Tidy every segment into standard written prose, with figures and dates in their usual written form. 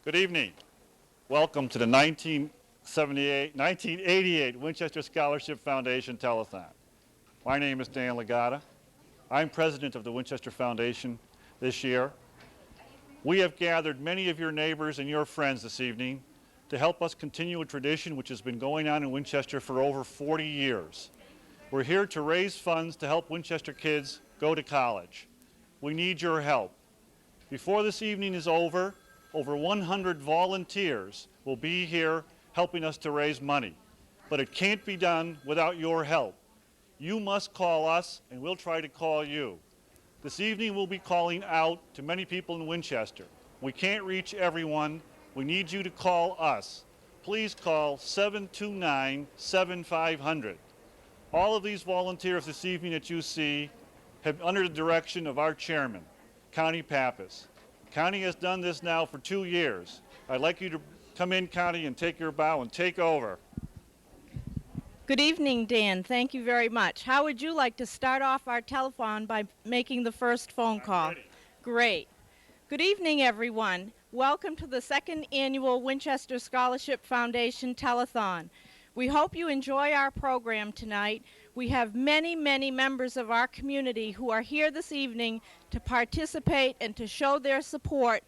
Good evening. Welcome to the 1988 Winchester Scholarship Foundation Telethon. My name is Dan Legata. I'm president of the Winchester Foundation this year. We have gathered many of your neighbors and your friends this evening to help us continue a tradition which has been going on in Winchester for over 40 years. We're here to raise funds to help Winchester kids go to college. We need your help. Before this evening is over 100 volunteers will be here helping us to raise money. But it can't be done without your help. You must call us, and we'll try to call you. This evening we'll be calling out to many people in Winchester. We can't reach everyone. We need you to call us. Please call 729-7500. All of these volunteers this evening that you see have under the direction of our chairman, Connie Pappas. Connie has done this now for 2 years. I'd like you to come in, Connie, and take your bow and take over. Good evening, Dan. Thank you very much. How would you like to start off our telephone by making the first phone call? Ready. Great. Good evening, everyone. Welcome to the second annual Winchester Scholarship Foundation Telethon. We hope you enjoy our program tonight. We have many, many members of our community who are here this evening to participate and to show their support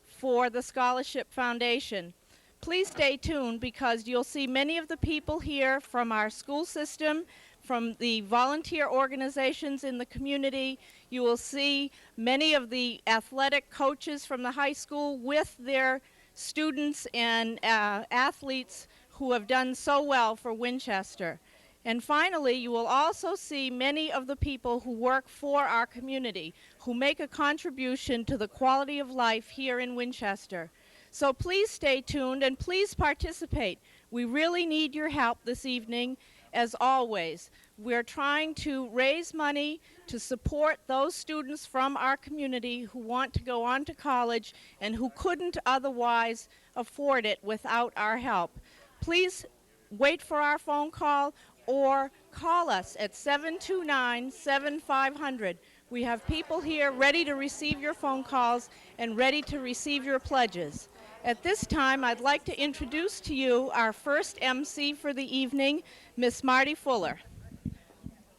for the Scholarship Foundation. Please stay tuned because you'll see many of the people here from our school system, from the volunteer organizations in the community. You will see many of the athletic coaches from the high school with their students and athletes who have done so well for Winchester. And finally, you will also see many of the people who work for our community, who make a contribution to the quality of life here in Winchester. So please stay tuned and please participate. We really need your help this evening, as always. We're trying to raise money to support those students from our community who want to go on to college and who couldn't otherwise afford it without our help. Please wait for our phone call or call us at 729-7500. We have people here ready to receive your phone calls and ready to receive your pledges. At this time, I'd like to introduce to you our first MC for the evening, Miss Marty Fuller.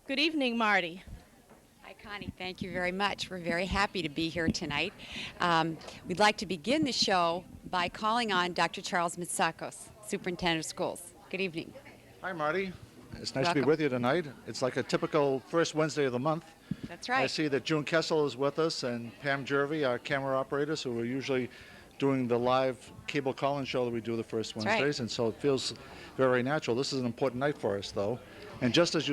Good evening, Marty. Hi, Connie. Thank you very much. We're very happy to be here tonight. We'd like to begin the show by calling on Dr. Charles Mitsakos, Superintendent of Schools. Good evening. Hi, Marty. It's nice Welcome. to be with you tonight. It's like a typical first Wednesday of the month. That's right. I see that June Kessel is with us and Pam Jervy, our camera operators, who are usually doing the live cable call-in show that we do the first That's Wednesdays, right. and so it feels very natural. This is an important night for us, though. And just as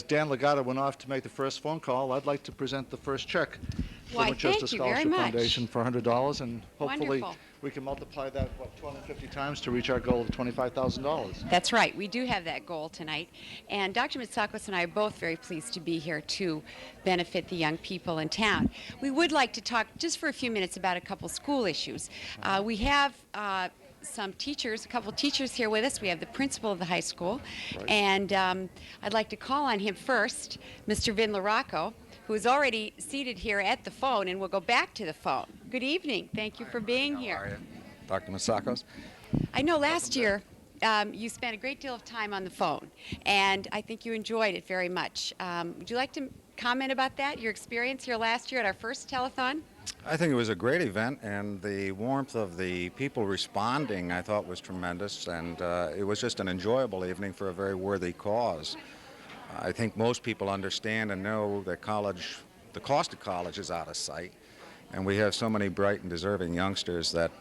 Dan Legata went off to make the first phone call, I'd like to present the first check for Why, the Winchester thank you very Scholarship much. Foundation for $100, and hopefully Wonderful. we can multiply that, 250 times to reach our goal of $25,000. That's right. We do have that goal tonight. And Dr. Mitsakos and I are both very pleased to be here to benefit the young people in town. We would like to talk just for a few minutes about a couple school issues. We have some teachers, a couple teachers here with us. We have the principal of the high school. Right. And I'd like to call on him first, Mr. Vin LaRocco, who is already seated here at the phone, and we'll go back to the phone. Good evening. Thank you for being How here. are you? Dr. Mitsakos. I know last year you spent a great deal of time on the phone, and I think you enjoyed it very much. Would you like to comment about that, your experience here last year at our first telethon? I think it was a great event, and the warmth of the people responding I thought was tremendous, and it was just an enjoyable evening for a very worthy cause. I think most people understand and know that the cost of college is out of sight, and we have so many bright and deserving youngsters that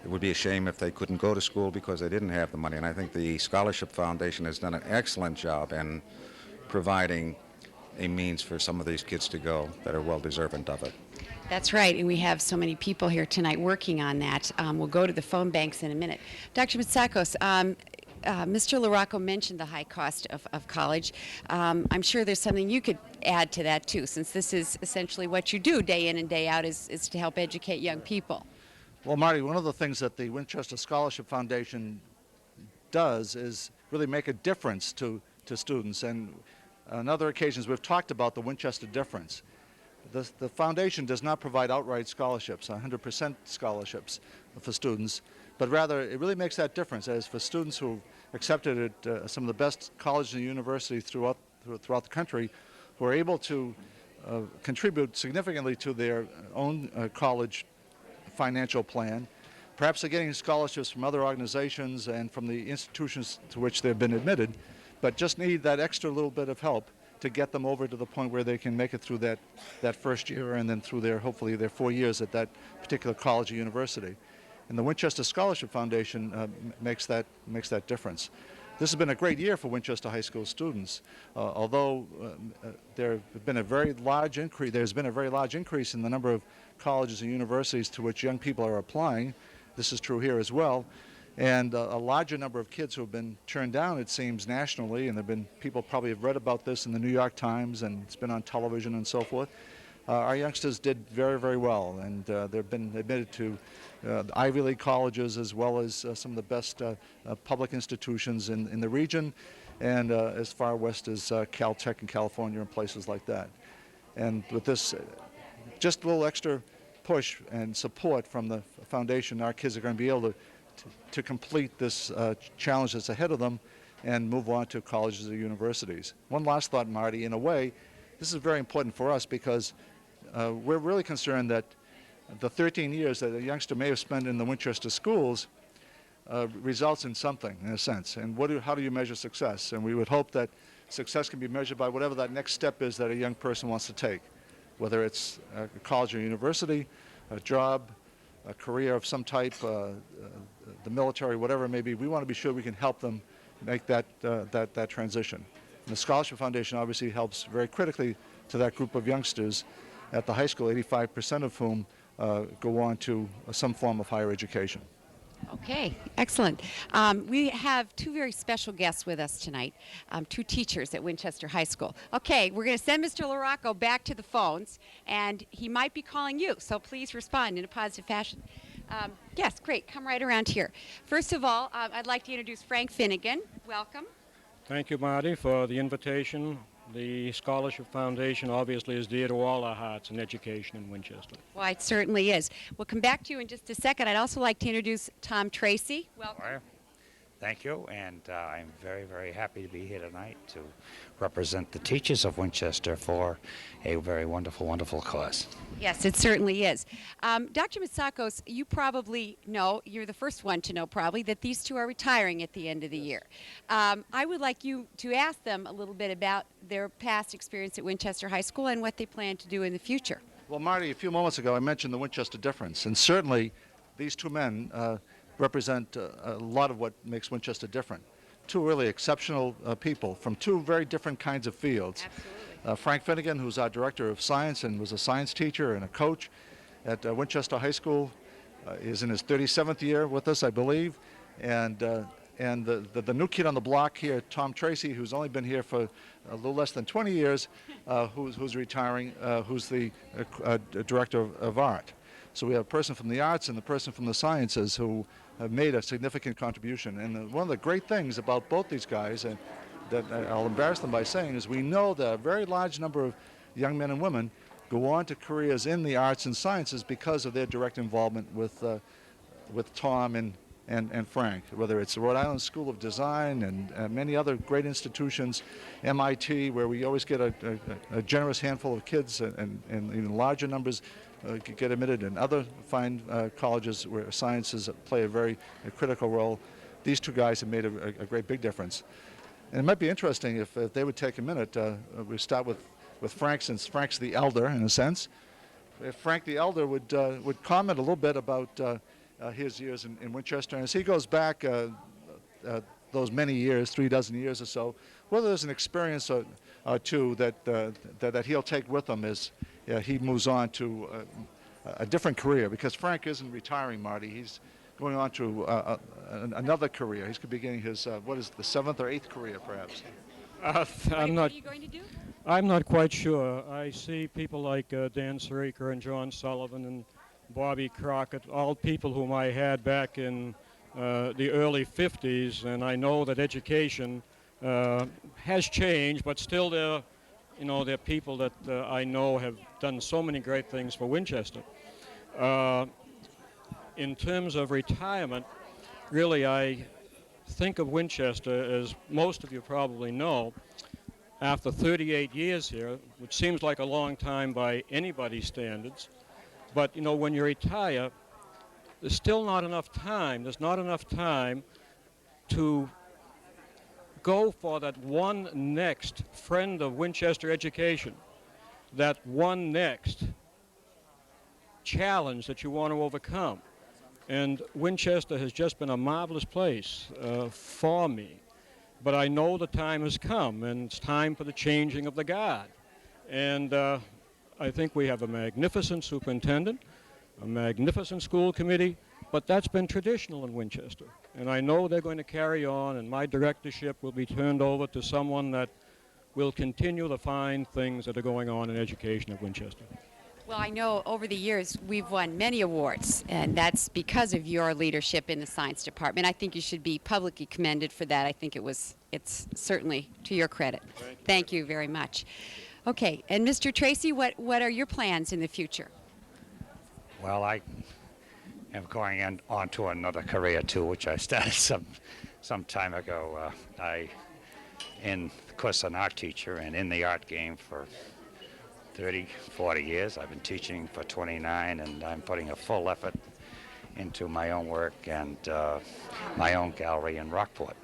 it would be a shame if they couldn't go to school because they didn't have the money. And I think the Scholarship Foundation has done an excellent job in providing a means for some of these kids to go that are well deserving of it. That's right, and we have so many people here tonight working on that. We'll go to the phone banks in a minute. Dr. Mitsakos, Mr. LaRocco mentioned the high cost of college. I'm sure there's something you could add to that, too, since this is essentially what you do day in and day out is to help educate young people. Well, Marty, one of the things that the Winchester Scholarship Foundation does is really make a difference to students. And on other occasions, we've talked about the Winchester difference. the foundation does not provide outright scholarships, 100% scholarships for students, but rather it really makes that difference. As for students who accepted at some of the best colleges and universities throughout the country, who are able to contribute significantly to their own college financial plan. Perhaps they're getting scholarships from other organizations and from the institutions to which they've been admitted, but just need that extra little bit of help to get them over to the point where they can make it through that first year and then through hopefully their 4 years at that particular college or university. And the Winchester Scholarship Foundation makes that difference. This has been a great year for Winchester High School students, although there's been a very large increase in the number of colleges and universities to which young people are applying. This is true here as well. And a larger number of kids who have been turned down, it seems, nationally, and people probably have read about this in the New York Times, and it's been on television and so forth. Our youngsters did very, very well, and they've been admitted to Ivy League colleges as well as some of the best public institutions in the region, and as far west as Caltech in California and places like that. And with this just a little extra push and support from the foundation, our kids are going to be able to complete this challenge that's ahead of them and move on to colleges or universities. One last thought, Marty. In a way, this is very important for us because we're really concerned that the 13 years that a youngster may have spent in the Winchester schools results in something, in a sense. And how do you measure success? And we would hope that success can be measured by whatever that next step is that a young person wants to take, whether it's a college or university, a job, a career of some type, the military, whatever it may be. We want to be sure we can help them make that transition. And the Scholarship Foundation obviously helps very critically to that group of youngsters at the high school, 85% of whom go on to some form of higher education. Okay, excellent. We have two very special guests with us tonight, two teachers at Winchester High School. Okay, we're going to send Mr. LaRocco back to the phones, and he might be calling you, so please respond in a positive fashion. Yes, great. Come right around here. First of all, I'd like to introduce Frank Finnegan. Welcome. Thank you, Marty, for the invitation. The Scholarship Foundation obviously is dear to all our hearts in education in Winchester. Well, it certainly is. We'll come back to you in just a second. I'd also like to introduce Tom Tracy. Welcome. Well, thank you, and I'm very, very happy to be here tonight to represent the teachers of Winchester for a very wonderful, wonderful cause. Yes, it certainly is. Dr. Mitsakos, you probably know, you're the first one to know probably, that these two are retiring at the end of the year. I would like you to ask them a little bit about their past experience at Winchester High School and what they plan to do in the future. Well, Marty, a few moments ago I mentioned the Winchester difference, and certainly these two men represent a lot of what makes Winchester different. Two really exceptional people from two very different kinds of fields. Absolutely. Frank Finnegan, who's our director of science and was a science teacher and a coach at Winchester High School, is in his 37th year with us, I believe. And the new kid on the block here, Tom Tracy, who's only been here for a little less than 20 years, who's retiring, who's the director of art. So we have a person from the arts and the person from the sciences who have made a significant contribution. And one of the great things about both these guys, and that I'll embarrass them by saying, is we know that a very large number of young men and women go on to careers in the arts and sciences because of their direct involvement with Tom and Frank, whether it's the Rhode Island School of Design and many other great institutions, MIT, where we always get a generous handful of kids and even larger numbers get admitted, and other fine colleges where sciences play a very critical role. These two guys have made a great big difference. And it might be interesting if they would take a minute. We start with Frank, since Frank's the elder in a sense. If Frank the elder would comment a little bit about his years in Winchester, and as he goes back those many years, 36 years or so, whether there's an experience or two that he'll take with him as he moves on to a different career, because Frank isn't retiring, Marty. He's going on to another career. He's beginning his, what is it, the 7th or 8th career, perhaps? What are you going to do? I'm not quite sure. I see people like Dan Siriker and John Sullivan and Bobby Crockett, all people whom I had back in the early 50s, and I know that education has changed, but still there they're people that I know have done so many great things for Winchester. In terms of retirement, really I think of Winchester, as most of you probably know, after 38 years here, which seems like a long time by anybody's standards, but when you retire, there's still not enough time. There's not enough time to go for that one next friend of Winchester education, that one next challenge that you want to overcome. And Winchester has just been a marvelous place for me. But I know the time has come, and it's time for the changing of the guard. And I think we have a magnificent superintendent, a magnificent school committee, but that's been traditional in Winchester. And I know they're going to carry on, and my directorship will be turned over to someone that will continue the fine things that are going on in education at Winchester. Well, I know over the years we've won many awards, and that's because of your leadership in the science department. I think you should be publicly commended for that. I think it's certainly to your credit. Thank you very much. Okay, and Mr. Tracy, what are your plans in the future? Well, I am going on to another career too, which I started some time ago. Of course, an art teacher, and in the art game for 30, 40 years. I've been teaching for 29, and I'm putting a full effort into my own work and my own gallery in Rockport.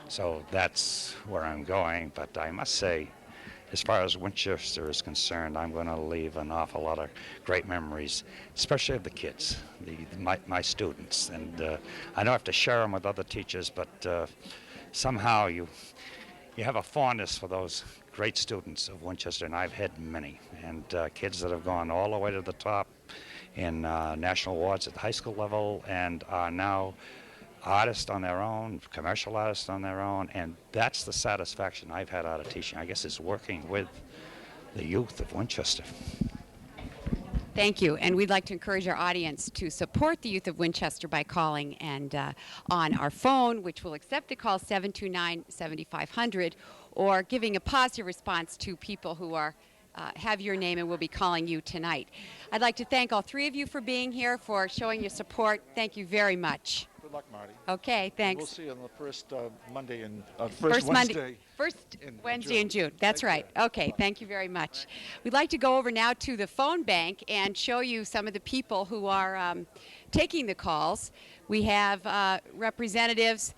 So that's where I'm going, but I must say, as far as Winchester is concerned, I'm going to leave an awful lot of great memories, especially of the kids, my students. And I don't have to share them with other teachers, but somehow you have a fondness for those great students of Winchester, and I've had many, and kids that have gone all the way to the top in national awards at the high school level and are now artists on their own, commercial artists on their own, and that's the satisfaction I've had out of teaching. I guess it's working with the youth of Winchester. Thank you, and we'd like to encourage our audience to support the youth of Winchester by calling and on our phone, which will accept a call 729-7500, or giving a positive response to people who have your name and will be calling you tonight. I'd like to thank all three of you for being here, for showing your support. Thank you very much. Good luck, Marty. Okay, thanks. We'll see you on the first Monday and First Wednesday. Wednesday in June. That's right. Okay, thank you very much. We'd like to go over now to the phone bank and show you some of the people who are taking the calls. We have representatives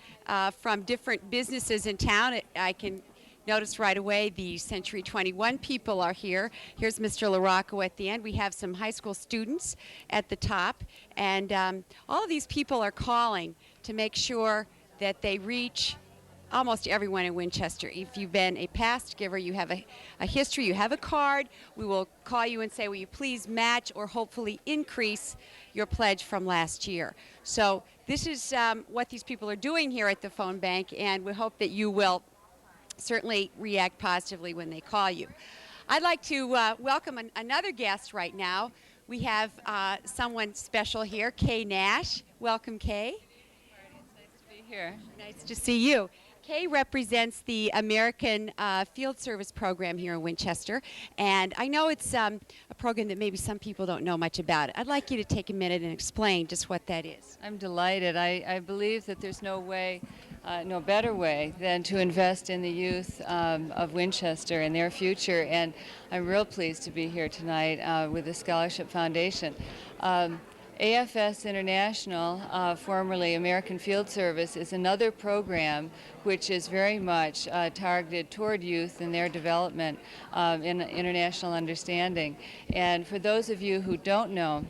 from different businesses in town. I can notice right away the Century 21 people are here. Here's Mr. LaRocco at the end. We have some high school students at the top. And all of these people are calling to make sure that they reach almost everyone in Winchester. If you've been a past giver, you have a history, you have a card, we will call you and say, will you please match or hopefully increase your pledge from last year. So this is what these people are doing here at the phone bank, and we hope that you will certainly react positively when they call you. I'd like to welcome another guest right now. We have someone special here, Kay Nash. Welcome, Kay. It's nice to be here. Nice to see you. Kay represents the American Field Service program here in Winchester, and I know it's a program that maybe some people don't know much about. I'd like you to take a minute and explain just what that is. I'm delighted. I believe that there's no better way than to invest in the youth of Winchester and their future, and I'm real pleased to be here tonight with the Scholarship Foundation. AFS International, formerly American Field Service, is another program which is very much targeted toward youth and their development in international understanding. And for those of you who don't know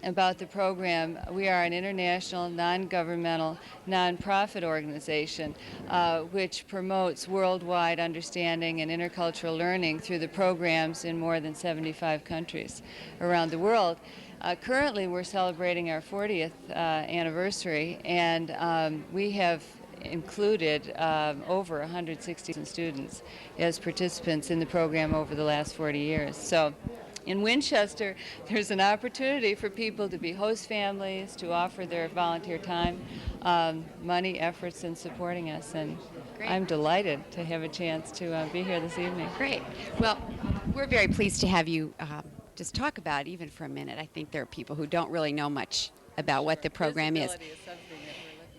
about the program, we are an international, non-governmental, non-profit organization which promotes worldwide understanding and intercultural learning through the programs in more than 75 countries around the world. Currently, we're celebrating our 40th anniversary, and we have included over 160 students as participants in the program over the last 40 years. So in Winchester, there's an opportunity for people to be host families, to offer their volunteer time money, efforts in supporting us. And Great. I'm delighted to have a chance to be here this evening. Great. Well, we're very pleased to have you just talk about it even for a minute. I think there are people who don't really know much about what the program is. Visibility is something that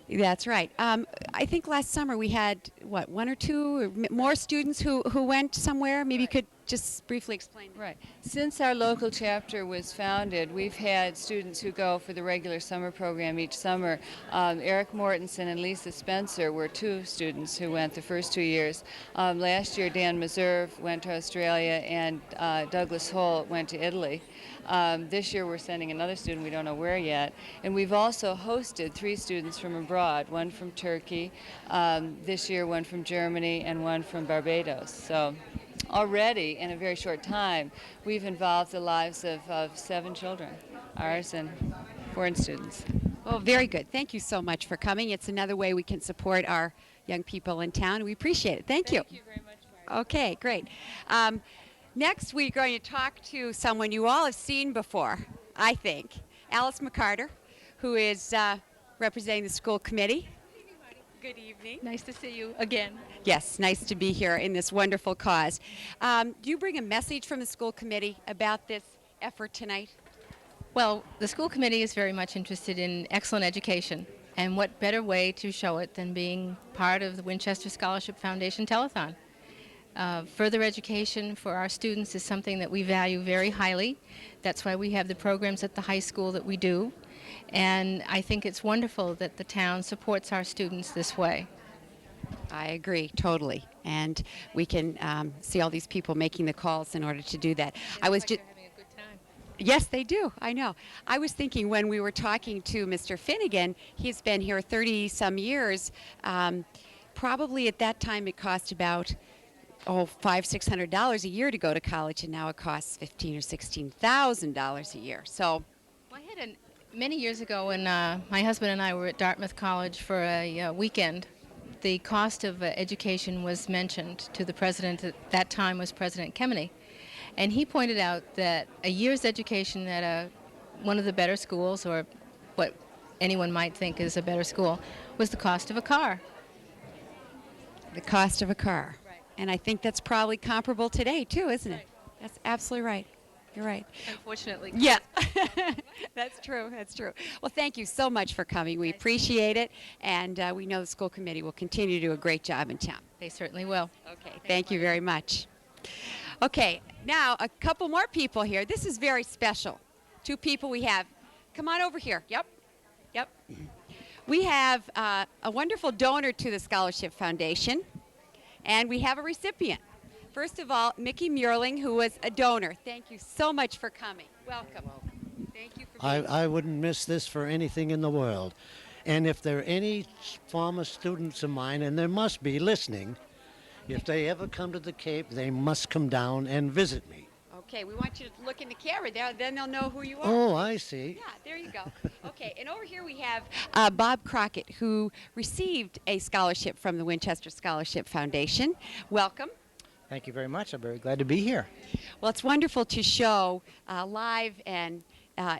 we're looking That's right. I think last summer we had, what, one or two or more students who went somewhere? Maybe you could just briefly explain. Right. Since our local chapter was founded, we've had students who go for the regular summer program each summer. Eric Mortensen and Lisa Spencer were two students who went the first 2 years. Last year, Dan Meserve went to Australia, and Douglas Holt went to Italy. This year, we're sending another student, we don't know where yet. And we've also hosted 3 students from abroad, one from Turkey, this year one from Germany, and one from Barbados. So already, in a very short time, we've involved the lives of 7 children, ours and foreign students. Well, very good. Thank you so much for coming. It's another way we can support our young people in town. We appreciate it. Thank you. Thank you very much, Marty. Okay, great. Next, we're going to talk to someone you all have seen before, I think, Alice McCarter, who is representing the school committee. Good evening. Nice to see you again. Yes, nice to be here in this wonderful cause. Do you bring a message from the school committee about this effort tonight? Well, the school committee is very much interested in excellent education, and what better way to show it than being part of the Winchester Scholarship Foundation Telethon. Further education for our students is something that we value very highly. That's why we have the programs at the high school that we do, and I think it's wonderful that the town supports our students this way. I agree, totally. And we can see all these people making the calls in order to do that. I was just having a good time. Yes, they do. I know. I was thinking when we were talking to Mr. Finnegan, he's been here 30-some years. Probably at that time it cost about $500-600 a year to go to college, and now it costs $15,000 or $16,000 a year. So, Well, I had many years ago when my husband and I were at Dartmouth College for a weekend. The cost of education was mentioned to the president. At that time was President Kemeny, and he pointed out that a year's education at one of the better schools, or what anyone might think is a better school, was the cost of a car. the cost of a car. Right. And I think that's probably comparable today, too, isn't it? Right. That's absolutely right. You're right. Unfortunately. Yeah, that's true. That's true. Well, thank you so much for coming. We appreciate it, and we know the school committee will continue to do a great job in town. They certainly will. Okay, thank you very much. Okay, now a couple more people here. This is very special. 2 people we have. Come on over here. Yep. We have a wonderful donor to the Scholarship Foundation, and we have a recipient. First of all, Mickey Muirling, who was a donor. Thank you so much for coming. Welcome. Thank you for being I wouldn't miss this for anything in the world. And if there are any former students of mine, and there must be listening, if they ever come to the Cape, they must come down and visit me. Okay, we want you to look in the camera there, then they'll know who you are. Oh, I see. Yeah, there you go. Okay, and over here we have Bob Crockett, who received a scholarship from the Winchester Scholarship Foundation. Welcome. Thank you very much. I'm very glad to be here. Well, it's wonderful to show live and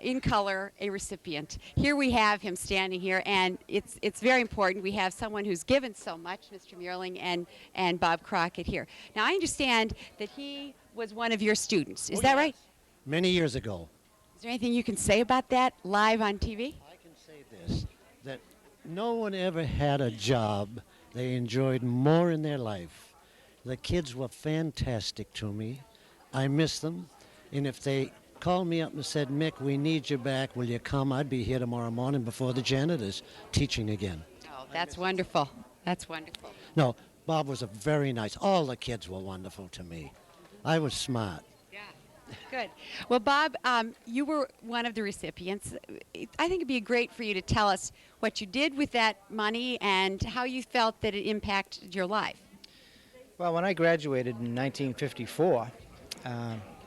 in color a recipient. Here we have him standing here, and it's very important. We have someone who's given so much, Mr. Muirling and Bob Crockett here. Now, I understand that he was one of your students. Is that right? Many years ago. Is there anything you can say about that live on TV? I can say this, that no one ever had a job they enjoyed more in their life. The kids were fantastic to me. I miss them. And if they called me up and said, Mick, we need you back, will you come? I'd be here tomorrow morning before the janitors teaching again. Oh, that's wonderful. That's wonderful. No, Bob was a very nice. All the kids were wonderful to me. I was smart. Yeah, good. Well, Bob, you were one of the recipients. I think it'd be great for you to tell us what you did with that money and how you felt that it impacted your life. Well, when I graduated in 1954,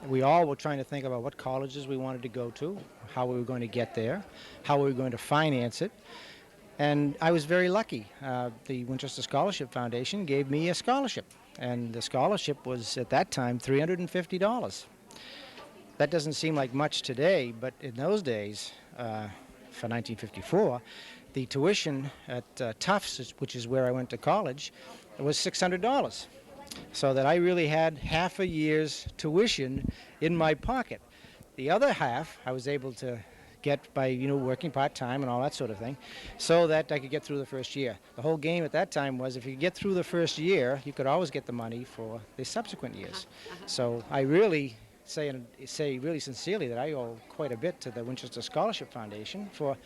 we all were trying to think about what colleges we wanted to go to, how we were going to get there, how we were going to finance it. And I was very lucky. The Winchester Scholarship Foundation gave me a scholarship. And the scholarship was, at that time, $350. That doesn't seem like much today, but in those days, for 1954, The tuition at Tufts, which is where I went to college, was $600. So that I really had half a year's tuition in my pocket. The other half I was able to get by, working part-time and all that sort of thing, so that I could get through the first year. The whole game at that time was if you get through the first year, you could always get the money for the subsequent years. So I really say really sincerely that I owe quite a bit to the Winchester Scholarship Foundation for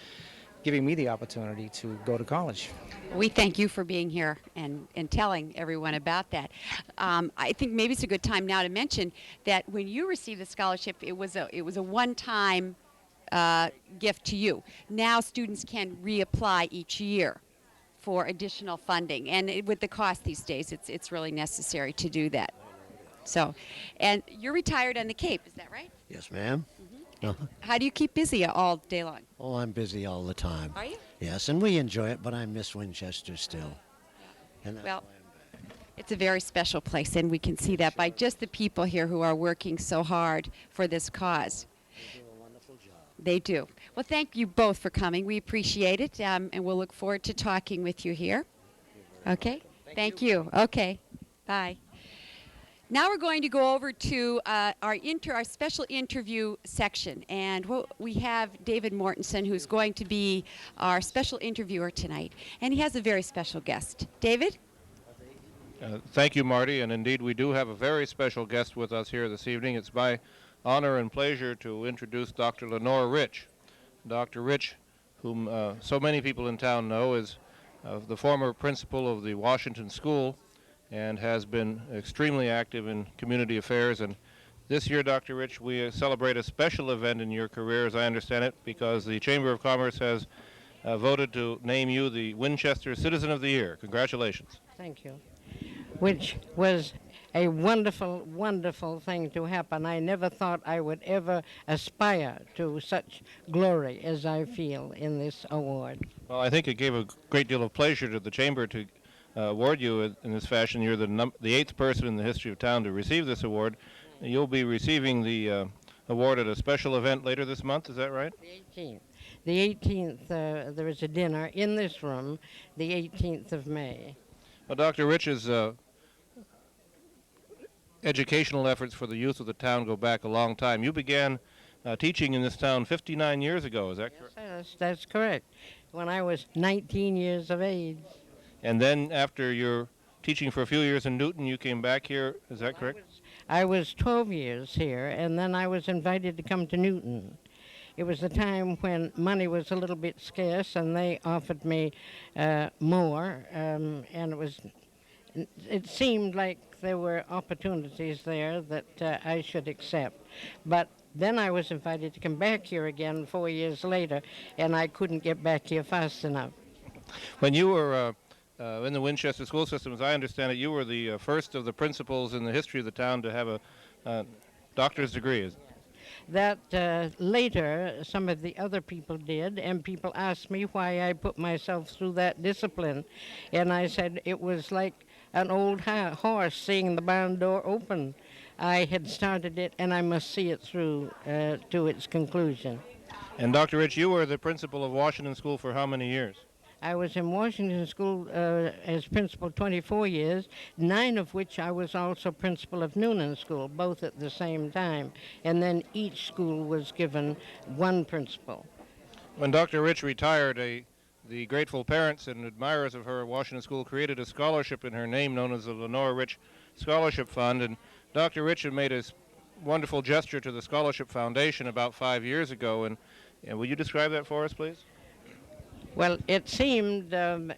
giving me the opportunity to go to college. We thank you for being here and telling everyone about that. I think maybe it's a good time now to mention that when you received the scholarship, it was a one-time gift to you. Now students can reapply each year for additional funding, and with the cost these days, it's really necessary to do that. So, and you're retired on the Cape, is that right? Yes, ma'am. How do you keep busy all day long? Oh, I'm busy all the time. Are you? Yes, and we enjoy it, but I miss Winchester still. And that's Well, why I'm back. it's a very special place, and we can see that by just the people here who are working so hard for this cause. They do a wonderful job. They do. Well, thank you both for coming. We appreciate it, and we'll look forward to talking with you here. Okay? Thank you. Okay. Bye. Now we're going to go over to our special interview section, and we have David Mortensen, who's going to be our special interviewer tonight, and he has a very special guest. David? Thank you, Marty, and indeed we do have a very special guest with us here this evening. It's my honor and pleasure to introduce Dr. Lenore Rich. Dr. Rich, whom so many people in town know, is the former principal of the Washington School and has been extremely active in community affairs. And this year, Dr. Rich, we celebrate a special event in your career, as I understand it, because the Chamber of Commerce has voted to name you the Winchester Citizen of the Year. Congratulations. Thank you. Which was a wonderful, wonderful thing to happen. I never thought I would ever aspire to such glory as I feel in this award. Well, I think it gave a great deal of pleasure to the Chamber to award you in this fashion. You're the 8th person in the history of town to receive this award. You'll be receiving the award at a special event later this month, is that right? The 18th. The 18th, there is a dinner in this room, the 18th of May. Well, Dr. Rich's educational efforts for the youth of the town go back a long time. You began teaching in this town 59 years ago, is that correct? Yes, that's correct. When I was 19 years of age. And then after your teaching for a few years in Newton, you came back here, is that correct? I was 12 years here, and then I was invited to come to Newton. It was the time when money was a little bit scarce, and they offered me more, and it seemed like there were opportunities there that I should accept. But then I was invited to come back here again 4 years later, and I couldn't get back here fast enough. When you were in the Winchester school system, as I understand it, you were the first of the principals in the history of the town to have a doctor's degree. That later some of the other people did, and people asked me why I put myself through that discipline. And I said it was like an old horse seeing the barn door open. I had started it, and I must see it through to its conclusion. And Dr. Rich, you were the principal of Washington School for how many years? I was in Washington School as principal 24 years, 9 of which I was also principal of Noonan School, both at the same time. And then each school was given one principal. When Dr. Rich retired, the grateful parents and admirers of her at Washington School created a scholarship in her name known as the Lenore Rich Scholarship Fund. And Dr. Rich had made a wonderful gesture to the Scholarship Foundation about 5 years ago. And will you describe that for us, please? Well, it seemed a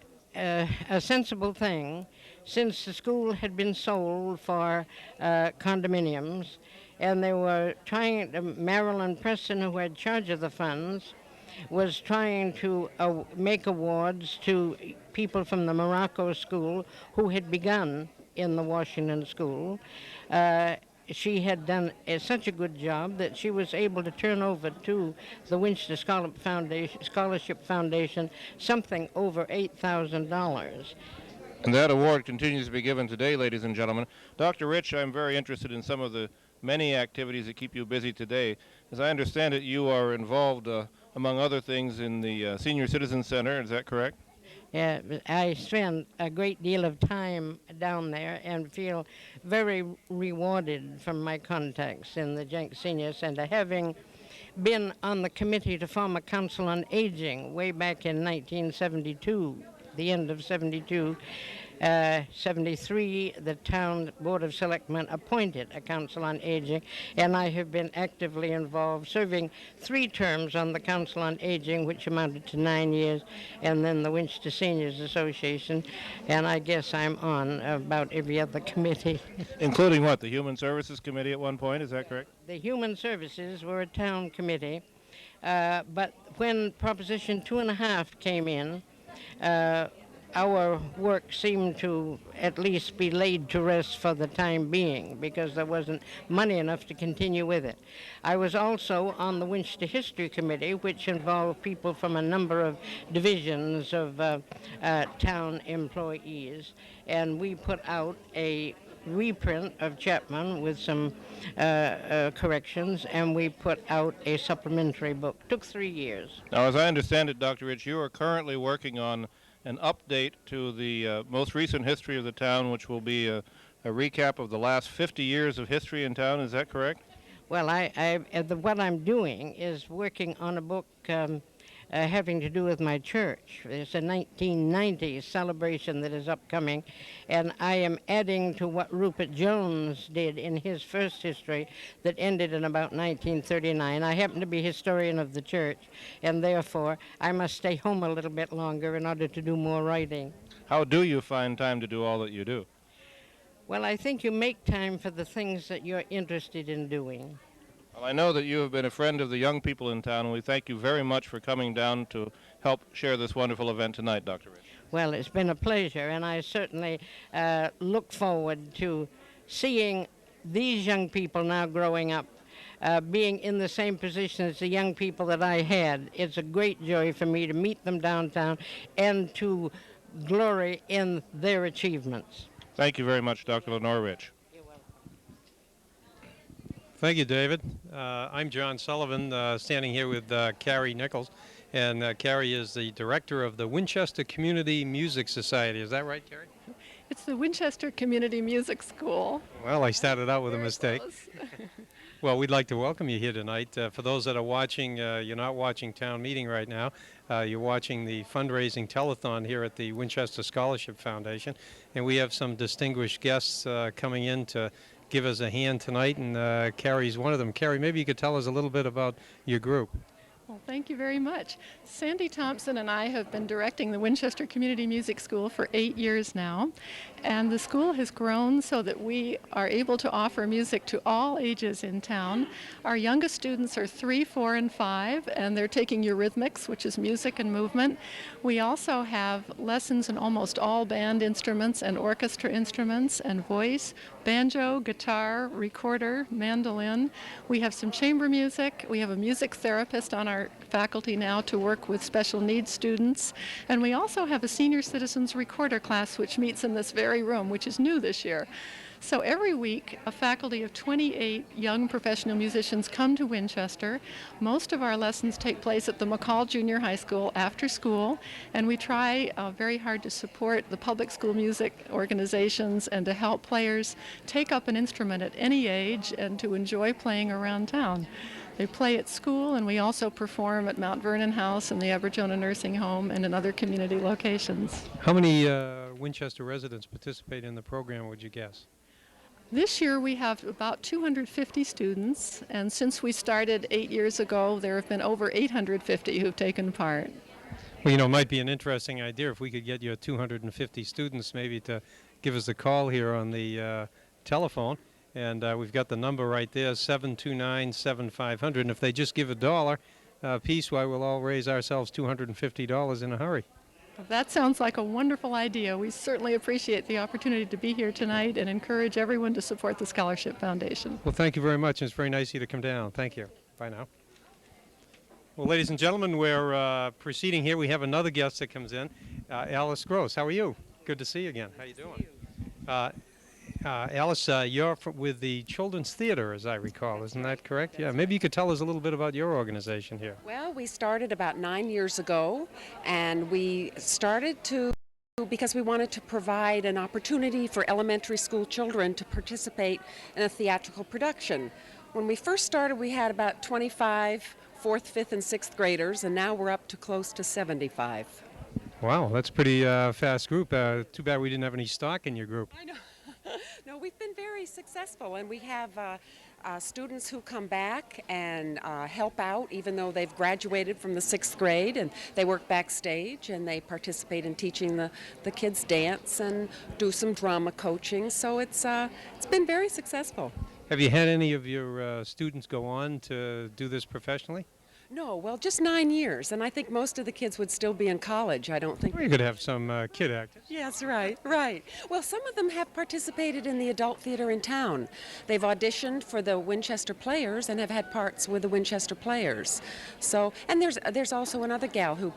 sensible thing since the school had been sold for condominiums, and they were trying, Marilyn Preston, who had charge of the funds, was trying to make awards to people from the Morocco School who had begun in the Washington School. She had done such a good job that she was able to turn over to the Winchester Scholarship Foundation something over $8,000. And that award continues to be given today, ladies and gentlemen. Dr. Rich, I'm very interested in some of the many activities that keep you busy today. As I understand it, you are involved among other things, in the Senior Citizen Center. Is that correct? Yeah, I spend a great deal of time down there and feel very rewarded from my contacts in the Jenks Senior Center, having been on the committee to form a council on aging way back in 1972, the end of 72. 73, the town board of selectmen appointed a council on aging, and I have been actively involved, serving 3 terms on the council on aging, which amounted to 9 years, and then the Winchester Seniors Association, and I guess I'm on about every other committee. Including what, the Human Services Committee at one point, is that correct? The Human Services were a town committee, but when Proposition 2.5 came in, our work seemed to at least be laid to rest for the time being because there wasn't money enough to continue with it. I was also on the Winchester History Committee, which involved people from a number of divisions of town employees, and we put out a reprint of Chapman with some corrections, and we put out a supplementary book. Took 3 years. Now, as I understand it, Dr. Rich, you are currently working on an update to the most recent history of the town, which will be a recap of the last 50 years of history in town. Is that correct? Well, what I'm doing is working on a book having to do with my church. It's a 1990 celebration that is upcoming, and I am adding to what Rupert Jones did in his first history that ended in about 1939. I happen to be historian of the church, and therefore I must stay home a little bit longer in order to do more writing. How do you find time to do all that you do? Well, I think you make time for the things that you're interested in doing. Well, I know that you have been a friend of the young people in town, and we thank you very much for coming down to help share this wonderful event tonight, Dr. Rich. Well, it's been a pleasure, and I certainly look forward to seeing these young people now growing up, being in the same position as the young people that I had. It's a great joy for me to meet them downtown and to glory in their achievements. Thank you very much, Dr. Lenore Rich. Thank you, David. I'm John Sullivan, standing here with Carrie Nichols, and Carrie is the director of the Winchester Community Music Society. Is that right, Carrie? It's the Winchester Community Music School. Well, I started out with a mistake. Close. Well, we'd like to welcome you here tonight. For those that are watching, you're not watching town meeting right now. You're watching the fundraising telethon here at the Winchester Scholarship Foundation, and we have some distinguished guests coming in to give us a hand tonight, and Carrie's one of them. Carrie, maybe you could tell us a little bit about your group. Well, thank you very much. Sandy Thompson and I have been directing the Winchester Community Music School for 8 years now, and the school has grown so that we are able to offer music to all ages in town. Our youngest students are 3, 4, and 5, and they're taking Eurythmics, which is music and movement. We also have lessons in almost all band instruments and orchestra instruments and voice, banjo, guitar, recorder, mandolin. We have some chamber music. We have a music therapist on our faculty now to work with special needs students. And we also have a senior citizens recorder class which meets in this very room, which is new this year. So every week, a faculty of 28 young professional musicians come to Winchester. Most of our lessons take place at the McCall Junior High School after school, and we try very hard to support the public school music organizations and to help players take up an instrument at any age and to enjoy playing around town. They play at school, and we also perform at Mount Vernon House and the Aberjona Nursing Home and in other community locations. How many Winchester residents participate in the program, would you guess? This year we have about 250 students, and since we started 8 years ago, there have been over 850 who've taken part. Well, you know, it might be an interesting idea if we could get your 250 students maybe to give us a call here on the telephone. And we've got the number right there, 729-7500. And if they just give $1 apiece, why we'll all raise ourselves $250 in a hurry. That sounds like a wonderful idea. We certainly appreciate the opportunity to be here tonight and encourage everyone to support the Scholarship Foundation. Well, thank you very much. It's very nice of you to come down. Thank you. Bye now. Well, ladies and gentlemen, we're proceeding here. We have another guest that comes in, Alice Gross. How are you? Good to see you again. How you doing? Alice, you're with the Children's Theater, as I recall. Isn't that correct? Yeah, maybe you could tell us a little bit about your organization here. Well, we started about 9 years ago, and we started because we wanted to provide an opportunity for elementary school children to participate in a theatrical production. When we first started, we had about 25 4th, 5th, and 6th graders, and now we're up to close to 75. Wow, that's a pretty fast group. Too bad we didn't have any stock in your group. I know. No, we've been very successful, and we have students who come back and help out even though they've graduated from the 6th grade, and they work backstage and they participate in teaching the kids dance and do some drama coaching, so it's been very successful. Have you had any of your students go on to do this professionally? No, well, just 9 years, and I think most of the kids would still be in college. I don't think. Well, you could have some kid actors. Yes, right. Well, some of them have participated in the adult theater in town. They've auditioned for the Winchester Players and have had parts with the Winchester Players. So, and there's also another gal who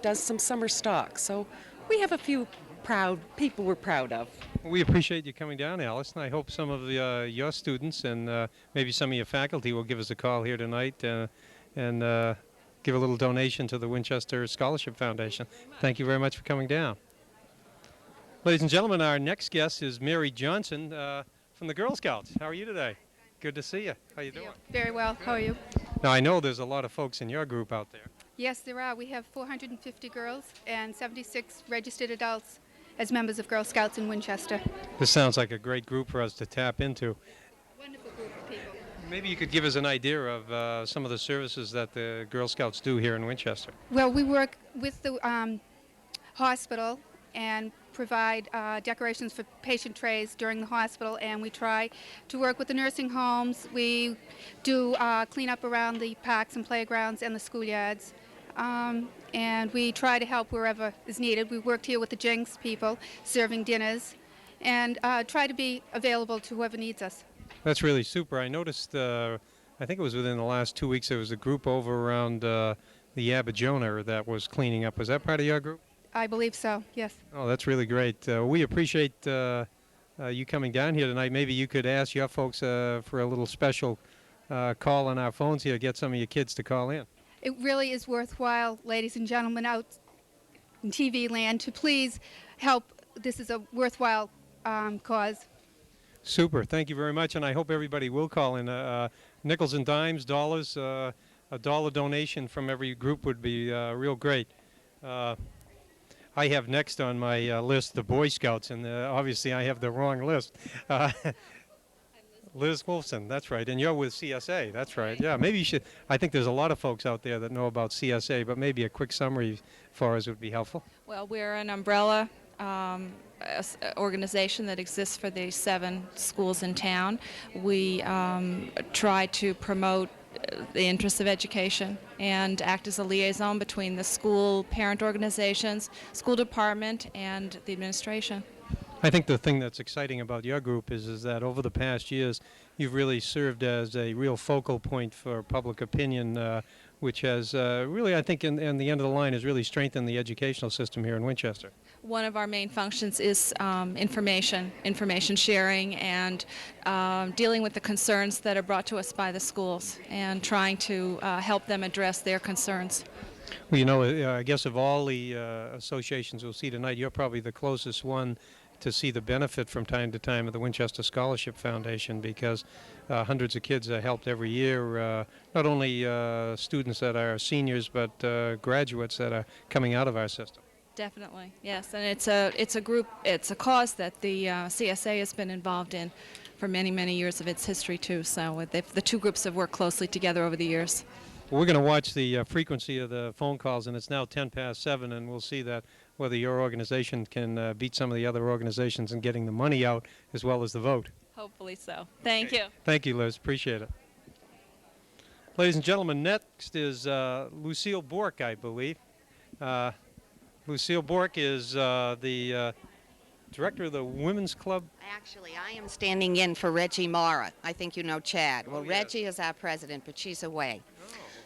does some summer stock. So, we have a few proud people we're proud of. We appreciate you coming down, Alice, and I hope some of your students and maybe some of your faculty will give us a call here tonight and give a little donation to the Winchester Scholarship Foundation. Thank you very much for coming down. Ladies and gentlemen, our next guest is Mary Johnson from the Girl Scouts. How are you today? Good to see you. How you doing? Very well. How are you? Now, I know there's a lot of folks in your group out there. Yes, there are. We have 450 girls and 76 registered adults as members of Girl Scouts in Winchester. This sounds like a great group for us to tap into. Wonderful group of people. Maybe you could give us an idea of some of the services that the Girl Scouts do here in Winchester. Well, we work with the hospital and provide decorations for patient trays during the hospital, and we try to work with the nursing homes. We do clean up around the parks and playgrounds and the schoolyards. And we try to help wherever is needed. We worked here with the Jenks people, serving dinners, and try to be available to whoever needs us. That's really super. I noticed, I think it was within the last 2 weeks, there was a group over around the Abijona that was cleaning up. Was that part of your group? I believe so, yes. Oh, that's really great. We appreciate you coming down here tonight. Maybe you could ask your folks for a little special call on our phones here, get some of your kids to call in. It really is worthwhile, ladies and gentlemen out in TV land, to please help. This is a worthwhile cause. Super. Thank you very much, and I hope everybody will call in. Nickels and dimes, dollars, a dollar donation from every group would be real great. I have next on my list the Boy Scouts, and obviously I have the wrong list. Liz Wolfson, that's right, and you're with CSA, that's right. Yeah, maybe you should. I think there's a lot of folks out there that know about CSA, but maybe a quick summary for us would be helpful. Well, we're an umbrella organization that exists for the 7 schools in town. We try to promote the interests of education and act as a liaison between the school parent organizations, school department, and the administration. I think the thing that's exciting about your group is that over the past years, you've really served as a real focal point for public opinion, which has really, I think, in the end of the line, has really strengthened the educational system here in Winchester. One of our main functions is information sharing, and dealing with the concerns that are brought to us by the schools and trying to help them address their concerns. Well, you know, I guess of all the associations we'll see tonight, you're probably the closest one to see the benefit from time to time of the Winchester Scholarship Foundation, because hundreds of kids are helped every year, not only students that are seniors, but graduates that are coming out of our system. Definitely, yes, and it's a group, it's a cause that the CSA has been involved in for many, many years of its history too, so the two groups have worked closely together over the years. Well, we're going to watch the frequency of the phone calls, and it's now 7:10, and we'll see that whether your organization can beat some of the other organizations in getting the money out as well as the vote. Hopefully so. Thank you. Thank you, Liz. Appreciate it. Ladies and gentlemen, next is Lucille Bork, I believe. Lucille Bork is the director of the Women's Club. Actually, I am standing in for Reggie Mara. I think you know Chad. Well, yes. Reggie is our president, but she's away.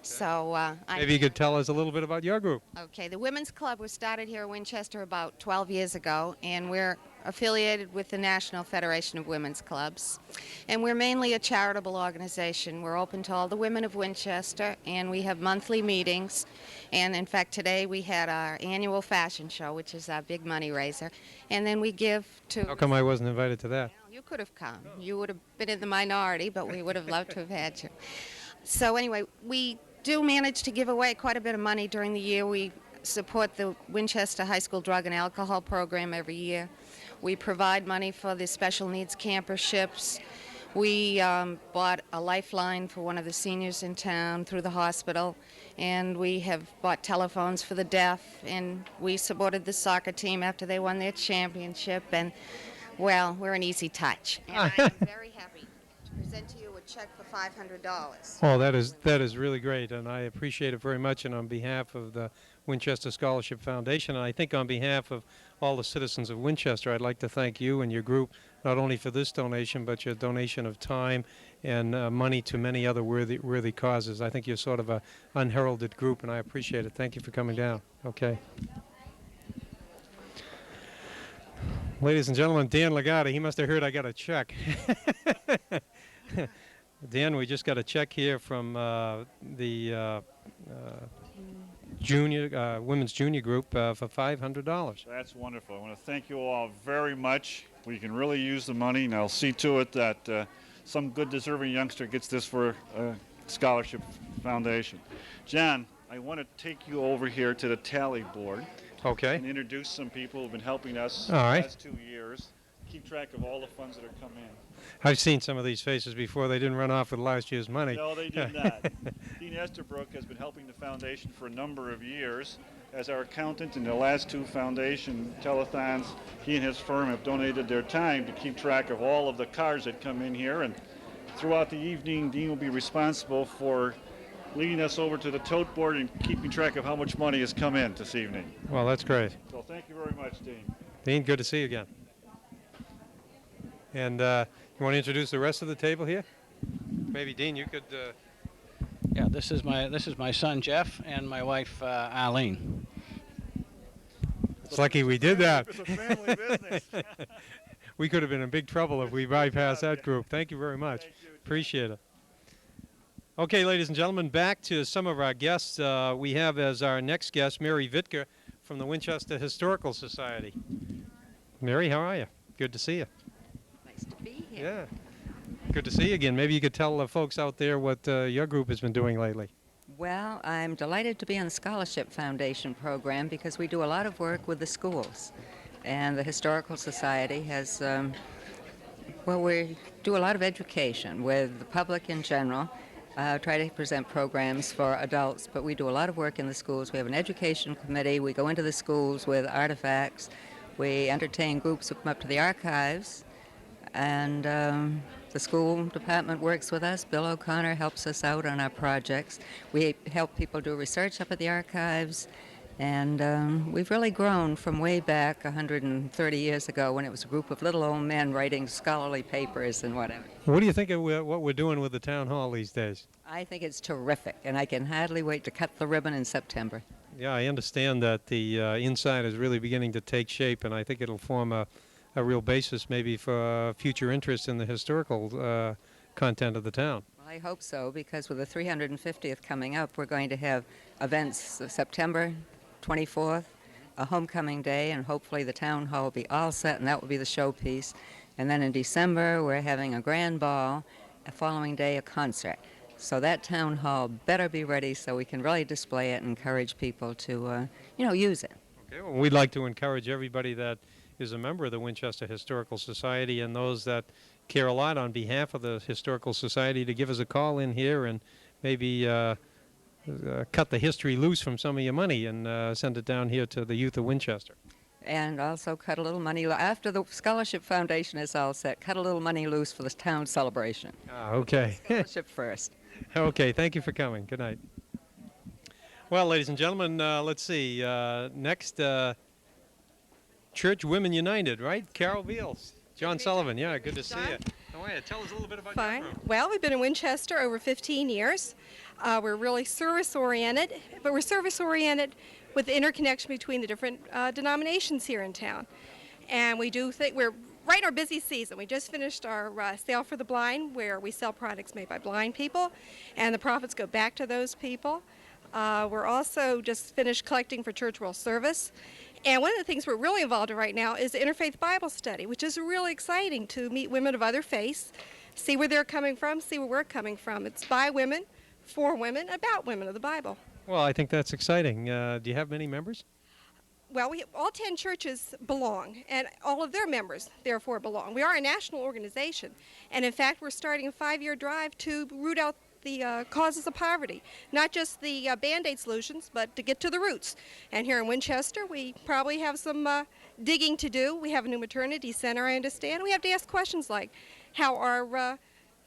So Maybe you could tell us a little bit about your group. Okay, the Women's Club was started here in Winchester about 12 years ago, and we're affiliated with the National Federation of Women's Clubs, and we're mainly a charitable organization. We're open to all the women of Winchester, and we have monthly meetings. And in fact, today we had our annual fashion show, which is our big money raiser, and then we give to... How come I wasn't invited to that? You could have come. You would have been in the minority, but we would have loved to have had you. So anyway, we do manage to give away quite a bit of money during the year. We support the Winchester High School Drug and Alcohol Program every year. We provide money for the special needs camperships. We bought a lifeline for one of the seniors in town through the hospital, and we have bought telephones for the deaf, and we supported the soccer team after they won their championship, and well, we're an easy touch. And I am very happy to present to you a check for $500. Oh, that is really great, and I appreciate it very much. And on behalf of the Winchester Scholarship Foundation, and I think on behalf of all the citizens of Winchester, I'd like to thank you and your group not only for this donation, but your donation of time and money to many other worthy causes. I think you're sort of an unheralded group, and I appreciate it. Thank you for coming down. Okay. Ladies and gentlemen, Dan Legata, he must have heard I got a check. Dan, we just got a check here from the women's junior group for $500. That's wonderful. I want to thank you all very much. We can really use the money, and I'll see to it that some good deserving youngster gets this for a scholarship foundation. John, I want to take you over here to the tally board. Okay. And introduce some people who've been helping us all right. the last 2 years. Keep track of all the funds that have come in. I've seen some of these faces before. They didn't run off with last year's money. No, they did not. Dean Estabrook has been helping the foundation for a number of years as our accountant in the last 2 foundation telethons. He and his firm have donated their time to keep track of all of the cards that come in here. And throughout the evening, Dean will be responsible for leading us over to the tote board and keeping track of how much money has come in this evening. Well, that's great. So thank you very much, Dean. Dean, good to see you again. And you want to introduce the rest of the table here? Maybe Dean, you could. Yeah, this is my son Jeff and my wife Arlene. It's lucky we did that. It's a family business. We could have been in big trouble if we bypassed that group. Thank you very much. Appreciate it. Okay, ladies and gentlemen, back to some of our guests. We have as our next guest Mary Vitka from the Winchester Historical Society. Mary, how are you? Good to see you. Nice to be here. Yeah. Good to see you again. Maybe you could tell the folks out there what your group has been doing lately. Well, I'm delighted to be on the Scholarship Foundation program because we do a lot of work with the schools. And the Historical Society has, well, we do a lot of education with the public in general. Try to present programs for adults, but we do a lot of work in the schools. We have an education committee. We go into the schools with artifacts. We entertain groups who come up to the archives, and the school department works with us. Bill O'Connor helps us out on our projects. We help people do research up at the archives, and we've really grown from way back 130 years ago when it was a group of little old men writing scholarly papers and whatever. What do you think of what we're doing with the town hall these days? I think it's terrific, and I can hardly wait to cut the ribbon in September. Yeah, I understand that the inside is really beginning to take shape, and I think it'll form a real basis maybe for future interest in the historical content of the town. Well, I hope so, because with the 350th coming up, we're going to have events September 24th, a homecoming day, and hopefully the town hall will be all set, and that will be the showpiece. And then in December, we're having a grand ball, the following day a concert. So that town hall better be ready so we can really display it and encourage people to, use it. Okay, well, we'd like to encourage everybody that is a member of the Winchester Historical Society and those that care a lot on behalf of the Historical Society to give us a call in here and maybe cut the history loose from some of your money and send it down here to the youth of Winchester. And also cut a little money, after the Scholarship Foundation is all set, cut a little money loose for the town celebration. Ah, okay. Scholarship first. Okay, thank you for coming. Good night. Well, ladies and gentlemen, let's see. Next, Church Women United, right? Carol Beals. John Sullivan, yeah, good to see you. How are you? Tell us a little bit about Fine. your group. Well, we've been in Winchester over 15 years. We're really service-oriented, but we're service-oriented with the interconnection between the different denominations here in town. And we do think we're right in our busy season. We just finished our Sale for the Blind, where we sell products made by blind people, and the profits go back to those people. We're also just finished collecting for Church World Service. And one of the things we're really involved in right now is the Interfaith Bible Study, which is really exciting to meet women of other faiths, see where they're coming from, see where we're coming from. It's by women, for women, about women of the Bible. Well, I think that's exciting. Do you have many members? Well, all 10 churches belong, and all of their members, therefore, belong. We are a national organization, and in fact, we're starting a 5-year drive to root out the causes of poverty. Not just the Band-Aid solutions, but to get to the roots. And here in Winchester, we probably have some digging to do. We have a new maternity center, I understand. We have to ask questions like, how are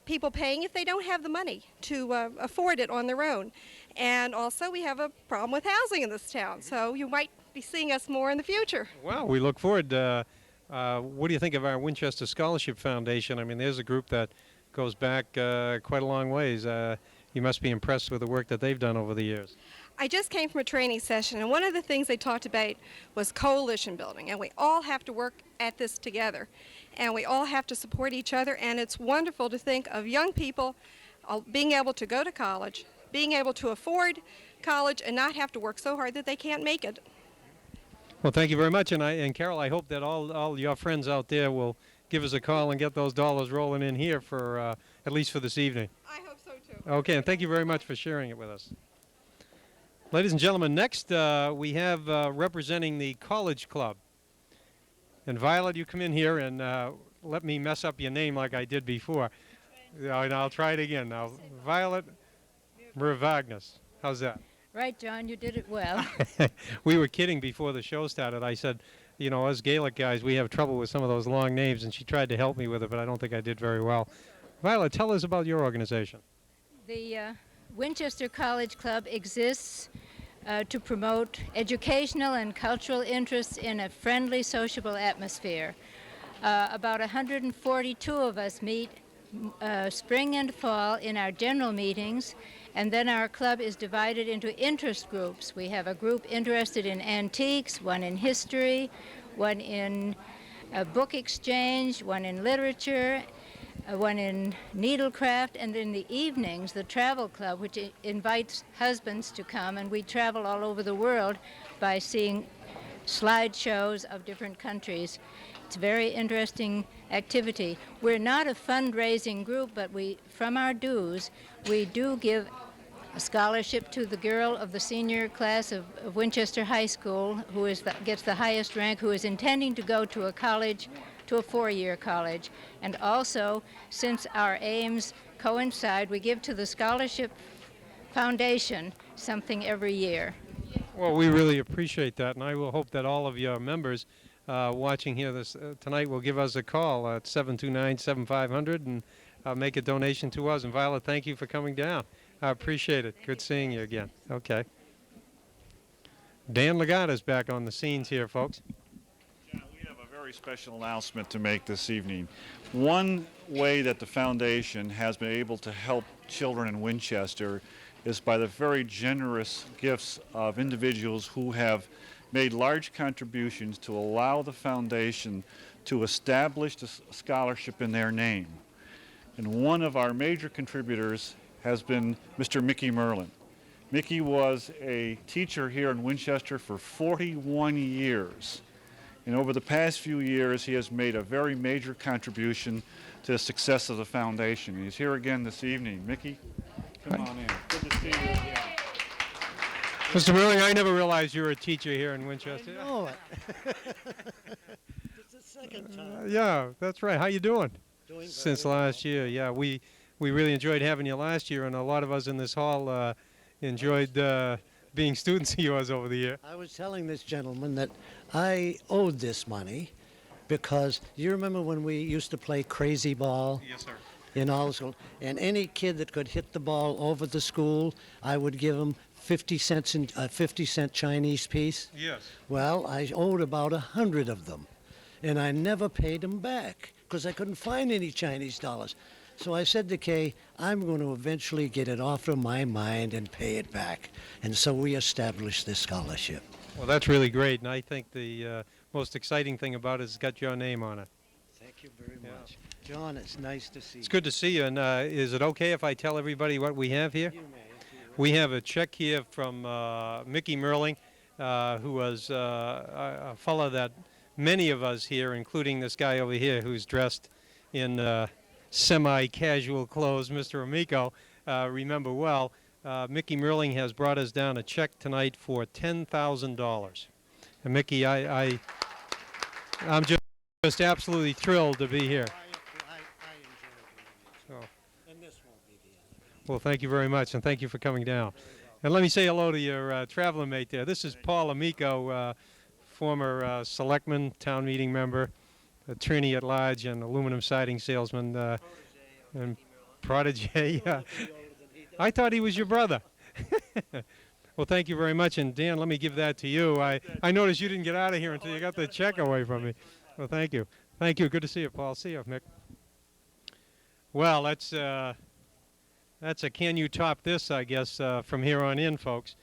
people paying if they don't have the money to afford it on their own? And also, we have a problem with housing in this town, so you might be seeing us more in the future. Well, we look forward. What do you think of our Winchester Scholarship Foundation? I mean, there's a group that goes back quite a long ways. You must be impressed with the work that they've done over the years. I just came from a training session, and one of the things they talked about was coalition building, and we all have to work at this together, and we all have to support each other, and it's wonderful to think of young people being able to go to college, being able to afford college, and not have to work so hard that they can't make it. Well, thank you very much, and Carol, I hope that all your friends out there will give us a call and get those dollars rolling in here for at least for this evening. I hope so too. Okay, and thank you very much for sharing it with us. Ladies and gentlemen, next we have representing the College Club. And Violet, you come in here and let me mess up your name like I did before. And I'll try it again now. Violet Mrvagnas. How's that? Right, John, you did it well. We were kidding before the show started. I said, you know, us Gaelic guys, we have trouble with some of those long names, and she tried to help me with it, but I don't think I did very well. Violet, tell us about your organization. The Winchester College Club exists to promote educational and cultural interests in a friendly, sociable atmosphere. About 142 of us meet spring and fall in our general meetings, and then our club is divided into interest groups. We have a group interested in antiques, one in history, one in book exchange, one in literature, one in needlecraft, and in the evenings, the travel club, which invites husbands to come, and we travel all over the world by seeing slideshows of different countries. It's a very interesting activity. We're not a fundraising group, but from our dues, we do give a scholarship to the girl of the senior class of Winchester High School, who gets the highest rank, who is intending to go to a college, to a 4-year college. And also, since our aims coincide, we give to the Scholarship Foundation something every year. Well, we really appreciate that, and I will hope that all of your members watching here tonight will give us a call at 729-7500 and make a donation to us. And Violet, thank you for coming down. I appreciate it. Good seeing you again. Okay. Dan Legata is back on the scenes here, folks. John, we have a very special announcement to make this evening. One way that the foundation has been able to help children in Winchester is by the very generous gifts of individuals who have made large contributions to allow the foundation to establish a scholarship in their name. And one of our major contributors has been Mr. Mickey Merlin. Mickey was a teacher here in Winchester for 41 years. And over the past few years, he has made a very major contribution to the success of the foundation. He's here again this evening. Mickey, come on in. Good to see you again. Mr. Merlin, I never realized you were a teacher here in Winchester. I know it. It's the second time. Yeah, that's right. How you doing? Doing Since very last year, yeah. We really enjoyed having you last year, and a lot of us in this hall enjoyed being students of yours over the year. I was telling this gentleman that I owed this money because you remember when we used to play crazy ball? Yes, sir. In all school, and any kid that could hit the ball over the school, I would give him 50 cents in a 50-cent Chinese piece. Yes. Well, I owed about 100 of them, and I never paid them back because I couldn't find any Chinese dollars. So I said to Kay, I'm going to eventually get it off of my mind and pay it back. And so we established this scholarship. Well, that's really great, and I think the most exciting thing about it is it's got your name on it. Thank you very much. John, it's nice to see you. It's good to see you. And is it okay if I tell everybody what we have here? We have a check here from Mickey Merling, who was a fellow that many of us here, including this guy over here who's dressed in semi-casual clothes, Mr. Amico, remember well. Mickey Merling has brought us down a check tonight for $10,000. And Mickey, I'm just absolutely thrilled to be here. So, well, thank you very much, and thank you for coming down. And let me say hello to your traveling mate there. This is Paul Amico, former selectman, town meeting member, attorney at large, and aluminum siding salesman, and protege. I thought he was your brother. Well, thank you very much. And Dan, let me give that to you. I noticed you didn't get out of here until you got the check away from me. Well, thank you. Thank you. Good to see you, Paul. See you, Mick. Well, that's a can you top this, I guess, from here on in, folks.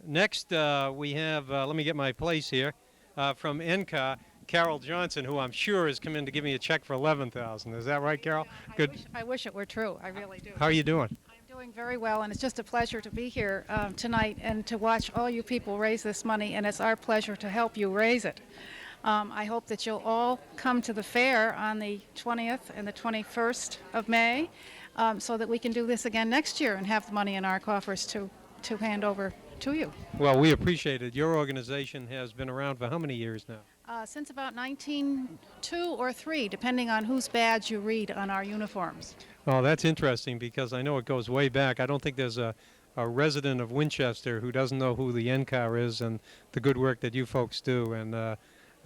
Next, we have, let me get my place here, from NCAR, Carol Johnson, who I'm sure has come in to give me a check for $11,000. Is that right, Carol? Good. I wish it were true. I really do. How are you doing? I'm doing very well, and it's just a pleasure to be here tonight and to watch all you people raise this money, and it's our pleasure to help you raise it. I hope that you'll all come to the fair on the 20th and the 21st of May so that we can do this again next year and have the money in our coffers to hand over to you. Well, we appreciate it. Your organization has been around for how many years now? Since about 1902 or 3, depending on whose badge you read on our uniforms. Oh, that's interesting because I know it goes way back. I don't think there's a resident of Winchester who doesn't know who the NCAR is and the good work that you folks do. And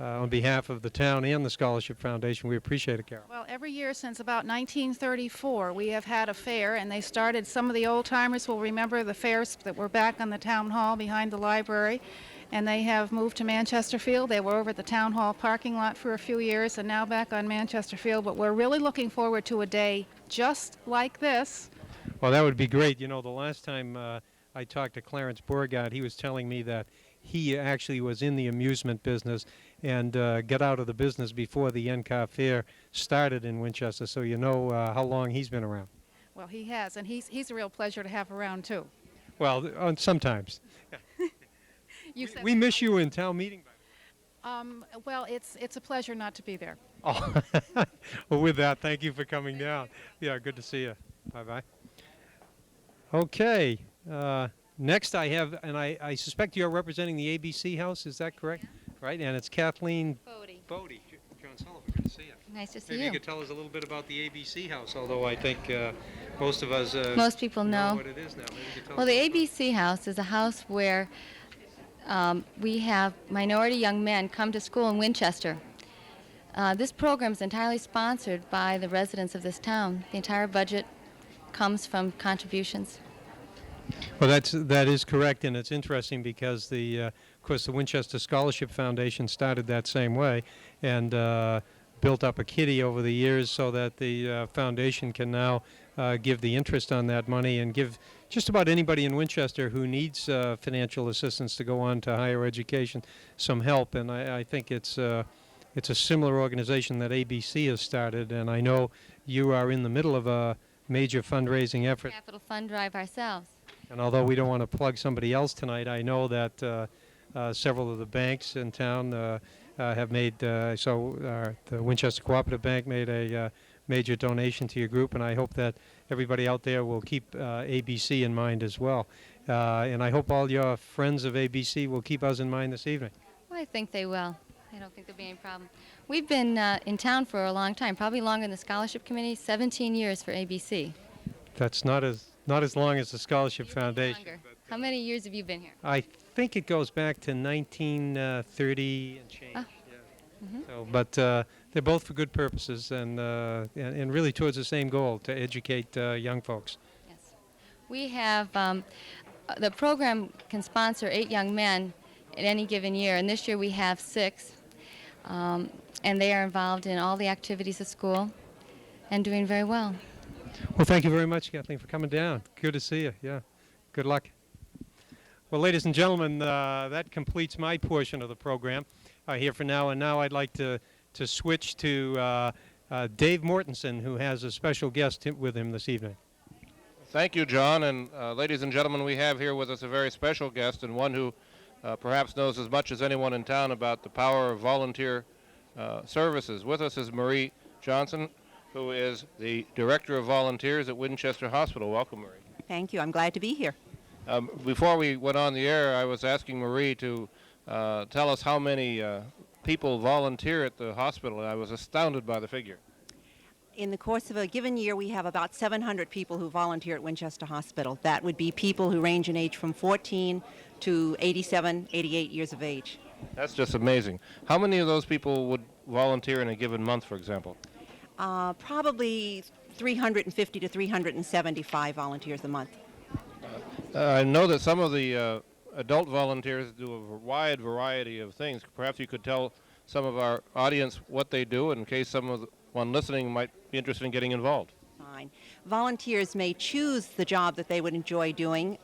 on behalf of the town and the Scholarship Foundation, we appreciate it, Carol. Well, every year since about 1934, we have had a fair, and they started, some of the old-timers will remember the fairs that were back on the town hall behind the library, and they have moved to Manchester Field. They were over at the town hall parking lot for a few years and now back on Manchester Field, but we're really looking forward to a day just like this. Well, that would be great. You know, the last time I talked to Clarence Beauregard, he was telling me that he actually was in the amusement business and got out of the business before the NCAR Fair started in Winchester, so you know how long he's been around. Well, he has, and he's a real pleasure to have around, too. Well, sometimes. We miss you in town meeting. Well, it's a pleasure not to be there. Oh, well, with that, thank you for coming down. Yeah, good to see you. Bye-bye. Okay. Next I have, and I suspect you're representing the ABC House, is that correct? Yeah. Right, and it's Kathleen Bodie. John Sullivan, good to see you. Nice to see Maybe you. You could tell us a little bit about the ABC House, although I think most of us most people know what it is now. Maybe you could tell well, us the ABC House is a house where we have minority young men come to school in Winchester. This program is entirely sponsored by the residents of this town. The entire budget comes from contributions. Well, that is correct, and it's interesting because of course, the Winchester Scholarship Foundation started that same way, and built up a kitty over the years so that the foundation can now give the interest on that money and give just about anybody in Winchester who needs financial assistance to go on to higher education some help. And I think it's a similar organization that ABC has started, and I know you are in the middle of a major fundraising effort. Capital fund drive ourselves. And although we don't want to plug somebody else tonight, I know that several of the banks in town have made, the Winchester Cooperative Bank made a major donation to your group, and I hope that everybody out there will keep ABC in mind as well. And I hope all your friends of ABC will keep us in mind this evening. Well, I think they will. I don't think there'll be any problem. We've been in town for a long time, probably longer than the Scholarship Committee, 17 years for ABC. That's not as long as the Scholarship Foundation. How many years have you been here? I think it goes back to 1930 and change. Oh. Yeah. Mm-hmm. So, but they're both for good purposes and really towards the same goal, to educate young folks. Yes. We have, the program can sponsor 8 young men at any given year, and this year we have 6. And they are involved in all the activities of school and doing very well. Well, thank you very much, Kathleen, for coming down. Good to see you. Yeah. Good luck. Well, ladies and gentlemen, that completes my portion of the program. here for now. And now I'd like to switch to Dave Mortensen, who has a special guest with him this evening. Thank you, John. And ladies and gentlemen, we have here with us a very special guest, and one who perhaps knows as much as anyone in town about the power of volunteer services. With us is Marie Johnson, who is the Director of Volunteers at Winchester Hospital. Welcome, Marie. Thank you. I'm glad to be here. Before we went on the air, I was asking Marie to tell us how many people volunteer at the hospital, and I was astounded by the figure. In the course of a given year, we have about 700 people who volunteer at Winchester Hospital. That would be people who range in age from 14 to 87, 88 years of age. That's just amazing. How many of those people would volunteer in a given month, for example? Probably 350 to 375 volunteers a month. I know that some of the adult volunteers do a wide variety of things. Perhaps you could tell some of our audience what they do in case someone listening might be interested in getting involved. Fine. Volunteers may choose the job that they would enjoy doing.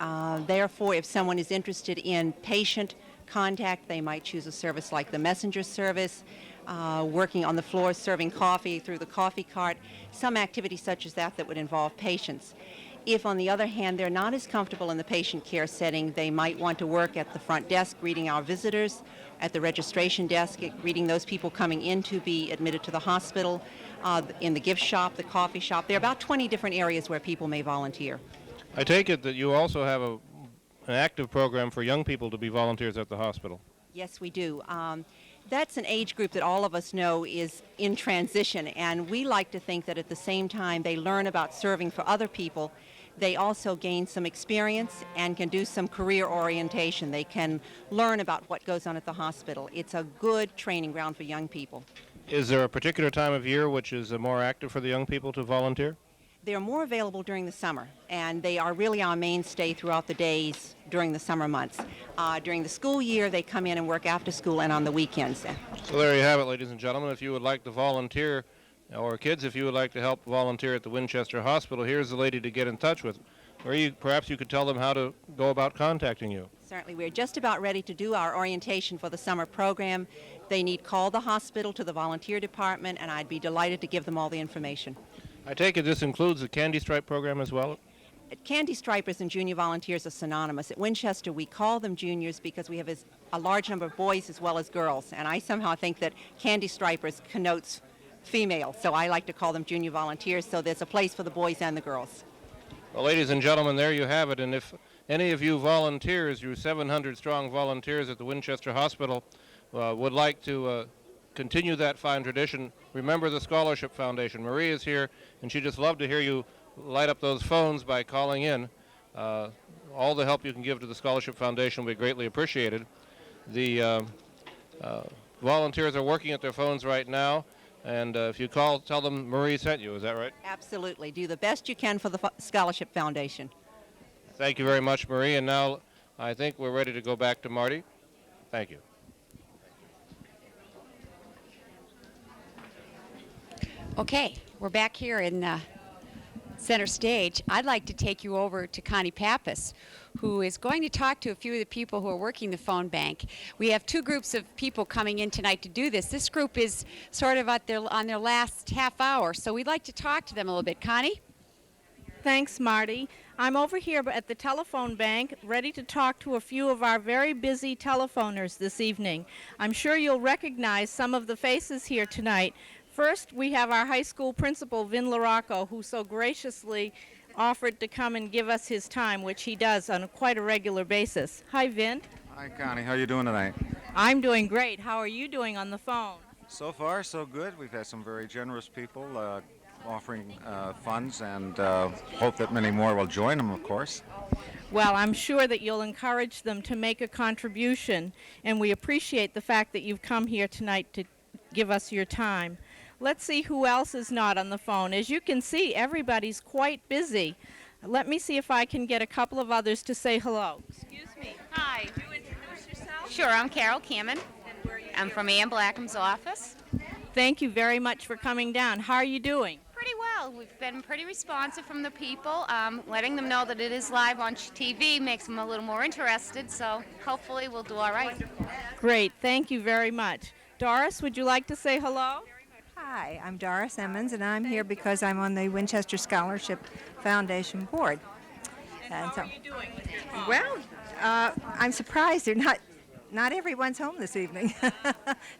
Therefore, if someone is interested in patient contact, they might choose a service like the messenger service, working on the floor, serving coffee through the coffee cart, some activity such as that would involve patients. If, on the other hand, they're not as comfortable in the patient care setting, they might want to work at the front desk greeting our visitors, at the registration desk greeting those people coming in to be admitted to the hospital, in the gift shop, the coffee shop. There are about 20 different areas where people may volunteer. I take it that you also have an active program for young people to be volunteers at the hospital. Yes, we do. That's an age group that all of us know is in transition, and we like to think that at the same time they learn about serving for other people, they also gain some experience and can do some career orientation. They can learn about what goes on at the hospital. It's a good training ground for young people. Is there a particular time of year which is more active for the young people to volunteer? They're more available during the summer, and they are really our mainstay throughout the days during the summer months. During the school year, they come in and work after school and on the weekends. So there you have it, ladies and gentlemen. If you would like to volunteer, or kids, if you would like to help volunteer at the Winchester Hospital, here's the lady to get in touch with. Or perhaps you could tell them how to go about contacting you. Certainly. We're just about ready to do our orientation for the summer program. They need call the hospital to the volunteer department, and I'd be delighted to give them all the information. I take it this includes the Candy Stripe program as well? Candy Stripers and junior volunteers are synonymous. At Winchester, we call them juniors because we have a large number of boys as well as girls, and I somehow think that Candy Stripers connotes female, so I like to call them junior volunteers, so there's a place for the boys and the girls. Well, ladies and gentlemen, there you have it, and if any of you volunteers, you 700-strong volunteers at the Winchester Hospital, would like to continue that fine tradition, remember the Scholarship Foundation. Marie is here, and she'd just love to hear you light up those phones by calling in. All the help you can give to the Scholarship Foundation will be greatly appreciated. The volunteers are working at their phones right now, and if you call, tell them Marie sent you. Is that right? Absolutely. Do the best you can for the Scholarship Foundation. Thank you very much, Marie. And now I think we're ready to go back to Marty. Thank you. Okay, we're back here in center stage. I'd like to take you over to Connie Pappas, who is going to talk to a few of the people who are working the phone bank. We have two groups of people coming in tonight to do this. This group is sort of on their last half hour, so we'd like to talk to them a little bit. Connie? Thanks, Marty. I'm over here at the telephone bank, ready to talk to a few of our very busy telephoners this evening. I'm sure you'll recognize some of the faces here tonight. First, we have our high school principal, Vin LaRocco, who so graciously offered to come and give us his time, which he does on quite a regular basis. Hi, Vin. Hi, Connie. How are you doing tonight? I'm doing great. How are you doing on the phone? So far, so good. We've had some very generous people offering funds, and hope that many more will join them, of course. Well, I'm sure that you'll encourage them to make a contribution, and we appreciate the fact that you've come here tonight to give us your time. Let's see who else is not on the phone. As you can see, everybody's quite busy. Let me see if I can get a couple of others to say hello. Excuse me. Hi. Do you introduce yourself? Sure, I'm Carol Kamen. I'm from Ann Blackham's office. Thank you very much for coming down. How are you doing? Pretty well. We've been pretty responsive from the people. Letting them know that it is live on TV makes them a little more interested, so hopefully we'll do all right. Great, thank you very much. Doris, would you like to say hello? Hi, I'm Doris Emmons, and I'm here because I'm on the Winchester Scholarship Foundation board. And how are you doing with your phone? Well, I'm surprised not everyone's home this evening,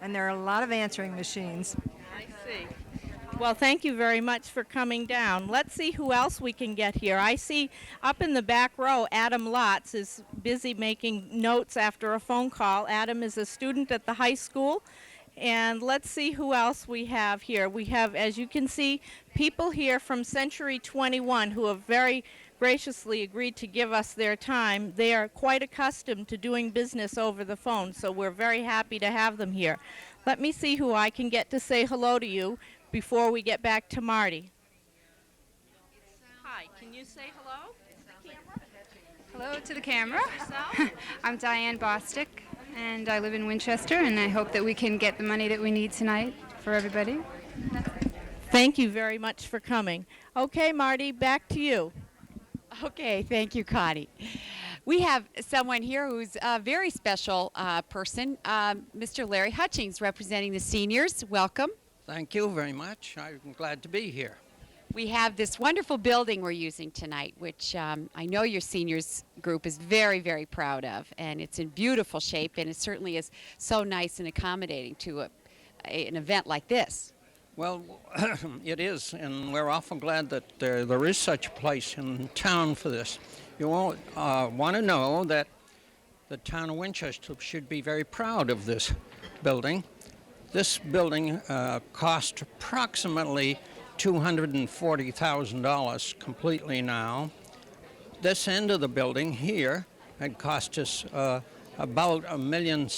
and there are a lot of answering machines. I see. Well, thank you very much for coming down. Let's see who else we can get here. I see up in the back row, Adam Lotz is busy making notes after a phone call. Adam is a student at the high school. And let's see who else we have here. We have, as you can see, people here from Century 21 who have very graciously agreed to give us their time. They are quite accustomed to doing business over the phone, so we're very happy to have them here. Let me see who I can get to say hello to you before we get back to Marty. Hi, can you say hello to the camera? Hello to the camera. I'm Diane Bostick, and I live in Winchester, and I hope that we can get the money that we need tonight for everybody. Thank you very much for coming. Okay, Marty, back to you. Okay, thank you, Connie. We have someone here who's a very special person, Mr. Larry Hutchings, representing the seniors. Welcome. Thank you very much. I'm glad to be here. We have this wonderful building we're using tonight, which I know your seniors group is very, very proud of, and it's in beautiful shape, and it certainly is so nice and accommodating to an event like this. Well, it is, and we're awful glad that there is such a place in town for this. You want to know that the town of Winchester should be very proud of this building. This building cost approximately $240,000 completely now. This end of the building here had cost us about $1.6 million,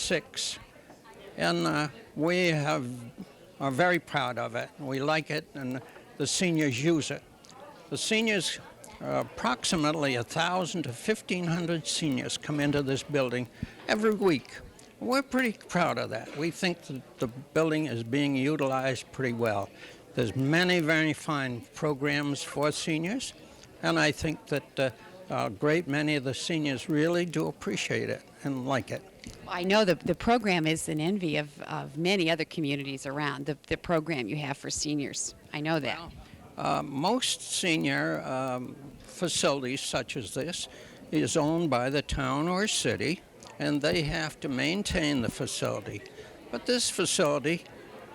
and we are very proud of it. We like it, and the seniors use it. The seniors, approximately 1,000 to 1,500 seniors come into this building every week. We're pretty proud of that. We think that the building is being utilized pretty well. There's many very fine programs for seniors, and I think that a great many of the seniors really do appreciate it and like it. I know the program is an envy of many other communities around, the program you have for seniors. I know that. Most senior facilities such as this is owned by the town or city, and they have to maintain the facility. But this facility,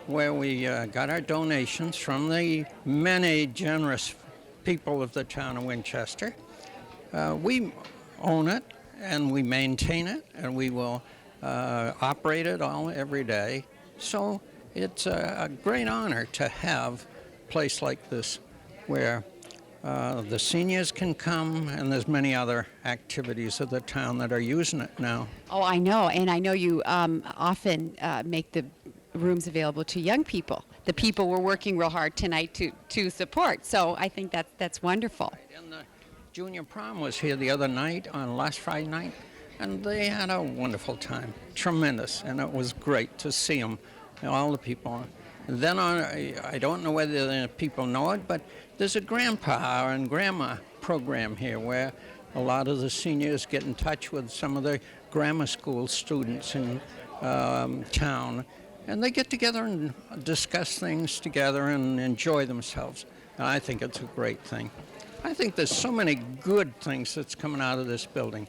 where we got our donations from the many generous people of the town of Winchester, we own it and we maintain it, and we will operate it every day. So it's a great honor to have a place like this where the seniors can come, and there's many other activities of the town that are using it now. Oh, I know, and I know you often make the rooms available to young people. The people we're working real hard tonight to support. So I think that's wonderful. And the junior prom was here the other night, on last Friday night, and they had a wonderful time. Tremendous, and it was great to see them, all the people. And then I don't know whether the people know it, but there's a grandpa and grandma program here where a lot of the seniors get in touch with some of the grammar school students in town, and they get together and discuss things together and enjoy themselves. And I think it's a great thing. I think there's so many good things that's coming out of this building.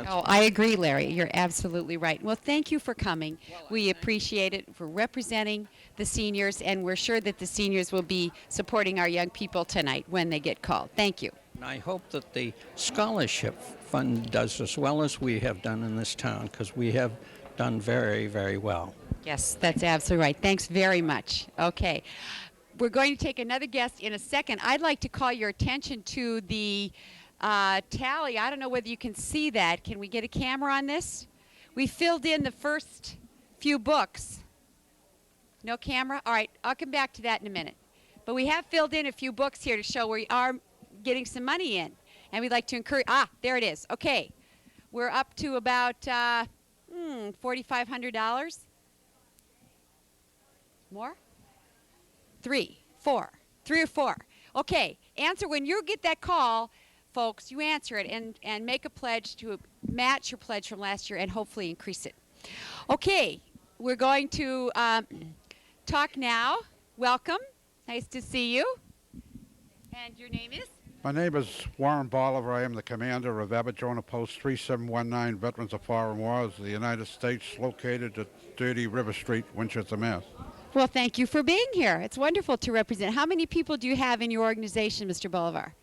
I agree, Larry. You're absolutely right. Well, thank you for coming. We appreciate it, for representing the seniors, and we're sure that the seniors will be supporting our young people tonight when they get called. Thank you. And I hope that the scholarship fund does as well as we have done in this town, because we have done very, very well. Yes, that's absolutely right. Thanks very much. Okay. We're going to take another guest in a second. I'd like to call your attention to the tally. I don't know whether you can see that. Can we get a camera on this? We filled in the first few books. No camera? All right, I'll come back to that in a minute. But we have filled in a few books here to show we are getting some money in. And we'd like to encourage, there it is. Okay. We're up to about $4,500. More? 3, 4. 3 or 4. Okay, answer when you get that call, folks, you answer it and make a pledge to match your pledge from last year and hopefully increase it. Okay, we're going to talk now. Welcome. Nice to see you. And your name is? My name is Warren Bolivar. I am the commander of Aberdeen Post 3719, Veterans of Foreign Wars of the United States, located at 30 River Street, Winchester, Mass. Well, thank you for being here. It's wonderful to represent. How many people do you have in your organization, Mr. Bolivar?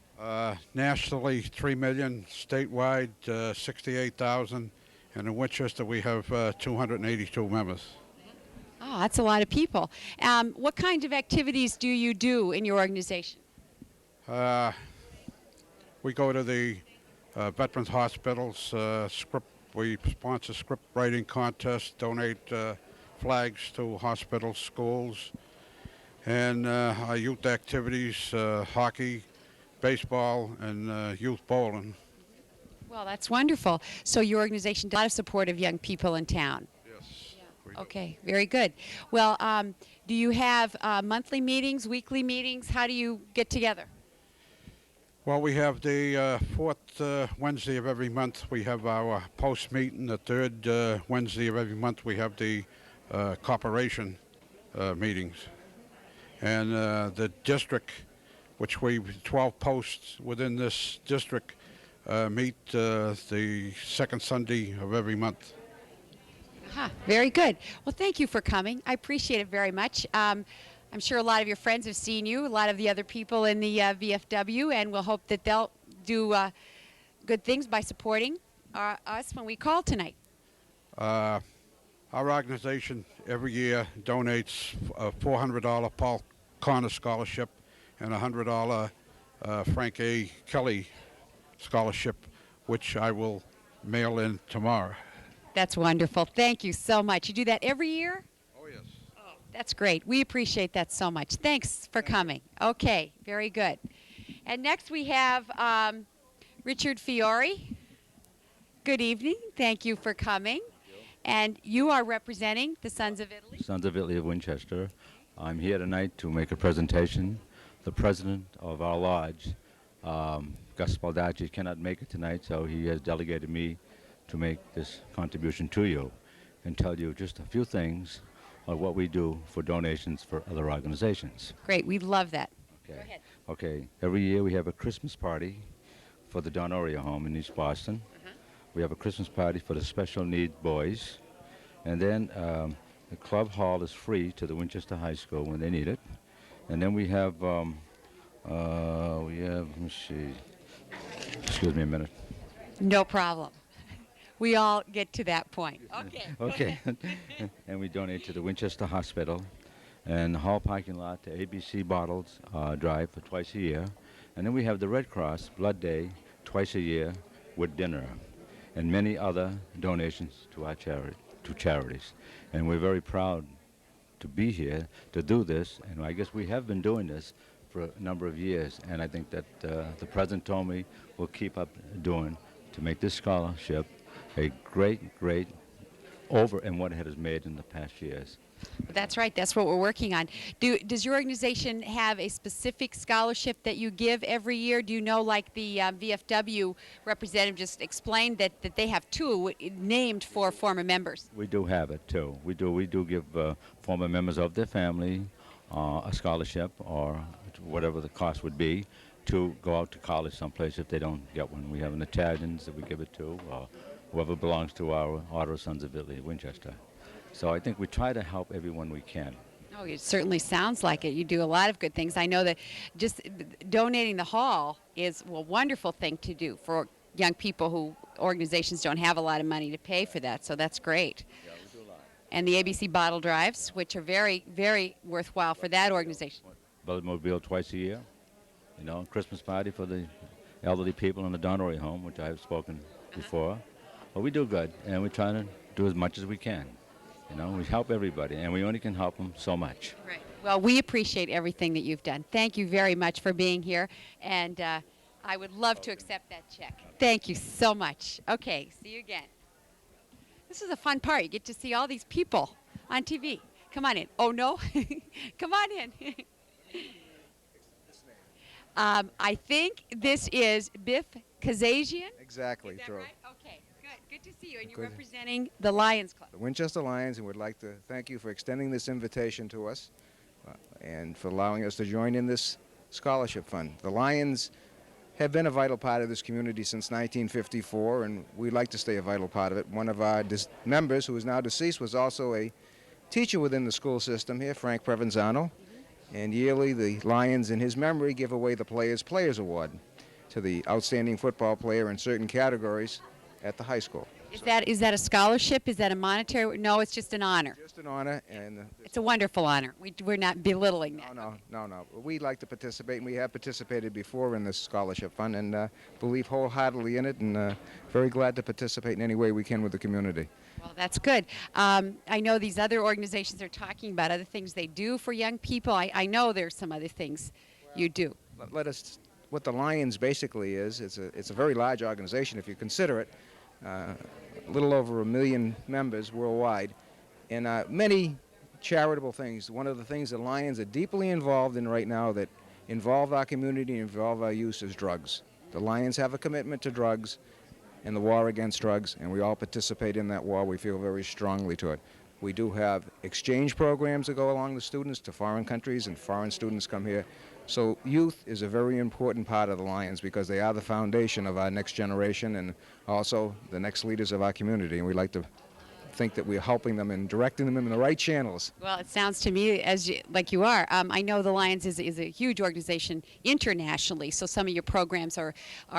Nationally, 3 million. Statewide, 68,000. And in Winchester, we have 282 members. Oh, that's a lot of people. What kind of activities do you do in your organization? We go to the veterans hospitals. We sponsor script writing contests, donate flags to hospitals, schools, and our youth activities, hockey, baseball, and youth bowling. Well, that's wonderful. So your organization does a lot of support of young people in town. Yes. Okay, very good. Well, do you have monthly meetings, weekly meetings? How do you get together? Well, we have the fourth Wednesday of every month. We have our post meeting. The third Wednesday of every month, we have the corporation meetings. And the district, which we 12 posts within this district, meet the second Sunday of every month. Very good. Well, thank you for coming. I appreciate it very much. I'm sure a lot of your friends have seen you, a lot of the other people in the VFW, and we'll hope that they'll do good things by supporting us when we call tonight. Our organization every year donates a $400 Paul Connor Scholarship and a $100 Frank A. Kelly Scholarship, which I will mail in tomorrow. That's wonderful. Thank you so much. You do that every year? Oh, yes. Oh, that's great. We appreciate that so much. Thanks for coming. Okay, very good. And next we have Richard Fiore. Good evening. Thank you for coming. And you are representing the Sons of Italy? Sons of Italy of Winchester. I'm here tonight to make a presentation. The president of our lodge, Gus Baldacci, cannot make it tonight, so he has delegated me to make this contribution to you and tell you just a few things of what we do for donations for other organizations. Great. We love that. Okay. Go ahead. Okay. Every year we have a Christmas party for the Donoria home in East Boston. We have a Christmas party for the special need boys. And then the club hall is free to the Winchester High School when they need it. And then we have, let me see, excuse me a minute. No problem. We all get to that point. Okay. Okay. And we donate to the Winchester Hospital and the hall parking lot to ABC Bottles Drive for twice a year. And then we have the Red Cross Blood Day twice a year with dinner and many other donations to our charities. And we're very proud to be here to do this. And I guess we have been doing this for a number of years. And I think that the president told me we'll keep up doing to make this scholarship a great over and what it has made in the past years. That's right. That's what we're working on. Does your organization have a specific scholarship that you give every year? Do you know, like the VFW representative just explained, that they have two named for former members? We do have it too. We do give former members of their family a scholarship or whatever the cost would be to go out to college someplace if they don't get one. We have an Italians that we give it to, or whoever belongs to our Order of Sons of Italy, Winchester. So I think we try to help everyone we can. Oh, it certainly sounds like it. You do a lot of good things. I know that just donating the hall is a wonderful thing to do for young people who organizations don't have a lot of money to pay for that, so that's great. Yeah, we do a lot. And the ABC bottle drives, which are very, very worthwhile for that organization. Bloodmobile twice a year, Christmas party for the elderly people in the Donory home, which I have spoken before. But we do good, and we're trying to do as much as we can. We help everybody, and we only can help them so much. Right. Well, we appreciate everything that you've done. Thank you very much for being here, and I would love to accept that check. Thank you so much. Okay, see you again. This is a fun part. You get to see all these people on TV. Come on in. Oh, no? Come on in. I think this is Biff Kazazian. Exactly, Is that true. right? Okay, good to see you. And you're Good. representing the Lions Club. The Winchester Lions, and would like to thank you for extending this invitation to us and for allowing us to join in this scholarship fund. The Lions have been a vital part of this community since 1954, and we'd like to stay a vital part of it. One of our members, who is now deceased, was also a teacher within the school system here, Frank Provenzano, and yearly the Lions, in his memory, give away the Players Award to the outstanding football player in certain categories at the high school. Is that a scholarship? Is that a monetary? No, it's just an honor. Just an honor, and It's a wonderful honor. We're not belittling that. No. We'd like to participate, and we have participated before in this scholarship fund, and believe wholeheartedly in it, and very glad to participate in any way we can with the community. Well, that's good. I know these other organizations are talking about other things they do for young people. I know there's some other things you do. What the Lions basically is, it's a very large organization if you consider it. A little over 1 million members worldwide, and many charitable things. One of the things the Lions are deeply involved in right now that involve our community and involve our youth is drugs. The Lions have a commitment to drugs and the war against drugs, and we all participate in that war. We feel very strongly to it. We do have exchange programs that go along with students to foreign countries, and foreign students come here. So youth is a very important part of the Lions because they are the foundation of our next generation and also the next leaders of our community. And we like to think that we're helping them and directing them in the right channels. Well, it sounds to me like you are. I know the Lions is a huge organization internationally, so some of your programs are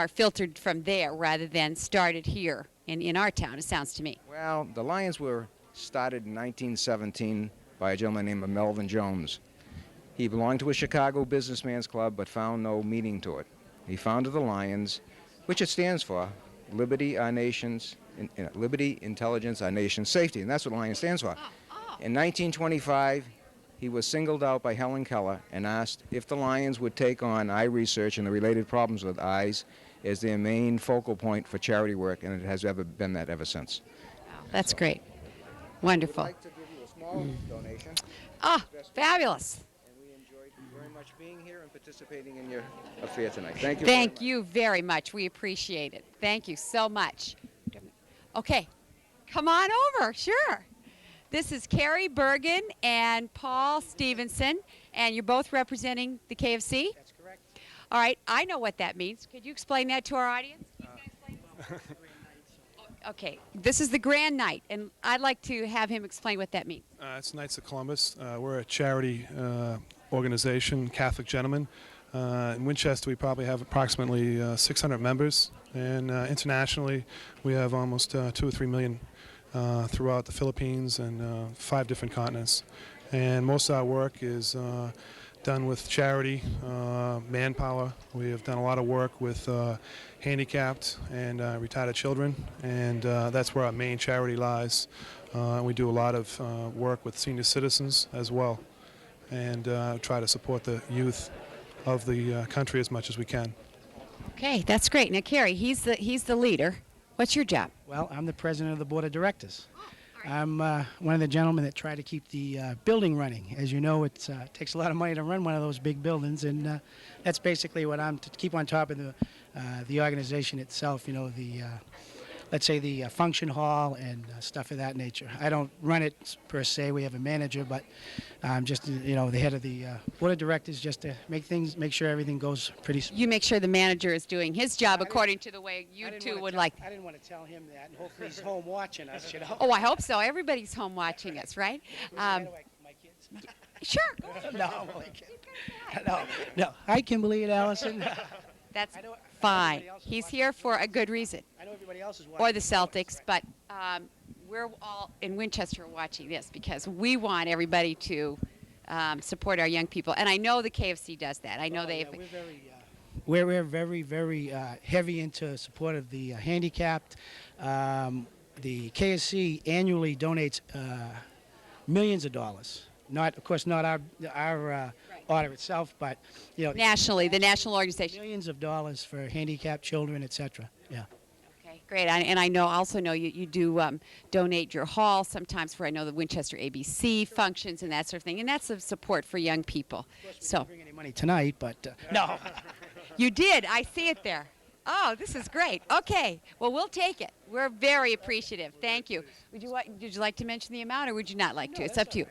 filtered from there rather than started here in our town, it sounds to me. Well, the Lions were started in 1917 by a gentleman named Melvin Jones. He belonged to a Chicago businessman's club but found no meaning to it. He founded the Lions, which it stands for, Liberty, Our Nation's, Liberty, Intelligence, Our Nation's Safety, and that's what Lions stands for. In 1925, he was singled out by Helen Keller and asked if the Lions would take on eye research and the related problems with eyes as their main focal point for charity work, and it has ever been that ever since. That's great. Wonderful. I'd like to give you a small donation. Ah, fabulous. Very much being here and participating in your affair tonight. Thank you. Thank you very much. We appreciate it. Thank you so much. Okay, come on over. Sure. This is Carrie Bergen and Paul Stevenson, and you're both representing the KFC? That's correct. All right, I know what that means. Could you explain that to our audience? Okay, this is the Grand Night, and I'd like to have him explain what that means. It's Knights of Columbus. We're a charity organization, Catholic gentlemen. In Winchester, we probably have approximately 600 members, and internationally, we have almost 2 or 3 million throughout the Philippines and 5 different continents. And most of our work is done with charity, manpower. We have done a lot of work with handicapped and retired children, and that's where our main charity lies. We do a lot of work with senior citizens as well, and try to support the youth of the country as much as we can. Okay, that's great. Now, Carrie, he's the leader. What's your job? Well, I'm the president of the board of directors. I'm one of the gentlemen that try to keep the building running. As you know, it takes a lot of money to run one of those big buildings, and that's basically what I'm to keep on top of the organization itself. You know, let's say the function hall and stuff of that nature. I don't run it per se. We have a manager, but I'm just the head of the board of directors, just to make sure everything goes pretty smooth. You make sure the manager is doing his job according to the way you two would like. I didn't want to tell him that, and hopefully he's home watching us. You know. Oh, I hope so. Everybody's home watching us, right? My kids. Sure. No. Hi, Kimberly and Allison. That's fine. He's here for a good reason. I know everybody else is watching. Or the Celtics, but we're all in Winchester watching this because we want everybody to support our young people. And I know the KFC does that. I know they've... We're very, very heavy into support of the handicapped. The KSC annually donates millions of dollars. Of course, not our order itself, but nationally, the national organization. Millions of dollars for handicapped children, etc. Yeah. Okay, great. And I also know you do donate your hall sometimes for the Winchester ABC functions and that sort of thing, and that's a support for young people. Of course, we didn't bring any money tonight, but no. You did. I see it there. Oh, this is great. Okay. Well, we'll take it. We're very appreciative. Thank you. Would you like to mention the amount, or would you not like to? It's up to you.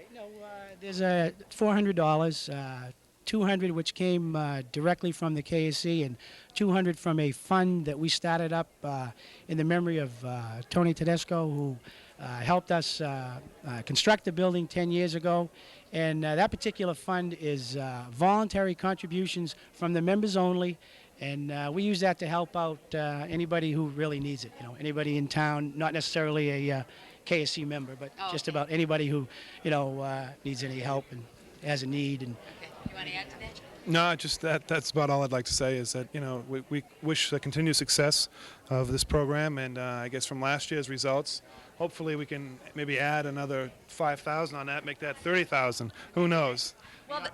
There's $400, 200 which came directly from the KSC, and 200 from a fund that we started up in the memory of Tony Tedesco, who helped us construct the building 10 years ago. And that particular fund is voluntary contributions from the members only. And we use that to help out anybody who really needs it. You know, anybody in town, not necessarily a KSC member, but just about anybody who, needs any help and has a need. And you want to add to that? No, just that's about all I'd like to say is that, we wish the continued success of this program, and I guess from last year's results, hopefully we can maybe add another 5,000 on that, make that 30,000. Who knows? Well,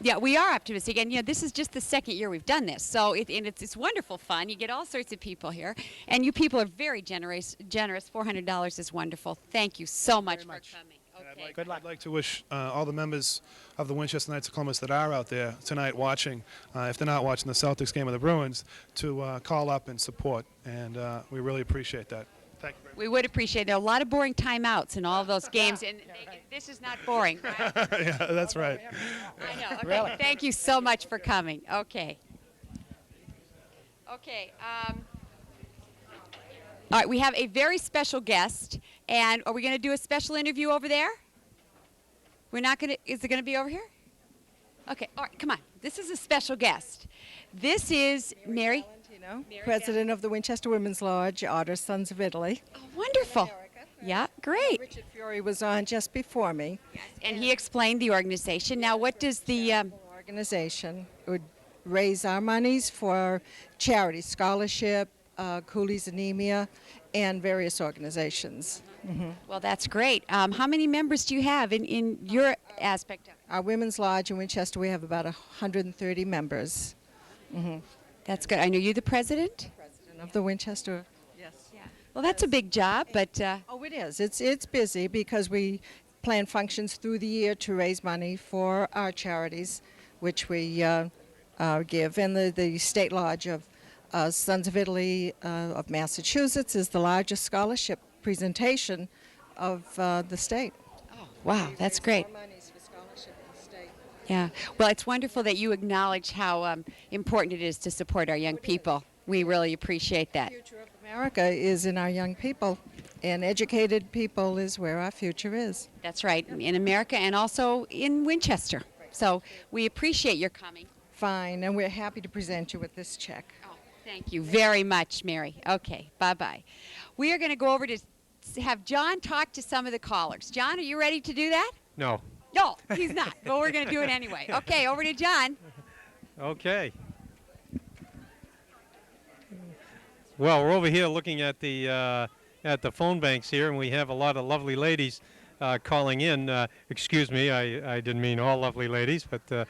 yeah, we are optimistic, and this is just the second year we've done this, so it's wonderful fun. You get all sorts of people here, and you people are very generous. $400 is wonderful. Thank you so much for coming. Okay. Good luck. I'd like to wish all the members of the Winchester Knights of Columbus that are out there tonight watching, if they're not watching the Celtics game or the Bruins, to call up and support, and we really appreciate that. Thank you very much. We would appreciate it. There are a lot of boring timeouts in all of those games, and this is not boring, right? Yeah, that's right. I know. Okay. Really? Thank you so much for coming. Okay. Okay. All right, we have a very special guest, and are we going to do a special interview over there? We're not going to, is it going to be over here? Okay, all right, come on. This is a special guest. This is Mary. President of the Winchester Women's Lodge, Order Sons of Italy. Oh, wonderful. Yeah, great. Richard Fury was on just before me. Yes, and he explained the organization. Now, what does the organization would raise our monies for charity, scholarship, Cooley's Anemia, and various organizations. Mm-hmm. Well, that's great. How many members do you have in your aspect of it? Our Women's Lodge in Winchester, we have about 130 members. Mm-hmm. That's good. I know you're the president? President of the Winchester, yes. Yeah. Well, that's a big job, but... Oh, it is. It's busy because we plan functions through the year to raise money for our charities, which we give. And the State Lodge of Sons of Italy of Massachusetts is the largest scholarship presentation of the state. Oh, wow, that's great. Yeah. Well, it's wonderful that you acknowledge how important it is to support our young people. We really appreciate that. The future of America is in our young people, and educated people is where our future is. That's right, in America and also in Winchester. So we appreciate your coming. Fine, and we're happy to present you with this check. Oh, thank you very much, Mary. Okay, bye-bye. We are going to go over to have John talk to some of the callers. John, are you ready to do that? No. No, he's not, but we're going to do it anyway. Okay, over to John. Okay. Well, we're over here looking at the phone banks here, and we have a lot of lovely ladies calling in. Excuse me, I didn't mean all lovely ladies, but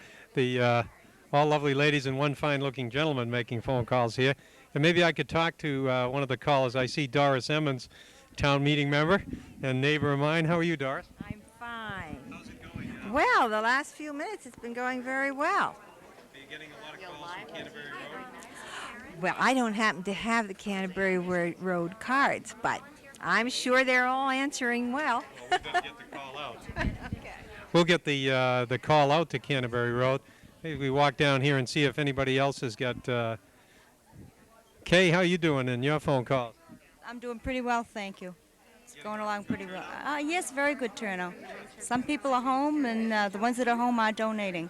all lovely ladies and one fine-looking gentleman making phone calls here. And maybe I could talk to one of the callers. I see Doris Emmons, town meeting member and neighbor of mine. How are you, Doris? I'm fine. How's it going now? Well, the last few minutes it's been going very well. Are you getting a lot of calls from Canterbury Road? Well, I don't happen to have the Canterbury Road cards, but I'm sure they're all answering well. Well, we're going to get the call out. We'll get the call out to Canterbury Road. Maybe we walk down here and see if anybody else has got... Kay, how you doing in your phone calls? I'm doing pretty well, thank you. It's going along pretty well. Yes, very good turnout. Some people are home, and the ones that are home are donating.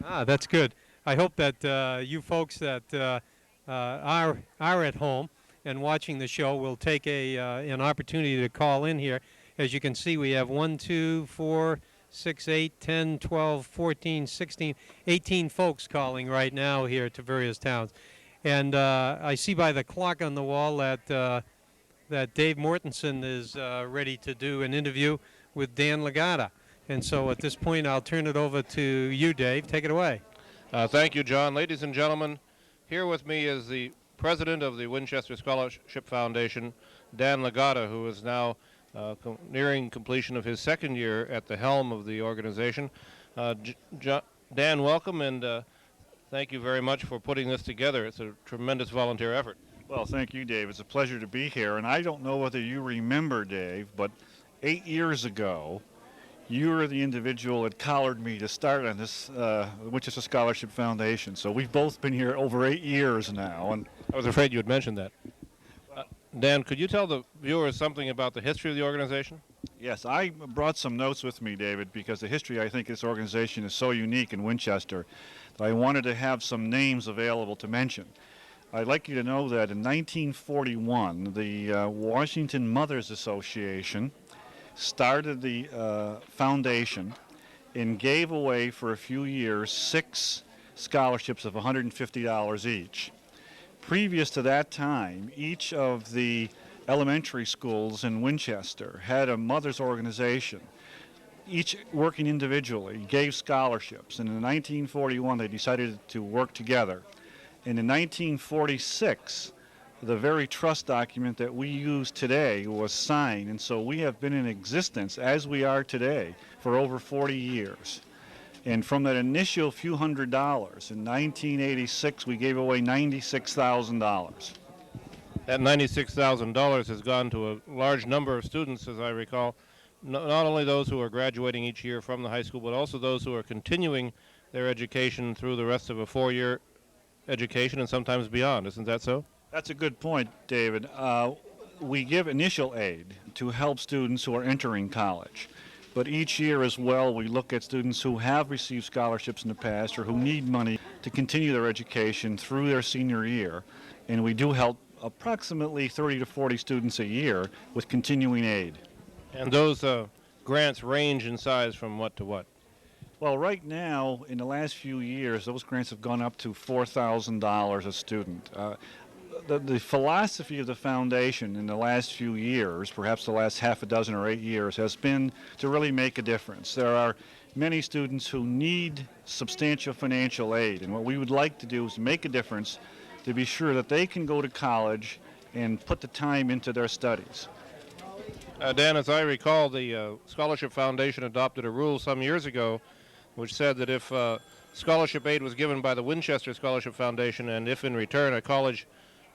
Ah, that's good. I hope that you folks that are at home and watching the show will take an opportunity to call in here. As you can see, we have 1, 2, 4, 6, 8, 10, 12, 14, 16, 18 folks calling right now here to various towns. And I see by the clock on the wall that Dave Mortensen is ready to do an interview with Dan Legata. And so at this point, I'll turn it over to you, Dave. Take it away. Thank you, John. Ladies and gentlemen, here with me is the president of the Winchester Scholarship Foundation, Dan Legata, who is now nearing completion of his second year at the helm of the organization. Dan, welcome, and thank you very much for putting this together. It's a tremendous volunteer effort. Well, thank you, Dave. It's a pleasure to be here. And I don't know whether you remember, Dave, but 8 years ago, you were the individual that collared me to start on this Winchester Scholarship Foundation. So we've both been here over 8 years now. And I was afraid you had mentioned that. Dan, could you tell the viewers something about the history of the organization? Yes, I brought some notes with me, David, because the history, I think, of this organization is so unique in Winchester that I wanted to have some names available to mention. I'd like you to know that in 1941, the Washington Mothers Association started the foundation and gave away for a few years 6 scholarships of $150 each. Previous to that time, each of the elementary schools in Winchester had a mothers organization, each working individually, gave scholarships. And in 1941, they decided to work together. And in 1946, the very trust document that we use today was signed, and so we have been in existence as we are today for over 40 years. And from that initial few $100s, in 1986 we gave away $96,000. That $96,000 has gone to a large number of students, as I recall, not only those who are graduating each year from the high school, but also those who are continuing their education through the rest of a 4-year education and sometimes beyond. Isn't that so? That's a good point, David. We give initial aid to help students who are entering college. But each year as well, we look at students who have received scholarships in the past or who need money to continue their education through their senior year. And we do help approximately 30 to 40 students a year with continuing aid. And those grants range in size from what to what? Well, right now, in the last few years, those grants have gone up to $4,000 a student. The philosophy of the foundation in the last few years, perhaps the last half a dozen or 8 years, has been to really make a difference. There are many students who need substantial financial aid, and what we would like to do is make a difference to be sure that they can go to college and put the time into their studies. Dan, as I recall, the Scholarship Foundation adopted a rule some years ago which said that if scholarship aid was given by the Winchester Scholarship Foundation and if in return a college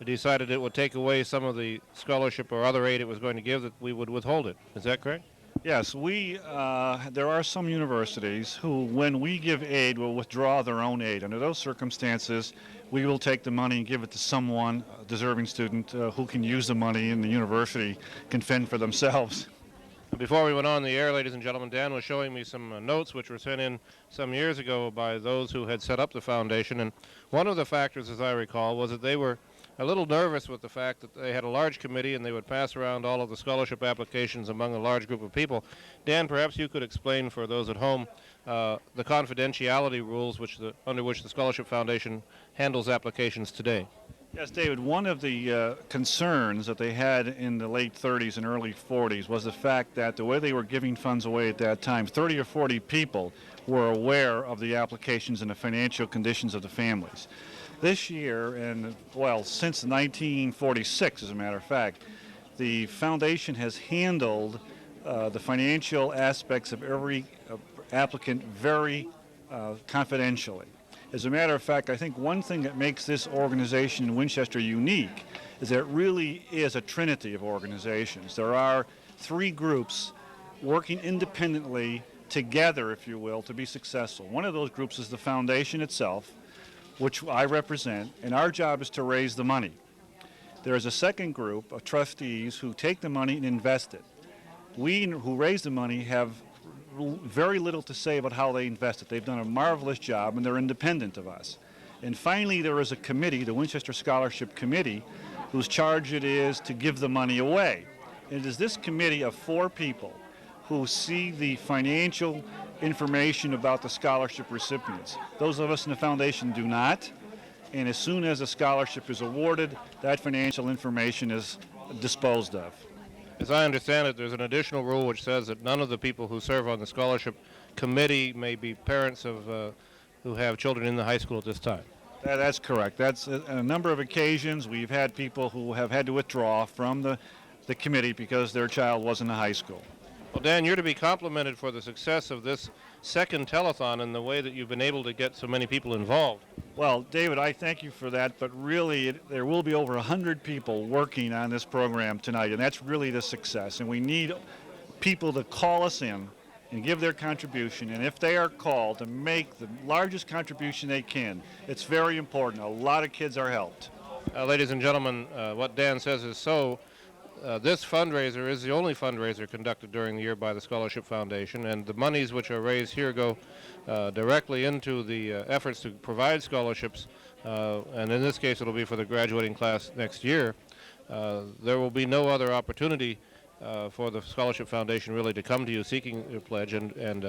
decided it would take away some of the scholarship or other aid it was going to give, that we would withhold it. Is that correct? Yes, there are some universities who, when we give aid, will withdraw their own aid. Under those circumstances, we will take the money and give it to someone, a deserving student, who can use the money, and the university can fend for themselves. Before we went on the air, ladies and gentlemen, Dan was showing me some notes which were sent in some years ago by those who had set up the foundation. And one of the factors, as I recall, was that they were a little nervous with the fact that they had a large committee and they would pass around all of the scholarship applications among a large group of people. Dan, perhaps you could explain for those at home the confidentiality rules under which the Scholarship Foundation handles applications today. Yes, David, one of the concerns that they had in the late 30s and early 40s was the fact that the way they were giving funds away at that time, 30 or 40 people were aware of the applications and the financial conditions of the families. This year, and well, since 1946, as a matter of fact, the foundation has handled the financial aspects of every applicant very confidentially. As a matter of fact, I think one thing that makes this organization in Winchester unique is that it really is a trinity of organizations. There are 3 groups working independently together, if you will, to be successful. One of those groups is the foundation itself, which I represent, and our job is to raise the money. There is a second group of trustees who take the money and invest it. We who raise the money have very little to say about how they invest it. They've done a marvelous job, and they're independent of us. And finally, there is a committee, the Winchester Scholarship Committee, whose charge it is to give the money away. And it is this committee of 4 people who see the financial information about the scholarship recipients. Those of us in the foundation do not, and as soon as a scholarship is awarded, that financial information is disposed of. As I understand it, there's an additional rule which says that none of the people who serve on the scholarship committee may be parents of who have children in the high school at this time. That's correct. That's a number of occasions we've had people who have had to withdraw from the committee because their child was in the high school. Well, Dan, you're to be complimented for the success of this second telethon in the way that you've been able to get so many people involved. Well, David, I thank you for that, but really there will be over 100 people working on this program tonight, and that's really the success. And we need people to call us in and give their contribution, and if they are called, to make the largest contribution they can. It's very important. A lot of kids are helped. Ladies and gentlemen, what Dan says is so. This fundraiser is the only fundraiser conducted during the year by the Scholarship Foundation, and the monies which are raised here go directly into the efforts to provide scholarships, and in this case it'll be for the graduating class next year. There will be no other opportunity for the Scholarship Foundation really to come to you seeking your pledge, and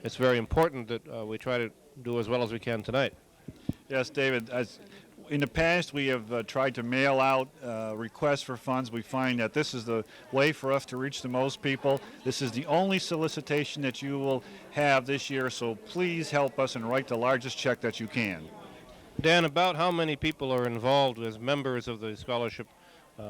it's very important that we try to do as well as we can tonight. Yes, David. In the past, we have tried to mail out requests for funds. We find that this is the way for us to reach the most people. This is the only solicitation that you will have this year, so please help us and write the largest check that you can. Dan, about how many people are involved as members of the Scholarship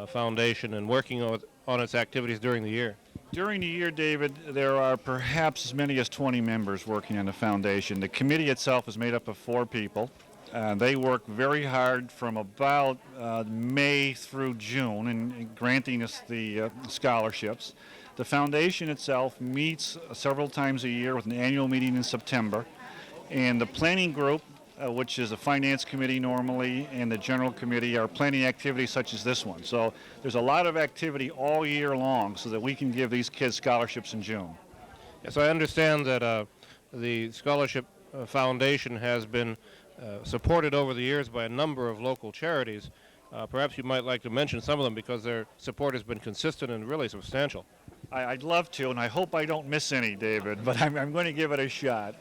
Foundation and working on its activities during the year? During the year, David, there are perhaps as many as 20 members working on the foundation. The committee itself is made up of 4 people. They work very hard from about May through June in granting us the scholarships. The foundation itself meets several times a year with an annual meeting in September. And the planning group, which is the finance committee normally, and the general committee, are planning activities such as this one. So there's a lot of activity all year long so that we can give these kids scholarships in June. Yes, I understand that the Scholarship Foundation has been supported over the years by a number of local charities. Perhaps you might like to mention some of them because their support has been consistent and really substantial. I'd love to, and I hope I don't miss any, David, but I'm going to give it a shot.